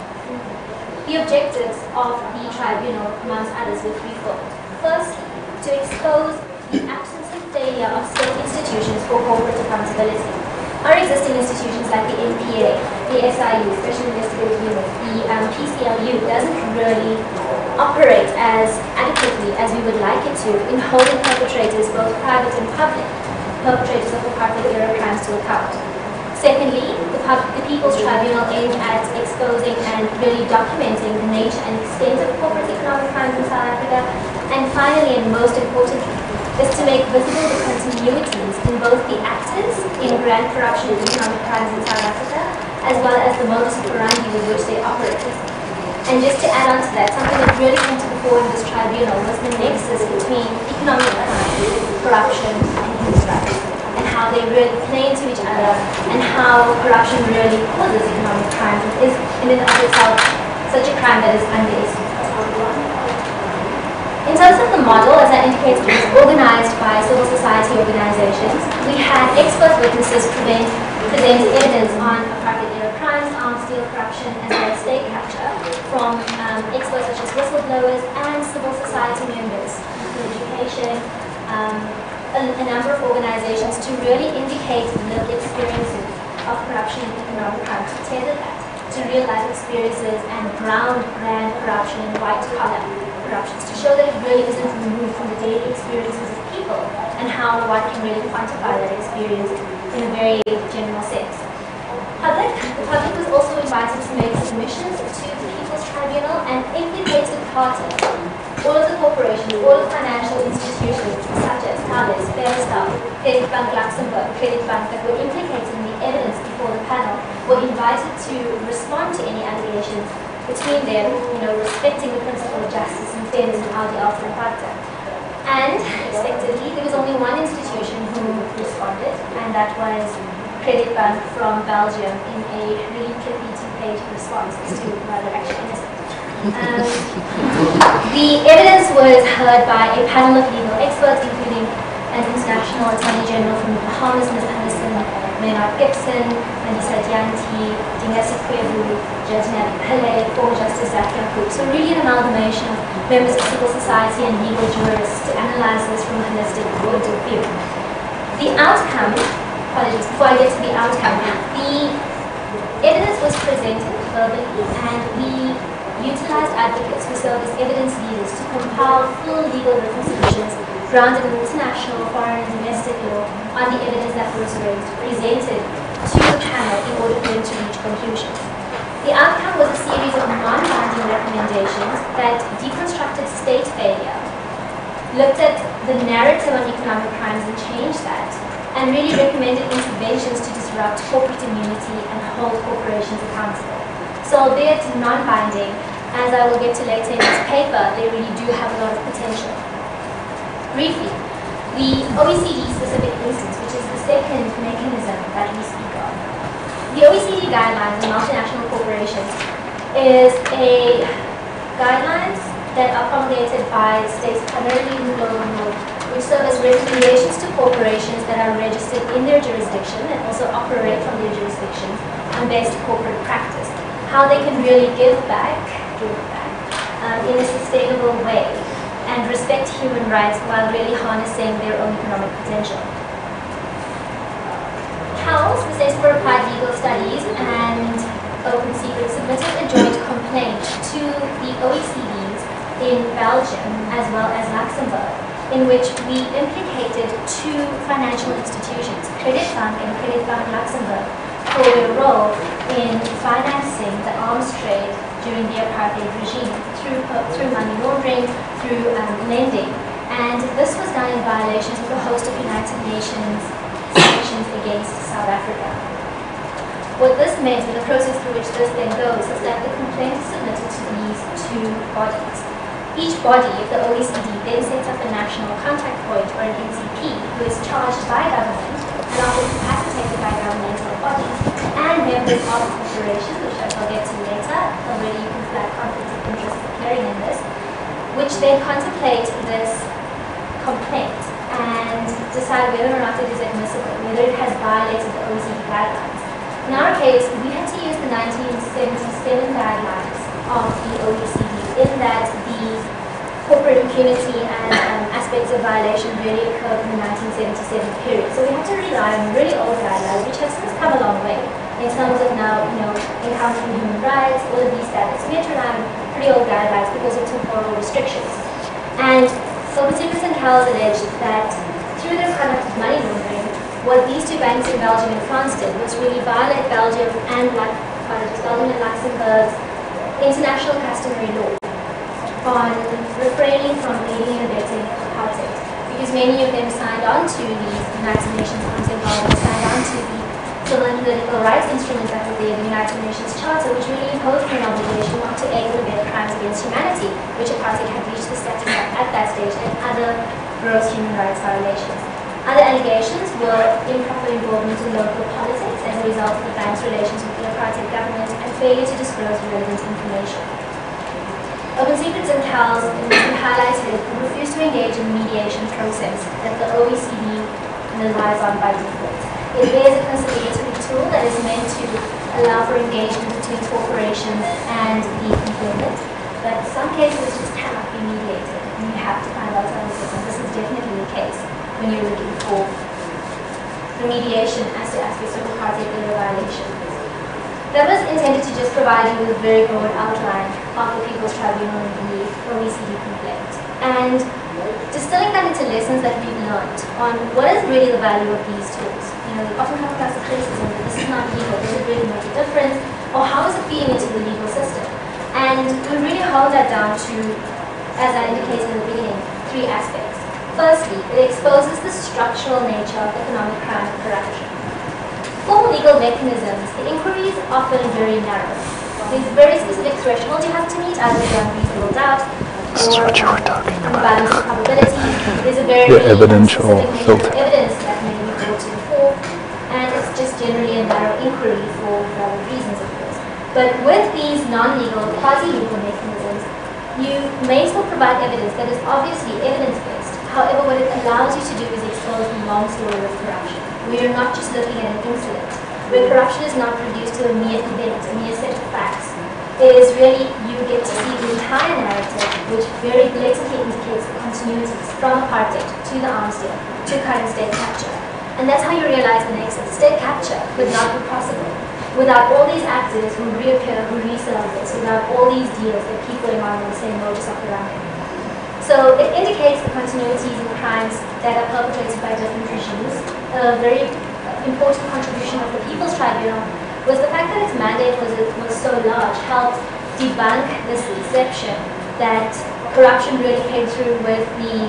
The objectives of the tribunal, amongst others, were threefold. Firstly, to expose the absence and failure of state institutions for corporate accountability. Our existing institutions like the NPA, the SIU, Special Investigative Unit, the PCLU, doesn't really operate as adequately as we would like it to in holding perpetrators, both private and public, perpetrators of apartheid era crimes to account. Secondly, the People's Tribunal aimed at exposing and really documenting the nature and extent of corporate economic crimes in South Africa. And finally, and most importantly, is to make visible the continuities in both the actors in grand corruption and economic crimes in South Africa, as well as the modus operandi with which they operated. And just to add on to that, something that really came to the fore in this tribunal was the nexus between economic crime, corruption, and human rights, and how they really play into each other, and how corruption really causes economic crimes and is in and of itself such a crime that is underestimated. In terms of the model, as I indicated, it was organized by civil society organizations. We had expert witnesses present evidence on apartheid-era crimes, arms deal, corruption, as well as state capture from experts such as whistleblowers and civil society members, education, a number of organizations to really indicate lived experiences of corruption and economic crime, to tether that to real-life experiences and ground grand corruption and white-collar corruptions, to show that it really isn't removed from the daily experiences of people and how one can really quantify that experience in a very general sense. The public was also invited to make submissions to the People's Tribunal, and implicated parties, all of the corporations, all of the financial institutions such as Thales, Fairstyle, Credit Bank Luxembourg, Credit Bank, that were implicated in the evidence before the panel, were invited to respond to any allegations between them, respecting the principle of justice and fairness and how the ultimate factor. And expectedly, there was only one institution who responded, and that was Credit Bank from Belgium in a really pithy two-page response to rather actually innocent. The evidence was heard by a panel of legal experts, including an international attorney general from the Bahamas, Ms. Alison Maynard Gibson, Melissa Dianti, Dingasi Kwevu, Judge Nabi Pillay, former Justice Zach Yacoub. So really an amalgamation of members of civil society and legal jurists to analyze this from a holistic point of view. The outcome, apologies, before I get to the outcome, the evidence was presented verbally, and we utilized advocates who served as evidence leaders to compile full legal reconstructions grounded in international, foreign, and domestic law on the evidence that was presented to the panel in order for them to reach conclusions. The outcome was a series of non-binding recommendations that deconstructed state failure, looked at the narrative on economic crimes and changed that, and really recommended interventions to disrupt corporate immunity and hold corporations accountable. So albeit non-binding, as I will get to later in this paper, they really do have a lot of potential. Briefly, the OECD specific instance, which is the second mechanism that we speak of. The OECD guidelines on multinational corporations is a guidelines that are promulgated by states primarily in the global north, which serve as recommendations to corporations that are registered in their jurisdiction and also operate from their jurisdiction on best corporate practice, how they can really give back in a sustainable way and respect human rights while really harnessing their own economic potential. CALS, the Center for Applied Legal Studies, and Open Secret submitted a joint complaint to the OECDs in Belgium as well as Luxembourg, in which we implicated two financial institutions, Credit Bank and Credit Bank Luxembourg, for their role in financing the arms trade during the apartheid regime through money laundering, through lending. And this was done in violations of a host of United Nations sanctions against South Africa. What this meant, and the process through which this then goes, is that the complaint is submitted to these two bodies. Each body of the OECD then sets up a national contact point, or an NCP, who is charged by government and often capacitated by governmental bodies and members of corporations, which I shall get to later. Already you can flag conflicts of interest appearing in this, which then contemplate this complaint and decide whether or not it is admissible, whether it has violated the OECD guidelines. In our case, we had to use the 1977 guidelines of the OECD, in that the corporate impunity and aspects of violation really occurred in the 1977 period. So we had to rely on really old guidelines, which have since come a long way in terms of now, encountering human rights, all of these standards. We had to rely on pretty old guidelines because of temporal restrictions. And Open Secrets and CALS alleged that through their conduct of money laundering, what these two banks in Belgium and France did was really violate Belgium and Luxembourg's international customary law on refraining from aiding and abetting apartheid, because many of them signed on to these United Nations Convention, signed on to the civil and political rights instruments that were there, the United Nations Charter, which really imposed an obligation not to aid and abet crimes against humanity, which apartheid had reached the status of at that stage, and other gross human rights violations. Other allegations were improper involvement in local politics as a result of the bank's relations with the apartheid government and failure to disclose relevant information. Open Secrets and CALS, highlighted, refused to engage in the mediation process that the OECD relies on by default. It bears a conciliatory tool that is meant to allow for engagement between corporations and the complainant, but some cases just cannot be mediated, and you have to find alternatives, and this is definitely the case when you're looking for remediation as to aspects of apartheid violations. That was intended to just provide you with a very broad outline of the People's Tribunal and the OECD complaint, and distilling that into lessons that we've learned on what is really the value of these tools. We often come across the criticism that this is not legal, does it really make a difference, or how is it feeding into the legal system? And we really hold that down to, as I indicated in the beginning, three aspects. Firstly, it exposes the structural nature of economic crime and corruption. formal legal mechanisms, the inquiry is often very narrow. There's very specific thresholds you have to meet, either beyond reasonable doubt or balance of probability. There's a very evidential filter evidence that may be brought to the fore, and it's just generally a narrow inquiry for valid reasons, of course. But with these non-legal, quasi-legal mechanisms, you may still provide evidence that is obviously evidence-based. However, what it allows you to do is expose the long story of corruption. We are not just looking at an incident, where corruption is not reduced to a mere event, a mere set of facts. It is really, you get to see the entire narrative, which very blatantly indicates the continuities from apartheid to the arms deal to current state capture. And that's how you realize the next state capture could not be possible without all these actors who reappear, who resurface, without all these deals that keep going on in the same modus operandi. So it indicates the continuities in crimes that are perpetrated by different regimes. A very important contribution of the People's Tribunal was the fact that its mandate was so large, helped debunk this deception that corruption really came through with the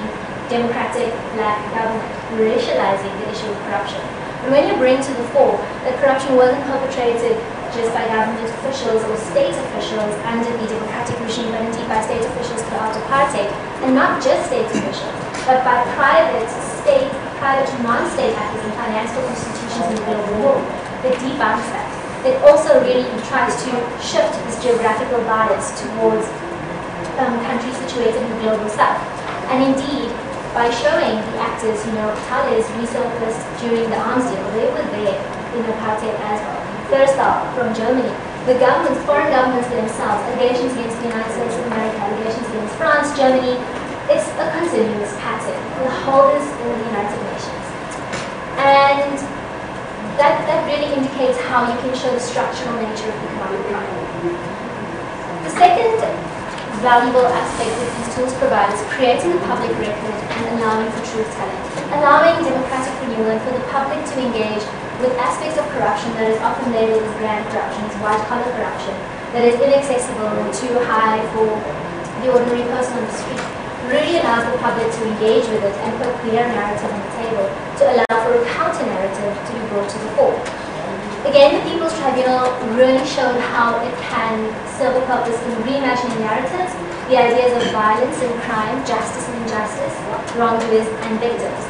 democratic black government, racializing the issue of corruption. But when you bring to the fore that corruption wasn't perpetrated just by government officials or state officials under the democratic regime, but indeed by state officials throughout apartheid, and not just state officials, but by private non-state actors and financial institutions in the global north, that debunks that. It also really tries to shift this geographical bias towards countries situated in the global south. And indeed, by showing the actors, Tales resurfaced during the arms deal, they were there in apartheid as well. First off, from Germany, the governments, foreign governments themselves, allegations against the United States of America, allegations against France, Germany, it's a continuous pattern. The whole is in the United Nations. And that really indicates how you can show the structural nature of economic crime. The second valuable aspect that these tools provide is creating a public record and allowing for truth-telling, allowing democratic renewal and for the public to engage with aspects of corruption that is often labeled as grand corruption, as white-collar corruption, that is inaccessible or too high for the ordinary person on the street. Really allows the public to engage with it and put a clear narrative on the table to allow for a counter-narrative to be brought to the fore. Again, the People's Tribunal really showed how it can serve a purpose in reimagining narratives, the ideas of violence and crime, justice and injustice, wrongdoers and victims.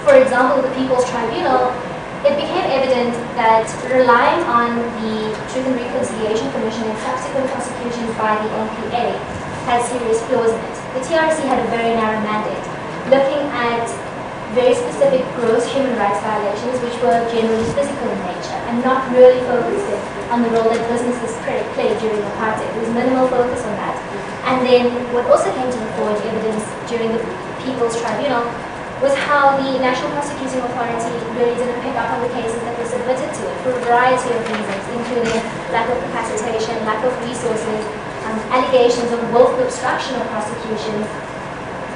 For example, with the People's Tribunal, it became evident that relying on the Truth and Reconciliation Commission and subsequent prosecutions by the NPA had serious flaws in it. The TRC had a very narrow mandate, looking at very specific gross human rights violations which were generally physical in nature and not really focusing on the role that businesses played during apartheid. There was minimal focus on that. And then what also came to the fore in evidence during the People's Tribunal was how the National Prosecuting Authority really didn't pick up on the cases that were submitted to it for a variety of reasons, including lack of capacitation, lack of resources, allegations of willful obstruction of prosecution.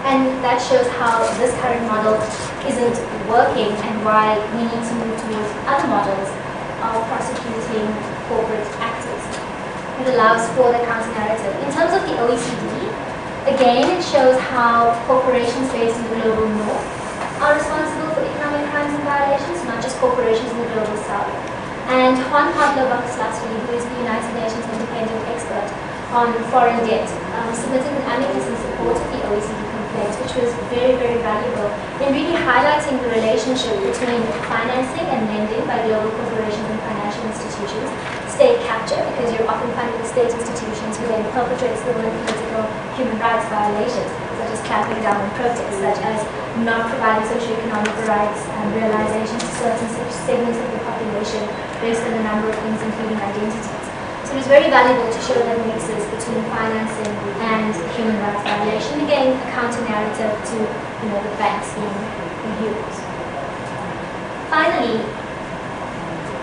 And that shows how this current model isn't working and why we need to move towards other models of prosecuting corporate actors. It allows for the counter-narrative. In terms of the OECD, again, it shows how corporations based in the global north are responsible for economic crimes and violations, not just corporations in the global south. And Juan Pablo Bacaslatsky, who is the United Nations independent expert on foreign debt, submitted an amicus in support of the OECD complaint, which was very, very valuable in really highlighting the relationship between financing and lending by global corporations and financial institutions, state capture, because you're often funding the state institutions who then perpetrate civil and political human rights violations, such as clamping down on protests, such as not providing socioeconomic rights and realizations to certain segments of the population based on a number of things, including identities. So it was very valuable to show that nexus between financing and human rights violation. Again, a counter-narrative to the banks being used. Finally,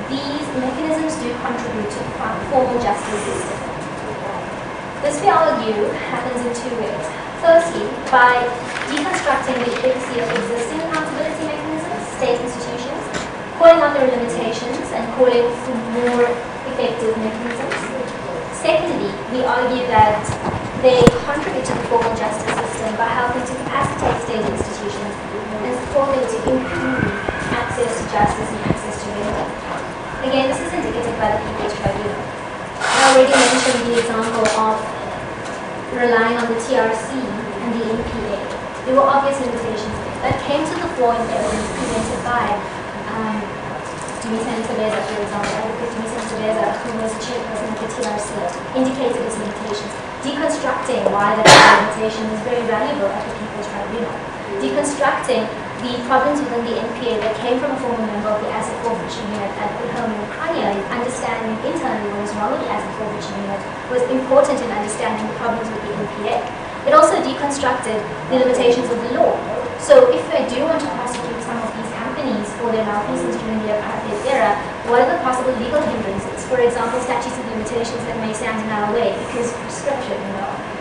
these mechanisms do contribute to the formal justice system. This, we argue, happens in two ways. Firstly, by deconstructing the efficacy of existing accountability mechanisms, state institutions, calling out their limitations and calling for more effective mechanisms. Secondly, we argue that they contribute to the formal justice system by helping to capacitate state institutions and support them to improve access to justice and access to remedy. and the NPA. There were obvious limitations that came to the fore in evidence presented by Dumisani Sabeza, for example. Advocate Dumisani Sabeza, who was the chairperson of the TRC, indicated its limitations, deconstructing why that limitation is very valuable at the People's Tribunal, deconstructing the problems within the NPA that came from a former member of the Asset Forfeiture Unit at home in Ukraine, and understanding internally what was wrong with the Asset Forfeiture Unit was important in understanding the problems with the NPA. It also deconstructed the limitations of the law. So if I do want to prosecute some of these companies for their malfeasance during the apartheid era, what are the possible legal hindrances? For example, statutes of limitations that may stand in our way because of prescription,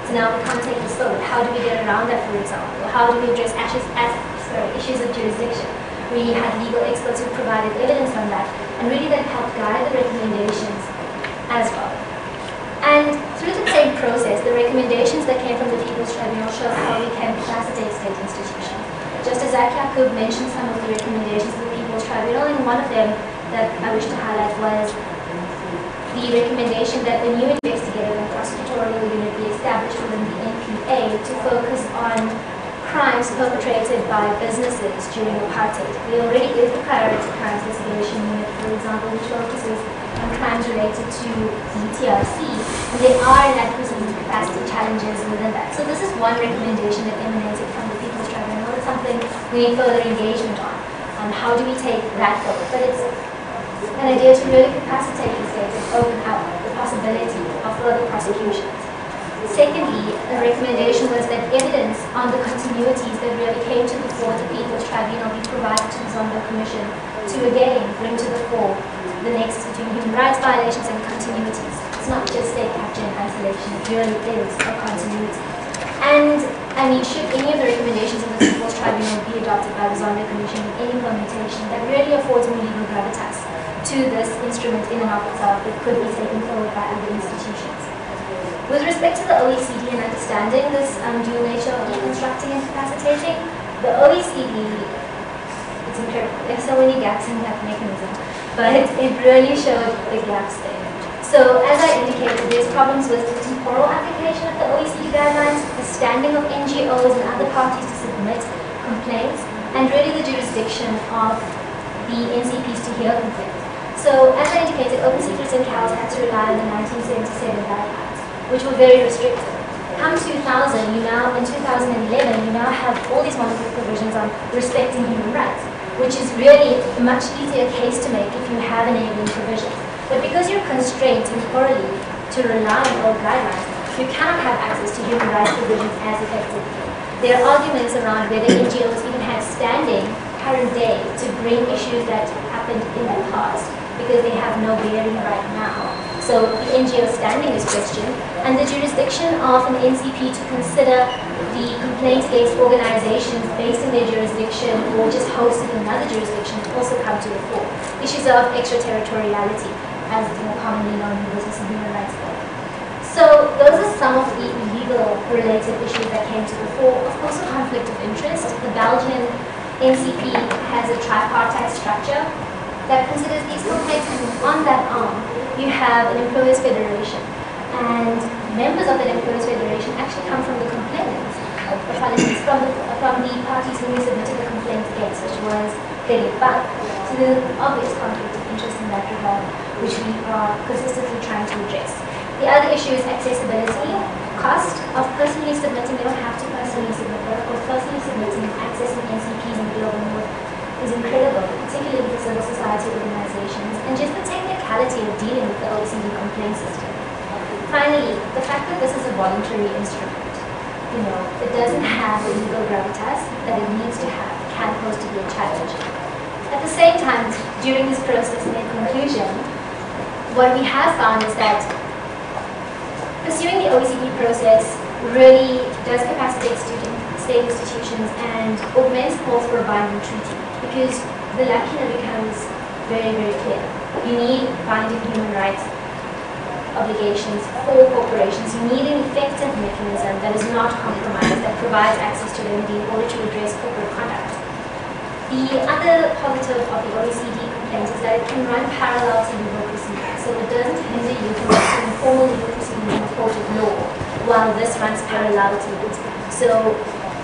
So now we can't take this forward. How do we get around that, for example? How do we address issues of jurisdiction? We had legal experts who provided evidence on that, and really that helped guide the recommendations as well. And through the same process, the recommendations that came from the People's Tribunal show how we can capacitate state institutions. Just as Yakub mentioned some of the recommendations of the People's Tribunal, and one of them that I wish to highlight was the recommendation that a new investigative and prosecutorial unit be established within the NPA to focus on crimes perpetrated by businesses during apartheid. There already is the priority crimes investigation unit, for example, which focuses on crimes related to the TRC, and there are inadequacies and capacity challenges within that. So this is one recommendation that emanated from the People's Tribunal. It's something we need further engagement on. How do we take that forward? But it's an idea to really capacitate the states and open up the possibility of further prosecutions. Secondly, the recommendation was that evidence on the continuities that really came to the fore the People's Tribunal be provided to the Zondo Commission to again bring to the fore the nexus between human rights violations and continuities. It's not just state capture and isolation, it really is a continuity. And, I mean, should any of the recommendations of the People's Tribunal be adopted by the Zondo Commission with any permutation that really affords more legal gravitas to this instrument in and of itself that could be taken forward by other institutions. With respect to the OECD and understanding this dual nature of deconstructing and capacitating, the OECD, it's incredible. There's so many gaps in that mechanism, but it really showed the gaps there. So as I indicated, there's problems with the temporal application of the OECD guidelines, the standing of NGOs and other parties to submit complaints, and really the jurisdiction of the NCPs to hear complaints. So as I indicated, Open Secrets and CALS had to rely on the 1977 guidelines, which were very restrictive. Come 2000, in 2011, you now have all these wonderful provisions on respecting human rights, which is really a much easier case to make if you have enabling provisions. But because you're constrained temporally to rely on old guidelines, you cannot have access to human rights provisions as effectively. There are arguments around whether NGOs even have standing current day to bring issues that happened in the past, because they have no bearing right now. So the NGO standing is questioned, and the jurisdiction of an NCP to consider the complaints against organizations based in their jurisdiction or just hosted in another jurisdiction also come to the fore. Issues of extraterritoriality, as it's more commonly known in business and human rights law. So those are some of the legal related issues that came to the fore. Of course, a conflict of interest. The Belgian NCP has a tripartite structure that considers these complaints, and on that arm you have an employers federation, and members of that employers federation actually come from the complainants, from the parties who we submitted the complaint against, which was Bank. So there's an obvious conflict of interest in that regard, which we are consistently trying to address. The other issue is accessibility. Cost of personally submitting, you don't have to personally submit, but of course personally submitting and accessing NCPs in the global north is incredible, particularly with civil society organizations, and just the technicality of dealing with the OECD complaint system. Finally, the fact that this is a voluntary instrument, it doesn't have the legal gravitas that it needs to have, can pose to be a challenge. At the same time, during this process and in conclusion, what we have found is that pursuing the OECD process really does capacitate state institutions and augments calls for a binding treaty, because the lacuna becomes very, very clear. You need binding human rights obligations for corporations. You need an effective mechanism that is not compromised, that provides access to remedy in order to address corporate conduct. The other positive of the OECD complaint is that it can run parallel to legal proceedings, so it doesn't hinder you from pursuing formal legal proceedings in a court of law while this runs parallel to it. So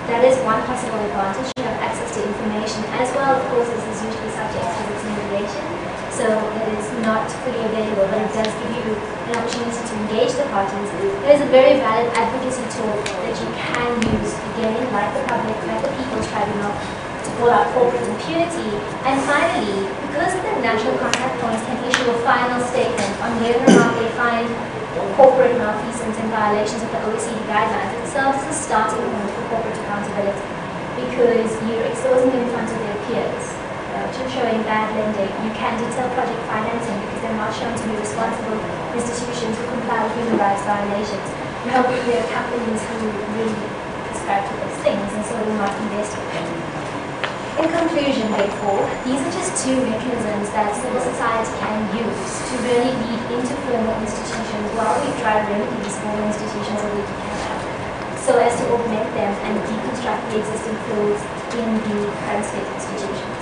that is one possible advantage. You have access to information as well. Of course, this is usually subject to its mediation, so it is not fully available, but it does give you an opportunity to engage the parties. There is a very valid advocacy tool that you can use, again, like the public, like the People's Tribunal, to call out corporate impunity. And finally, because the national contact points can issue a final statement on whether or not they find corporate malfeasance and violations of the OECD guidelines, it serves as a starting point for corporate accountability, because you're exposing them in front of their peers. To showing bad lending, you can detail project financing because they're not shown to be responsible institutions who comply with human rights violations. You help with their companies who really prescribe to those things and so will not invest with them. In conclusion, therefore, these are just two mechanisms that civil society can use to really lead into formal institutions while we try to remedy these formal institutions that we can have, so as to augment them and deconstruct the existing flaws in the current state institutions.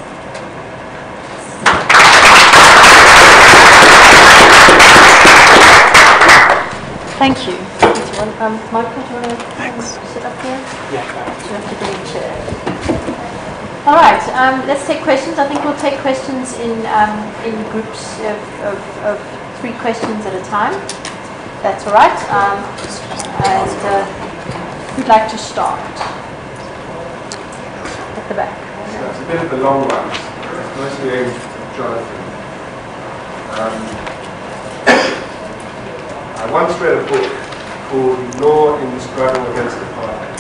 Thank you. Michael, do you want to sit up here? Yeah. Do you have to bring a chair? All right, let's take questions. I think we'll take questions in groups of 3 questions at a time. That's all right. Who'd like to start? At the back. So it's a bit of a long one. It's mostly aimed at Jonathan. I once read a book called Law in the Struggle Against Apartheid.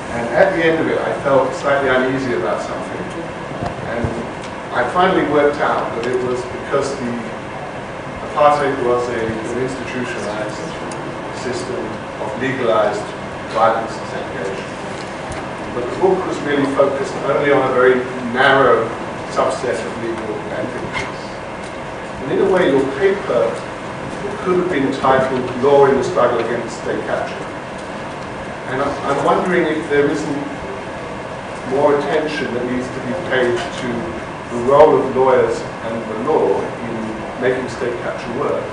And at the end of it, I felt slightly uneasy about something. And I finally worked out that it was because the apartheid was an institutionalized system of legalized violence and segregation. But the book was really focused only on a very narrow subset of legal activities. And in a way, your paper could have been titled Law in the Struggle Against State Capture. And I'm wondering if there isn't more attention that needs to be paid to the role of lawyers and the law in making state capture work,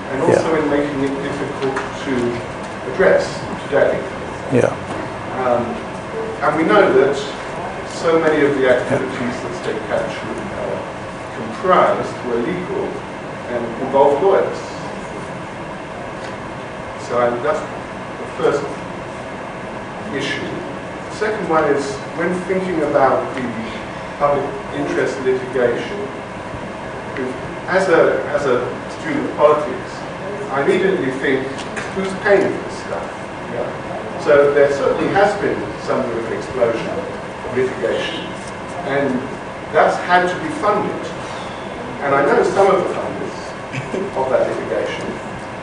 and also in making it difficult to address today. And we know that so many of the activities that state capture comprised were legal and involved lawyers. So that's the first issue. The second one is, when thinking about the public interest litigation, as a student of politics, I immediately think, who's paying for this stuff? So there certainly has been some sort of explosion of litigation, and that's had to be funded. And I know some of the funders of that litigation,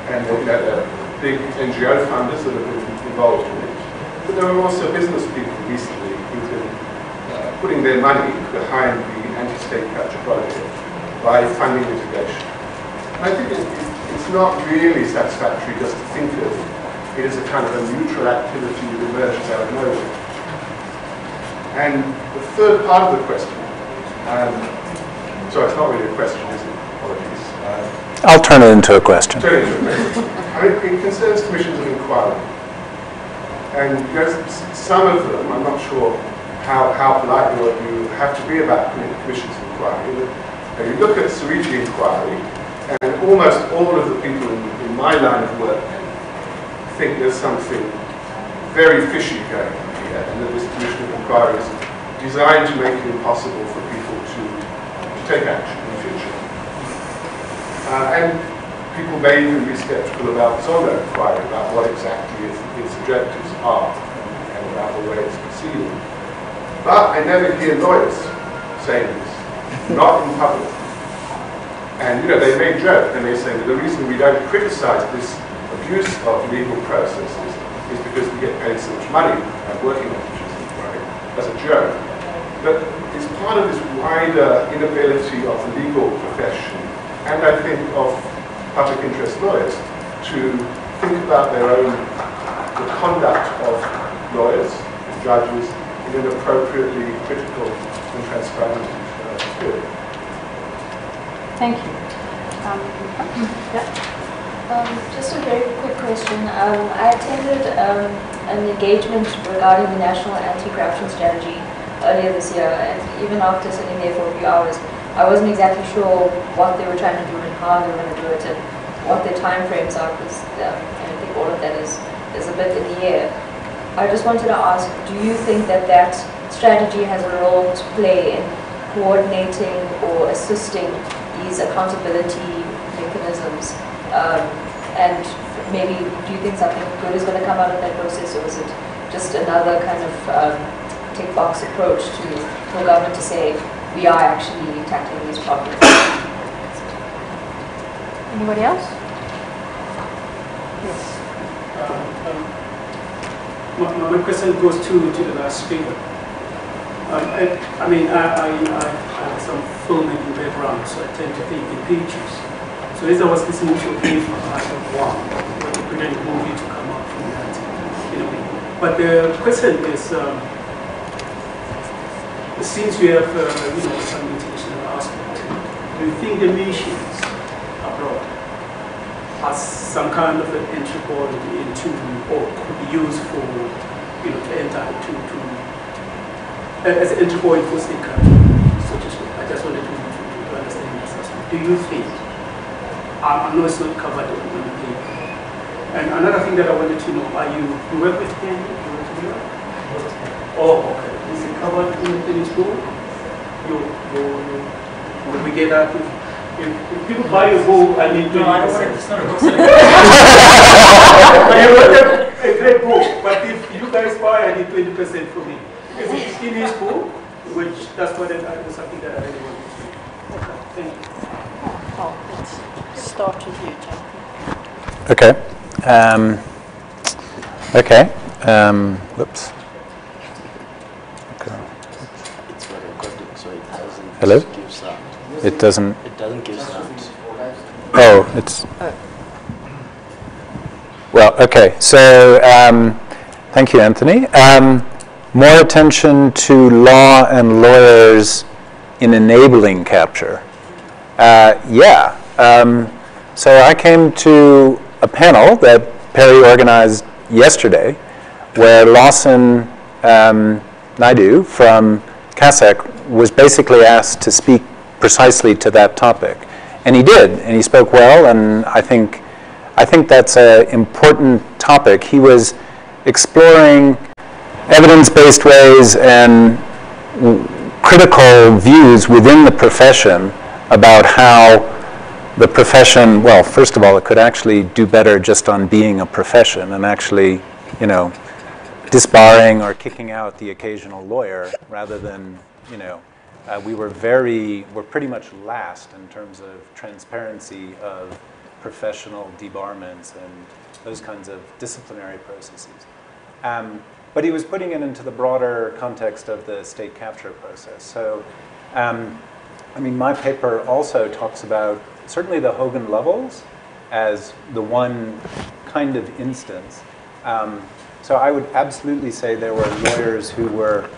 and the big NGO funders that have been involved in it. But there are also business people recently who've been putting their money behind the anti-state capture project by funding litigation. And I think it's not really satisfactory just to think of it as a kind of a neutral activity that emerges out of nowhere. And the third part of the question, sorry, it's not really a question, is it? Apologies. I'll turn it into a question. I mean, it concerns commissions of inquiry. And some of them, I'm not sure how polite you have to be about commissions of inquiry. But you look at Surigi inquiry, and almost all of the people in my line of work think there's something very fishy going on here, and that this commission of inquiry is designed to make it impossible for people to take action in the future. And people may even be skeptical about the Zongo inquiry, about what exactly its objectives are, and about the way it's proceeding. But I never hear lawyers saying this, not in public. And they may joke, they may say that the reason we don't criticize this abuse of legal processes is because we get paid so much money working on commissions of inquiry, as a joke. But it's part of this wider inability of the legal profession, and I think of public interest lawyers, to think about the conduct of lawyers and judges in an appropriately critical and transparent spirit. Thank you. Just a very quick question. I attended an engagement regarding the National Anti-Corruption Strategy earlier this year, and even after sitting there for a few hours, I wasn't exactly sure what they were trying to do and how they were going to do it and what their time frames are, because I think all of that is a bit in the air. I just wanted to ask, do you think that that strategy has a role to play in coordinating or assisting these accountability mechanisms? And maybe do you think something good is going to come out of that process, or is it just another kind of tick box approach for government to say we are actually tackling these problems? Anybody else? Yes. My question goes to the last speaker. I have some filmmaking background, so I tend to think in pictures. So as I was listening to your paper, I thought, wow, what a brilliant movie to come out from that, in a way. But the question is, since you have, some international aspect, do you think the missions abroad as some kind of an entry point into, or could be used for, to enter as an entry point for state country, so to speak? I just wanted to understand this aspect. Do you think? I know it's not covered on the paper. And another thing that I wanted to know, you work with him? Oh, okay. Is it covered in his book? When we get that, if people buy your book, I need 20%. No, I don't want it. It's not a book. You wrote a great book, but if you guys buy, I need 20% from me. Is it in his book? Which that's what was something that I really wanted to do. Okay, thank you. Oh, let's start with you, John. Okay. Whoops. Okay. It's for recording, so it doesn't Hello? give sound. It doesn't. It doesn't give sound. Oh, it's. Well, okay. So, thank you, Anthony. More attention to law and lawyers in enabling capture. So I came to a panel that PARI organized yesterday, where Lawson Naidu from CASAC was basically asked to speak precisely to that topic. And he did, and he spoke well, and I think that's an important topic. He was exploring evidence-based ways and critical views within the profession about how the profession, well, first of all, it could actually do better just on being a profession and actually, disbarring or kicking out the occasional lawyer rather than, we're pretty much last in terms of transparency of professional debarments and those kinds of disciplinary processes. But he was putting it into the broader context of the state capture process. So, my paper also talks about certainly the Hogan levels as the one kind of instance. So I would absolutely say there were lawyers who were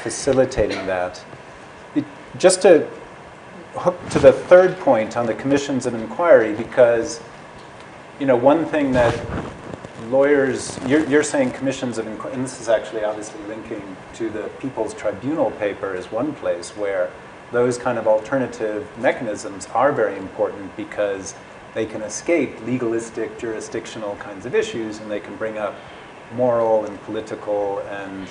facilitating that. Just to hook to the third point on the commissions of inquiry, because one thing that lawyers, you're saying commissions of inquiry, and this is actually obviously linking to the People's Tribunal paper as one place where those kind of alternative mechanisms are very important because they can escape legalistic jurisdictional kinds of issues and they can bring up moral and political and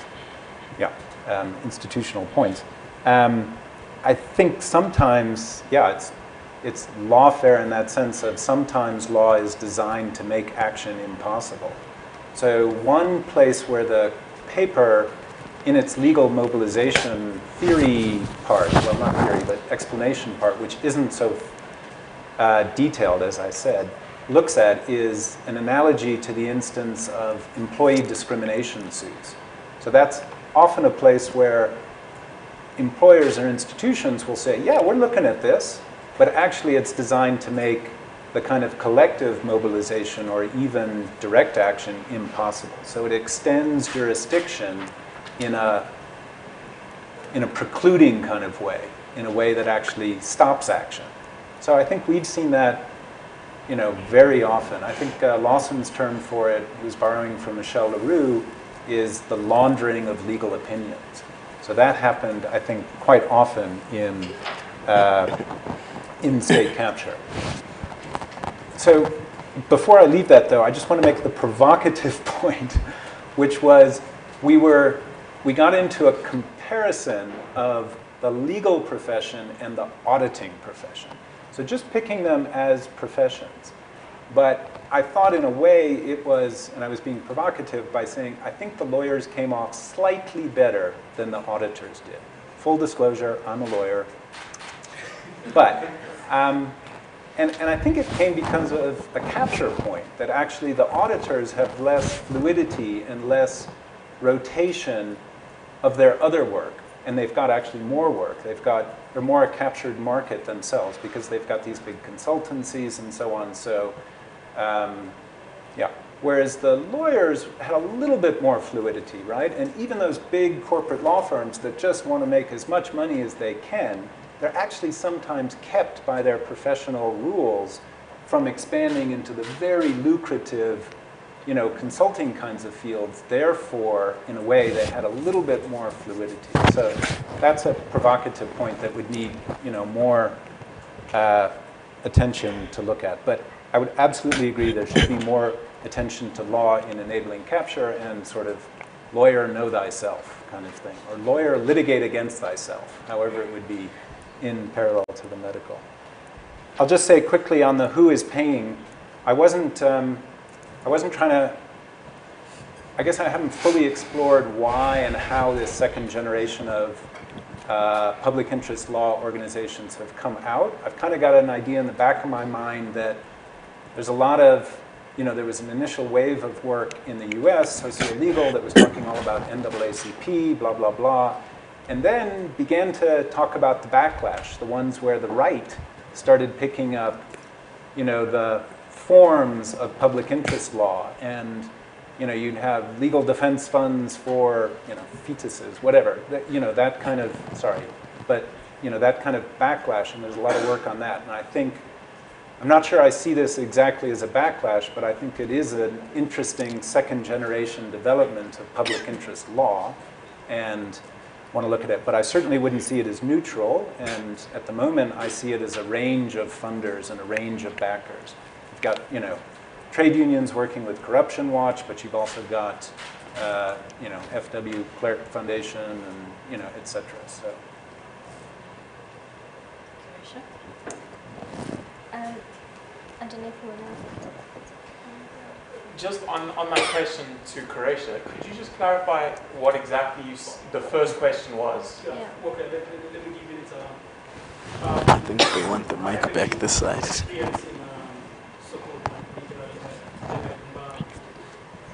institutional points. I think sometimes, it's lawfare in that sense of sometimes law is designed to make action impossible. So one place where the paper, in its legal mobilization theory part, well, not theory, but explanation part, which isn't so detailed, as I said, looks at is an analogy to the instance of employee discrimination suits. So that's often a place where employers or institutions will say, yeah, we're looking at this, but actually it's designed to make the kind of collective mobilization or even direct action impossible. So it extends jurisdiction in a precluding kind of way, in a way that actually stops action. So I think we've seen that very often. I think Lawson's term for it, who's borrowing from Michel Leroux, is the laundering of legal opinions. So that happened, I think, quite often in state capture. So before I leave that, though, I just want to make the provocative point, which was we got into a comparison of the legal profession and the auditing profession. So just picking them as professions. But I thought in a way it was, and I was being provocative by saying, I think the lawyers came off slightly better than the auditors did. Full disclosure, I'm a lawyer. But, and I think it came because of a capture point, that actually the auditors have less fluidity and less rotation of their other work. And they've got actually more work. They're more a captured market themselves because they've got these big consultancies and so on. So, yeah. Whereas the lawyers had a little bit more fluidity, right? And even those big corporate law firms that just want to make as much money as they can, they're actually sometimes kept by their professional rules from expanding into the very lucrative, consulting kinds of fields. Therefore, in a way, they had a little bit more fluidity. So that's a provocative point that would need, more attention to look at. But I would absolutely agree there should be more attention to law in enabling capture and sort of lawyer know thyself kind of thing, or lawyer litigate against thyself, however it would be in parallel to the medical. I'll just say quickly on the who is paying, I wasn't trying to, I guess I haven't fully explored why and how this second generation of public interest law organizations have come out. I've kind of got an idea in the back of my mind that there's a lot of, there was an initial wave of work in the US, socio-legal, that was talking all about NAACP, blah, blah, blah, and then began to talk about the backlash, the ones where the right started picking up, the forms of public interest law, and you'd have legal defense funds for fetuses, whatever. That kind of that kind of backlash, and there's a lot of work on that. And I'm not sure I see this exactly as a backlash, but I think it is an interesting second generation development of public interest law, and want to look at it. But I certainly wouldn't see it as neutral, and at the moment I see it as a range of funders and a range of backers. You've got, trade unions working with Corruption Watch, but you've also got, FW Clerk Foundation and, et cetera. So. Underneath just on my question to Croatia, could you just clarify what exactly the first question was? Yeah. Okay, let me give you it. I think they want the mic back this side.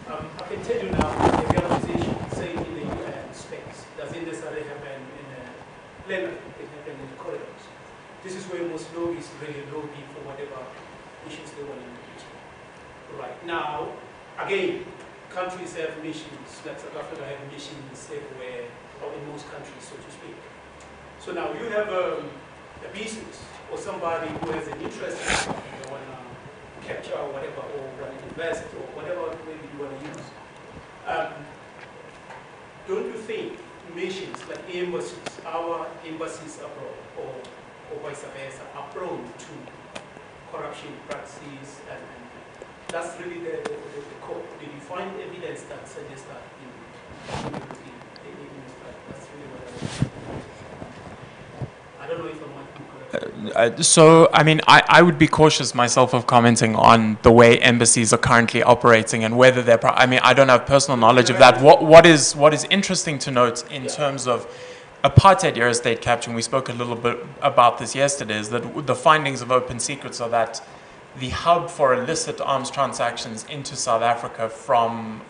I can tell you now, the realization, say in the UN space, doesn't necessarily happen in a plenary, it happens in the corridors. This is where most lobbies really lobby for whatever issues they want to engage in. Right now, again, countries have missions, like South Africa have missions everywhere, or in most countries, so to speak. So now you have a business or somebody who has an interest in something, they want to capture or whatever, or want to invest, or whatever maybe you want to use. Don't you think missions like embassies, our embassies abroad, or vice versa, are prone to corruption practices, and that's really the core. Did you find evidence that suggests that in that's really what I don't know if I might be correct. So, I mean, I would be cautious myself of commenting on the way embassies are currently operating and whether they're, I mean, I don't have personal knowledge of that. What is interesting to note in terms of apartheid era state capture, and we spoke a little bit about this yesterday, is that the findings of Open Secrets are that the hub for illicit arms transactions into South Africa from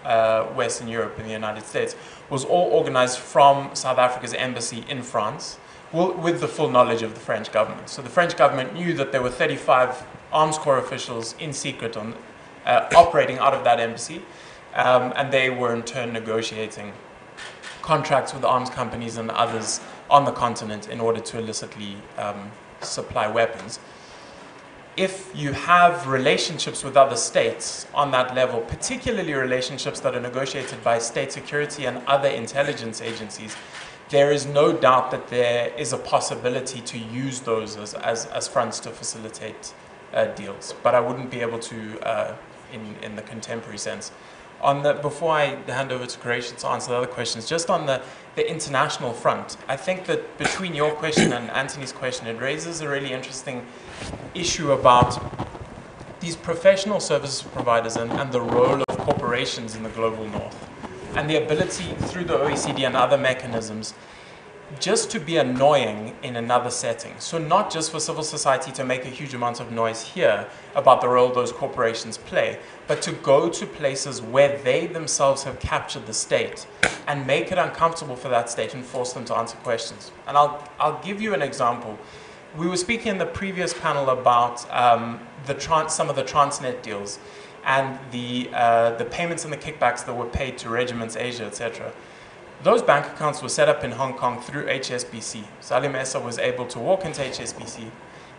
Western Europe and the United States was all organized from South Africa's embassy in France, with the full knowledge of the French government. So the French government knew that there were 35 arms corps officials in secret operating out of that embassy, and they were in turn negotiating contracts with arms companies and others on the continent in order to illicitly supply weapons. if you have relationships with other states on that level, particularly relationships that are negotiated by state security and other intelligence agencies, there is no doubt that there is a possibility to use those as fronts to facilitate deals. But I wouldn't be able to in the contemporary sense. Before I hand over to Croatia to answer the other questions, just on the international front, I think that between your question and Anthony's question, it raises a really interesting issue about these professional services providers and the role of corporations in the global north, and the ability through the OECD and other mechanisms just to be annoying in another setting. So not just for civil society to make a huge amount of noise here about the role those corporations play, but to go to places where they themselves have captured the state and make it uncomfortable for that state and force them to answer questions. And I'll give you an example. We were speaking in the previous panel about some of the Transnet deals and the payments and the kickbacks that were paid to Regiments Asia, etc. Those bank accounts were set up in Hong Kong through HSBC. Salim Essa was able to walk into HSBC,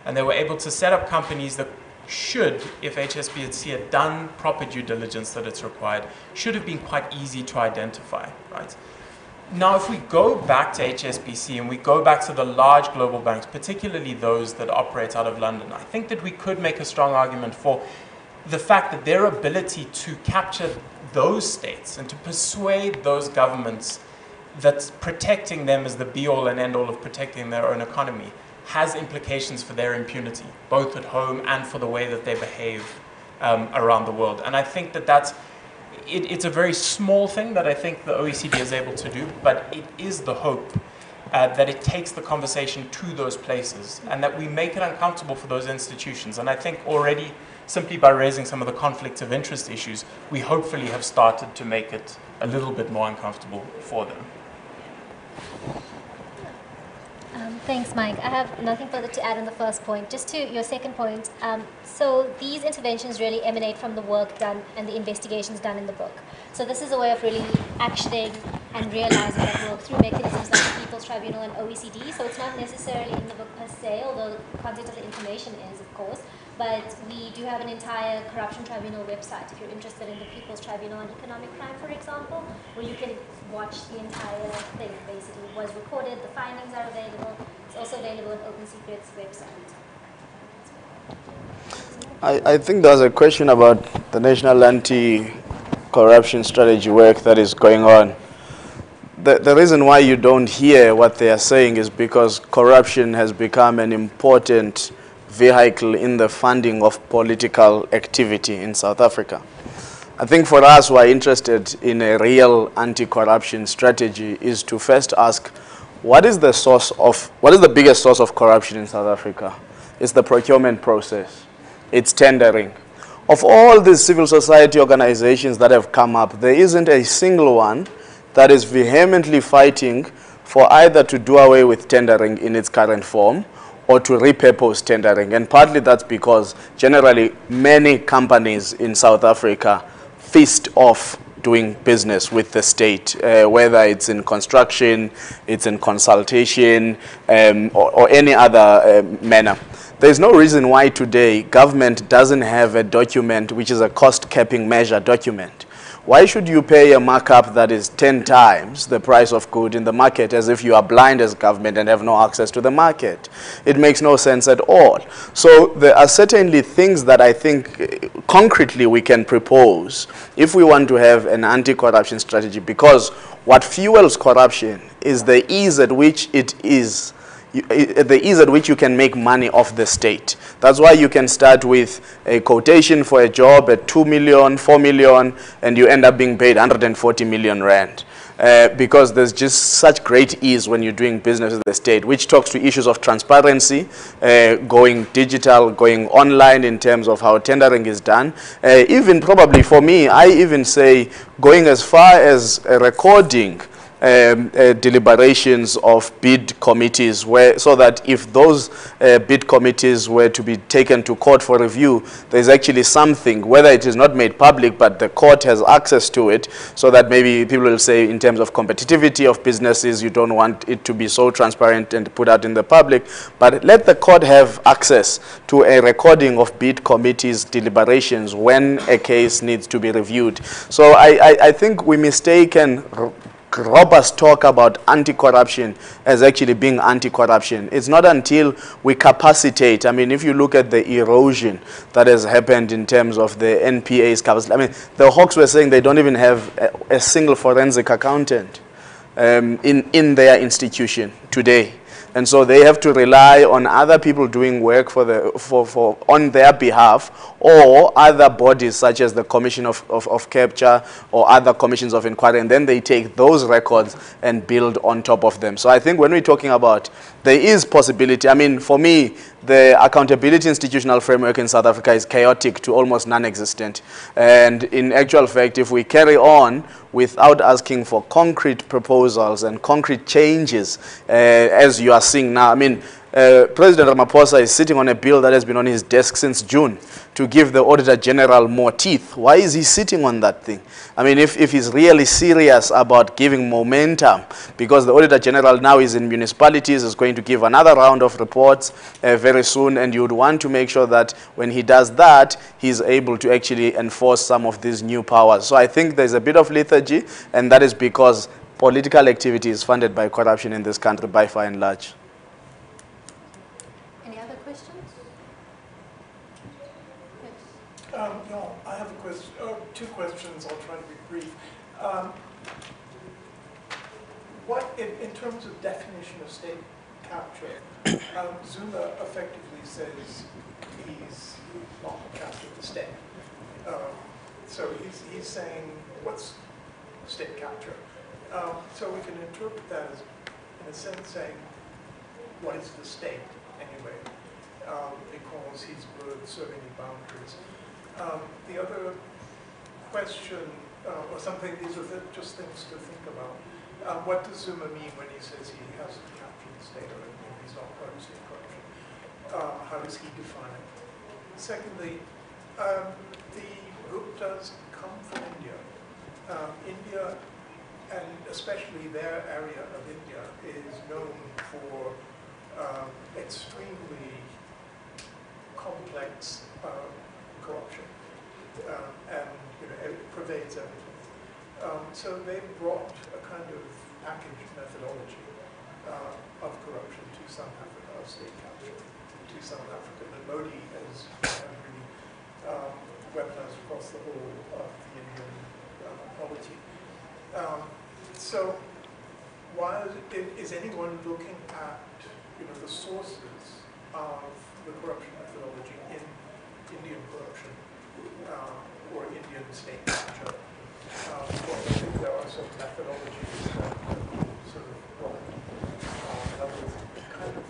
and they were able to set up companies that should, if HSBC had done proper due diligence that it's required, should have been quite easy to identify, right? Now, if we go back to HSBC and we go back to the large global banks, particularly those that operate out of London, I think that we could make a strong argument for the fact that their ability to capture those states and to persuade those governments that protecting them is the be-all and end-all of protecting their own economy has implications for their impunity, both at home and for the way that they behave around the world. And I think that it's a very small thing that I think the OECD is able to do, but it is the hope that it takes the conversation to those places and that we make it uncomfortable for those institutions. And I think already, simply by raising some of the conflicts of interest issues, we hopefully have started to make it a little bit more uncomfortable for them. Thanks, Mike. I have nothing further to add on the first point. Just to your second point, so these interventions really emanate from the work done and the investigations done in the book. So this is a way of really actioning and realizing that work through mechanisms like the People's Tribunal and OECD. So it's not necessarily in the book per se, although the content of the information is, of course. But we do have an entire corruption tribunal website if you're interested in the People's Tribunal on Economic Crime, for example, where you can watch the entire thing. Basically, it was recorded, the findings are available. It's also available on Open Secret's website. I think there was a question about the national anti-corruption strategy work that is going on. The reason why you don't hear what they are saying is because corruption has become an important vehicle in the funding of political activity in South Africa. I think for us who are interested in a real anti-corruption strategy is to first ask, what is the biggest source of corruption in South Africa? It's the procurement process. It's tendering. Of all these civil society organizations that have come up, there isn't a single one that is vehemently fighting for either to do away with tendering in its current form or to repurpose tendering. And partly that's because generally many companies in South Africa feast off doing business with the state, whether it's in construction, it's in consultation, or any other manner. There's no reason why today government doesn't have a document which is a cost-capping measure document. Why should you pay a markup that is 10 times the price of good in the market as if you are blind as government and have no access to the market? It makes no sense at all. So there are certainly things that I think concretely we can propose if we want to have an anti-corruption strategy, because what fuels corruption is the ease at which you can make money off the state. That's why you can start with a quotation for a job at 2 million, 4 million, and you end up being paid 140 million rand. Because there's just such great ease when you're doing business with the state, which talks to issues of transparency, going digital, going online in terms of how tendering is done. Even probably for me, I even say going as far as recording deliberations of bid committees, so that if those bid committees were to be taken to court for review, there's actually something, whether it is not made public, but the court has access to it, so that maybe people will say in terms of competitivity of businesses, you don't want it to be so transparent and put out in the public, but let the court have access to a recording of bid committees' deliberations when a case needs to be reviewed. So I think we mistaken robust talk about anti-corruption as actually being anti-corruption. It's not until we capacitate. I mean, if you look at the erosion that has happened in terms of the NPA's capacity, I mean, the Hawks were saying they don't even have a single forensic accountant in their institution today. And so they have to rely on other people doing work on their behalf, or other bodies such as the Commission of Capture or other commissions of inquiry, and then they take those records and build on top of them. So I think when we're talking about, there is possibility. I mean, for me, the accountability institutional framework in South Africa is chaotic to almost non-existent. And in actual fact, if we carry on without asking for concrete proposals and concrete changes, as you are seeing now, I mean, President Ramaphosa is sitting on a bill that has been on his desk since June to give the Auditor General more teeth. Why is he sitting on that thing? I mean, if he's really serious about giving momentum, because the Auditor General now is in municipalities, is going to give another round of reports very soon, and you would want to make sure that when he does that, he's able to actually enforce some of these new powers. So I think there's a bit of lethargy, and that is because political activity is funded by corruption in this country by far and large. No, I have a question, two questions. I'll try to be brief. What, in terms of definition of state capture, Zuma effectively says he's not captured the state. So he's saying, what's state capture? So we can interpret that as, in a sense, saying, what is the state anyway? Because he's serving the boundaries. The other question, or something, these are just things to think about. What does Zuma mean when he says he hasn't captured the state, or he's not part of state corruption? How does he define it? Secondly, the Guptas come from India. India, and especially their area of India, is known for extremely complex corruption, and it pervades everything. So they brought a kind of packaged methodology of corruption to South Africa, of state capture to South Africa, that Modi has really weaponized across the whole of the Indian polity. So why is anyone looking at the sources of the corruption methodology in Indian corruption or Indian state capture? Well, I think there are some methodologies that sort of kind of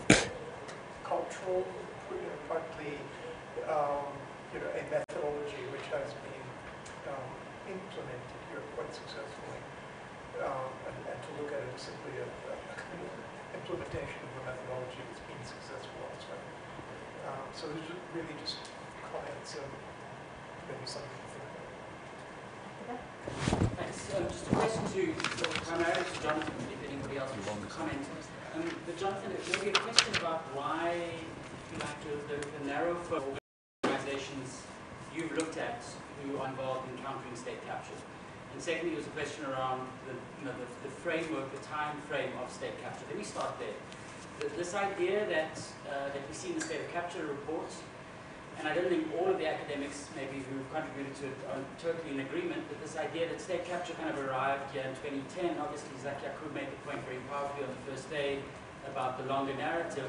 cultural, partly a methodology which has been implemented here quite successfully, and to look at it as simply a kind of implementation of a methodology that's been successful elsewhere. So there's really just comments and maybe something to think about. Thanks. Just a question primarily to Jonathan, if anybody else wants to comment. But Jonathan, maybe a question about why, the narrow organizations you've looked at who are involved in countering state capture. And secondly, was a question around the framework, the time frame of state capture. Let me start there. This idea that we see in the State of Capture report, and I don't think all of the academics maybe who've contributed to it are totally in agreement, but this idea that state capture kind of arrived here in 2010. Obviously, Zaki Yakub made the point very powerfully on the first day about the longer narrative.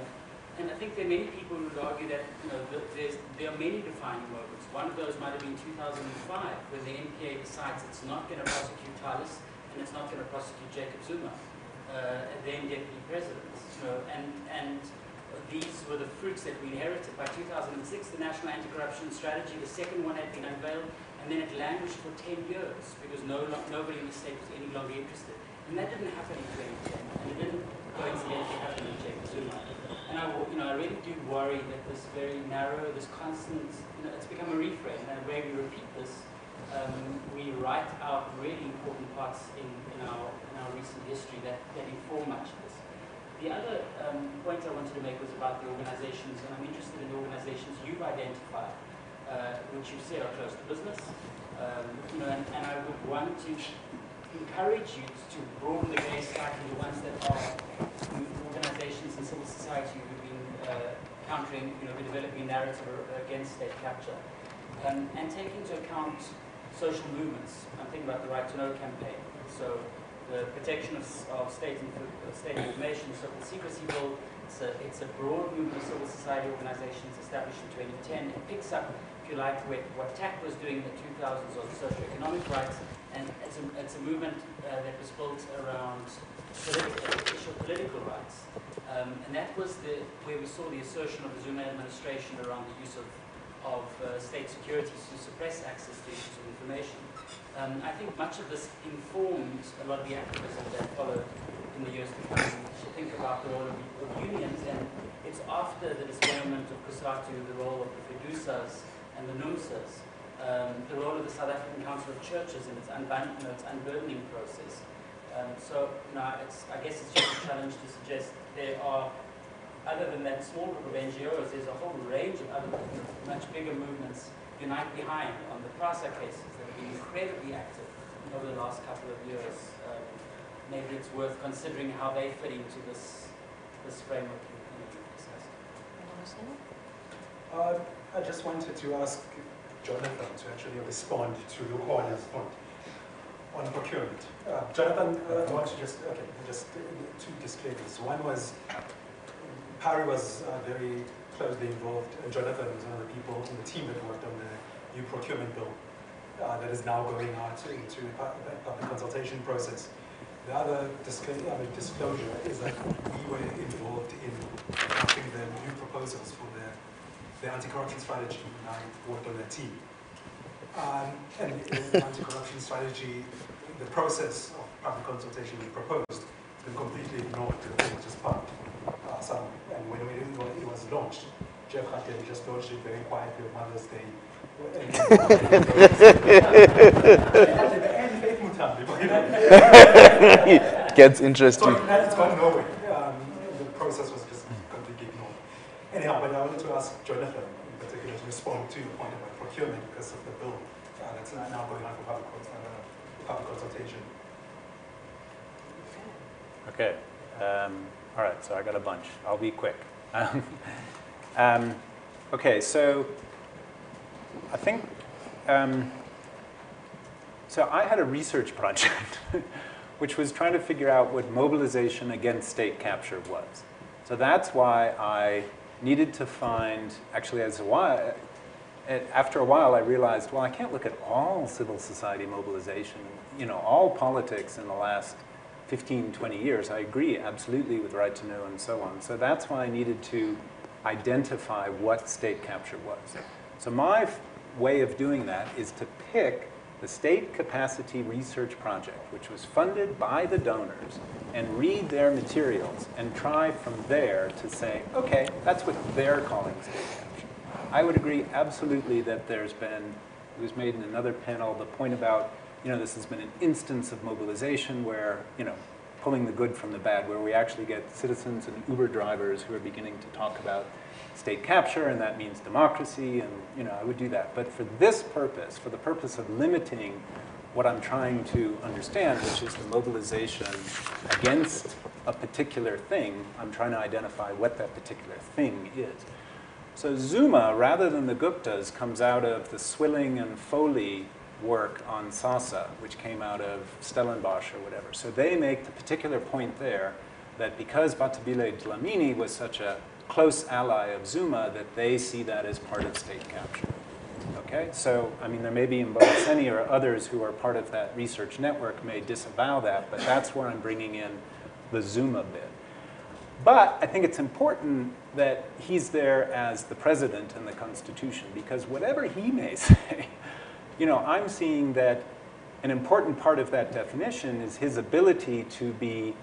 And I think there are many people who would argue that there are many defining moments. One of those might have been 2005, when the NPA decides it's not going to prosecute Talis and it's not going to prosecute Jacob Zuma, then deputy president. And these were the fruits that we inherited. By 2006, the National Anti-Corruption Strategy, the second one, had been unveiled, and then it languished for 10 years because nobody in the state was any longer interested. And that didn't happen in 2010, and it didn't coincidentally happen in Jacob Zuma. And I really do worry that this very narrow, this constant, it's become a refrain, and where we repeat this, we write out really important parts in our recent history that inform much of this. The other point I wanted to make was about the organizations, and I'm interested in the organizations you've identified, which you say are close to business. And I would want to encourage you to broaden the gaze slightly to the ones that are organizations in civil society who've been countering, developing a narrative against state capture, and take into account social movements. I'm thinking about the Right to Know campaign. So the protection of state information, the so-called secrecy bill. It's a broad movement of civil society organizations established in 2010. It picks up, if you like, what TAC was doing in the 2000s on socioeconomic rights, and it's a movement that was built around political rights. And that was where we saw the assertion of the Zuma administration around the use of state securities to suppress access to issues of information. I think much of this informed a lot of the activism that followed in the years to come. To think about the role of unions, and it's after the disbandment of COSATU, the role of the FEDUSAs and the NUMSAs, the role of the South African Council of Churches in its unburdening process. I guess it's just a challenge to suggest there are, other than that small group of NGOs, there's a whole range of other much bigger movements unite behind on the PRASA cases that have been incredibly active over the last couple of years. Maybe it's worth considering how they fit into this framework you've discussed. I just wanted to ask Jonathan to actually respond to Lukhonya's point on procurement. Jonathan, I want to just two disclaimers. One was, PARI was very closely involved, and Jonathan was one of the people in the team that worked on the new procurement bill that is now going out into the public consultation process. The other disclosure is that we were involved in drafting the new proposals for the anti-corruption strategy, and I worked on that team. And in the anti-corruption strategy, the process of public consultation we proposed has been completely ignored to the point just parked somewhere. And when it was launched, Jeff Hattie just launched it very quietly on Mother's Day. Gets interesting. So it's gone nowhere. The process was just completely ignored. Anyhow, but I wanted to ask Jonathan in particular to respond to your point about procurement because of the bill that's now going on for public consultation. Okay. All right, so I got a bunch. I'll be quick. Okay, so I think, so I had a research project which was trying to figure out what mobilization against state capture was. So that's why I needed to find, actually after a while I realized, well, I can't look at all civil society mobilization, all politics in the last 15, 20 years. I agree absolutely with Right to Know and so on. So that's why I needed to identify what state capture was. So my way of doing that is to pick the State Capacity Research Project, which was funded by the donors, and read their materials and try from there to say, okay, that's what they're calling state capture. I would agree absolutely that there's been, it was made in another panel, the point about, this has been an instance of mobilization where, pulling the good from the bad, where we actually get citizens and Uber drivers who are beginning to talk about state capture, and that means democracy, and I would do that. But for this purpose, for the purpose of limiting what I'm trying to understand, which is the mobilization against a particular thing, I'm trying to identify what that particular thing is. So Zuma, rather than the Guptas, comes out of the Swilling and Foley work on SASA, which came out of Stellenbosch or whatever. So they make the particular point there that because Batabile Dlamini was such a close ally of Zuma, that they see that as part of state capture. Okay, so I mean, there may be Mbonaseni or others who are part of that research network may disavow that, but that's where I'm bringing in the Zuma bit. But I think it's important that he's there as the president in the Constitution, because whatever he may say, I'm seeing that an important part of that definition is his ability to be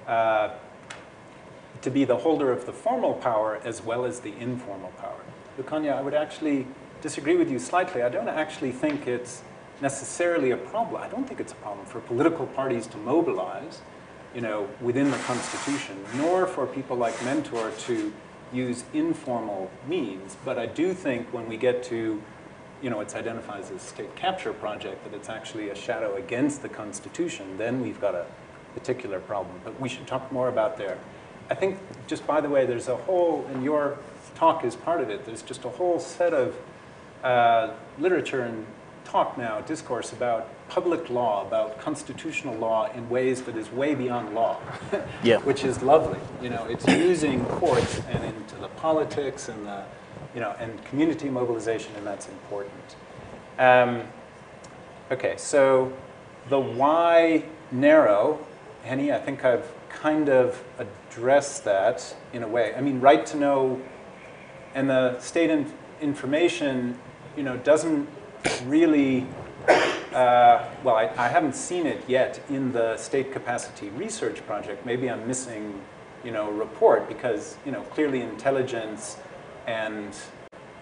the holder of the formal power as well as the informal power. Lukanya, I would actually disagree with you slightly. I don't actually think it's necessarily a problem. I don't think it's a problem for political parties to mobilize, within the Constitution, nor for people like Mentor to use informal means. But I do think when we get to, it's identified as a state capture project, that it's actually a shadow against the Constitution, then we've got a particular problem. But we should talk more about there. I think, just by the way, there's a whole, and your talk is part of it, there's just a whole set of literature and talk now, discourse about public law, about constitutional law in ways that is way beyond law, yeah. Which is lovely. It's using courts and into the politics and the, and community mobilization, and that's important. Okay, so the why narrow, Henny, I think I've kind of addressed that in a way. I mean, right to know and the state information, doesn't really, well, I haven't seen it yet in the state capacity research project. Maybe I'm missing, a report because, clearly intelligence and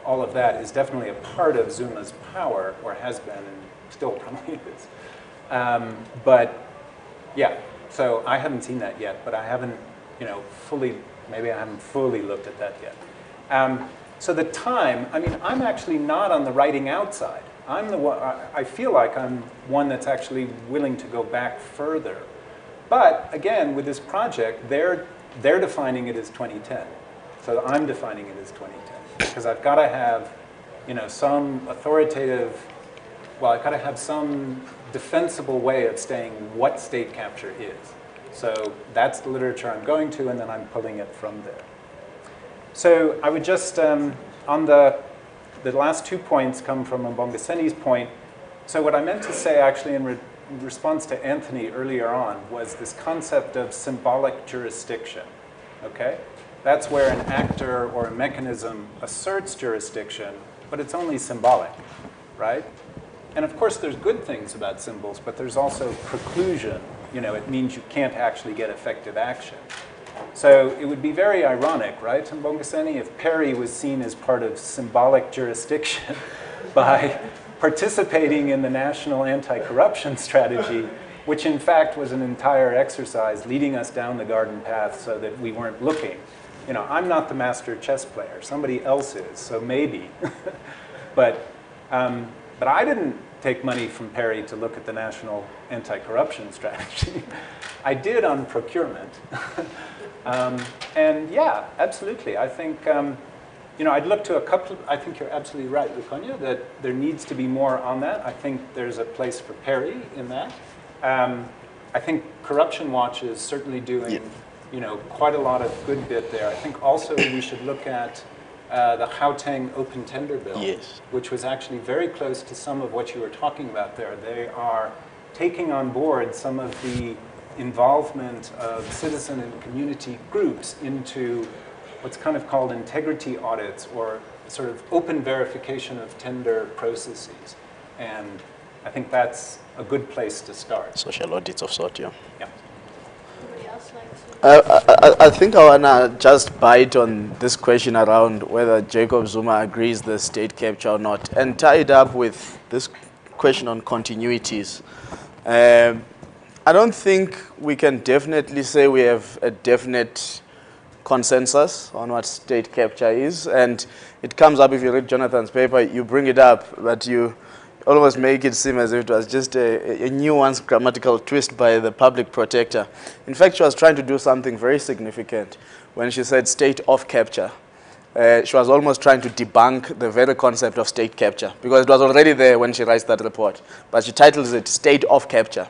all of that is definitely a part of Zuma's power, or has been, and still probably is. But yeah, so I haven't seen that yet, but I haven't, maybe I haven't fully looked at that yet. So the time, I mean, I'm actually not on the writing outside. I'm the one, I feel like I'm one that's actually willing to go back further. But again, with this project, they're defining it as 2010. So I'm defining it as 2010 because I've got to have, some authoritative, well, I've got to have some defensible way of saying what state capture is. So that's the literature I'm going to, and then I'm pulling it from there. So I would just, on the last 2 points come from Mbongeseni's point. So what I meant to say actually in response to Anthony earlier on was this concept of symbolic jurisdiction, okay? That's where an actor or a mechanism asserts jurisdiction, but it's only symbolic, right? And of course there's good things about symbols, but there's also preclusion. It means you can't actually get effective action. So it would be very ironic, right, Mbongeseni, if PARI was seen as part of symbolic jurisdiction by participating in the national anti-corruption strategy, which in fact was an entire exercise leading us down the garden path so that we weren't looking. I'm not the master chess player. Somebody else is, so maybe. But I didn't take money from PARI to look at the national anti-corruption strategy. I did on procurement. And yeah, absolutely. I think, I'd look to a couple I think you're absolutely right, Lukanya, that there needs to be more on that. I think there's a place for PARI in that. I think Corruption Watch is certainly doing, quite a lot of good bit there. I think also we should look at the Gauteng Open Tender Bill, yes, which was actually very close to some of what you were talking about there. They are taking on board some of the involvement of citizen and community groups into what's kind of called integrity audits, or sort of open verification of tender processes. And I think that's a good place to start. Social audits of sort, yeah. Yeah. Anybody else like to? I think I want to just bite on this question around whether Jacob Zuma agrees the state capture or not, and tie it up with this question on continuities. I don't think we can definitely say we have a definite consensus on what state capture is. And it comes up, if you read Jonathan's paper, you bring it up, but you almost make it seem as if it was just a nuanced grammatical twist by the public protector. In fact, she was trying to do something very significant when she said state of capture. She was almost trying to debunk the very concept of state capture, because it was already there when she writes that report. But she titles it State of Capture.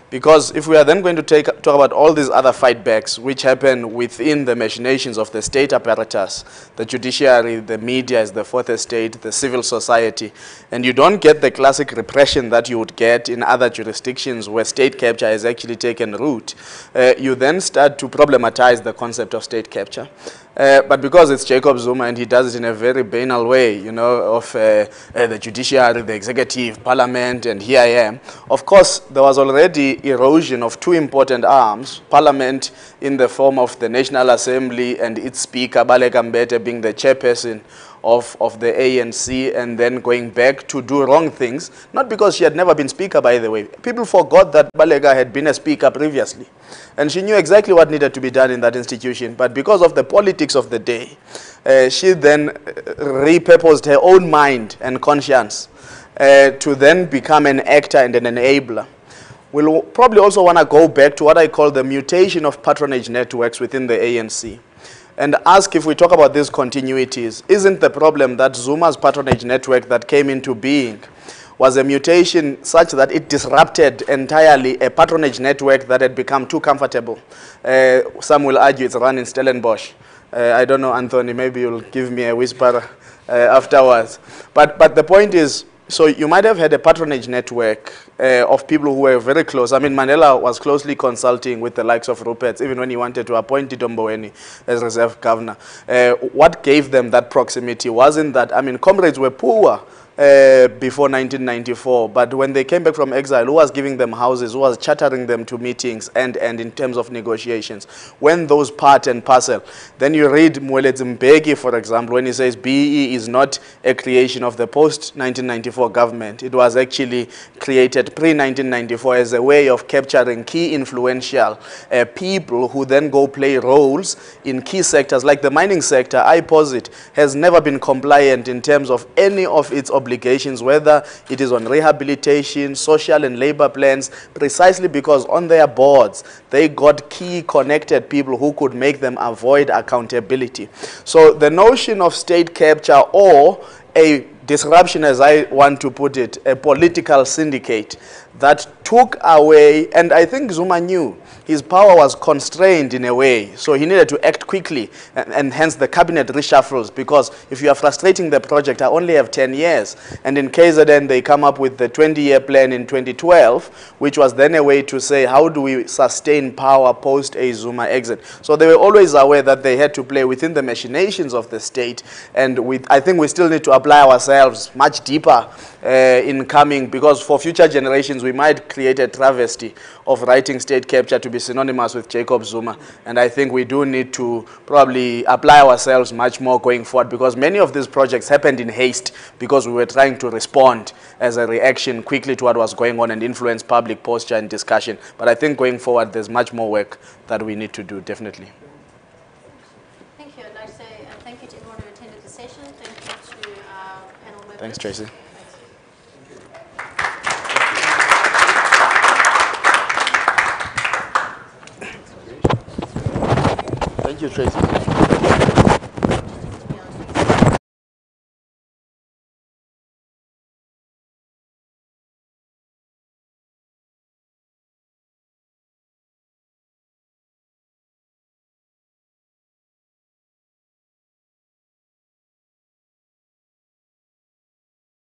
Because if we are then going to talk about all these other fightbacks which happen within the machinations of the state apparatus, the judiciary, the media is the fourth estate, the civil society, and you don't get the classic repression that you would get in other jurisdictions where state capture has actually taken root, you then start to problematize the concept of state capture. But because it's Jacob Zuma and he does it in a very banal way, you know, of the judiciary, the executive, parliament, and here I am. Of course, there was already erosion of two important arms, parliament in the form of the National Assembly and its speaker, Baleka Mbete, being the chairperson of the ANC, and then going back to do wrong things, not because she had never been speaker, by the way. People forgot that Baleka had been a speaker previously, and she knew exactly what needed to be done in that institution, but because of the politics of the day, she then repurposed her own mind and conscience to then become an actor and an enabler. We'll probably also want to go back to what I call the mutation of patronage networks within the ANC. And ask, if we talk about these continuities, isn't the problem that Zuma's patronage network that came into being was a mutation such that it disrupted entirely a patronage network that had become too comfortable? Some will argue it's run in Stellenbosch. I don't know, Anthony, maybe you'll give me a whisper afterwards. But the point is, so you might have had a patronage network of people who were very close. I mean, Mandela was closely consulting with the likes of Rupert, even when he wanted to appoint Tito Mboweni as reserve governor. What gave them that proximity wasn't that, I mean, comrades were poor before 1994, but when they came back from exile, who was giving them houses, who was chartering them to meetings and in terms of negotiations? When those part and parcel, then you read Mweletsi Mbeki, for example, when he says BE is not a creation of the post-1994 government. It was actually created pre-1994 as a way of capturing key influential people who then go play roles in key sectors. Like the mining sector, I posit, has never been compliant in terms of any of its obligations, whether it is on rehabilitation, social and labor plans, precisely because on their boards, they got key connected people who could make them avoid accountability. So the notion of state capture, or a disruption, as I want to put it, a political syndicate that took away, and I think Zuma knew his power was constrained in a way, so he needed to act quickly, and hence the cabinet reshuffles, because if you are frustrating the project, I only have 10 years, and in KZN they come up with the 20-year plan in 2012, which was then a way to say, how do we sustain power post a Zuma exit? So they were always aware that they had to play within the machinations of the state, and I think we still need to apply ourselves much deeper in coming, because for future generations we might create a travesty of writing state capture to be synonymous with Jacob Zuma, and I think we do need to probably apply ourselves much more going forward, because many of these projects happened in haste because we were trying to respond as a reaction quickly to what was going on and influence public posture and discussion. But I think going forward there's much more work that we need to do, definitely. Thank you. I'd like to say thank you to everyone who attended the session. Thank you to our panel members. Thanks, Tracy. Thank you, Tracy.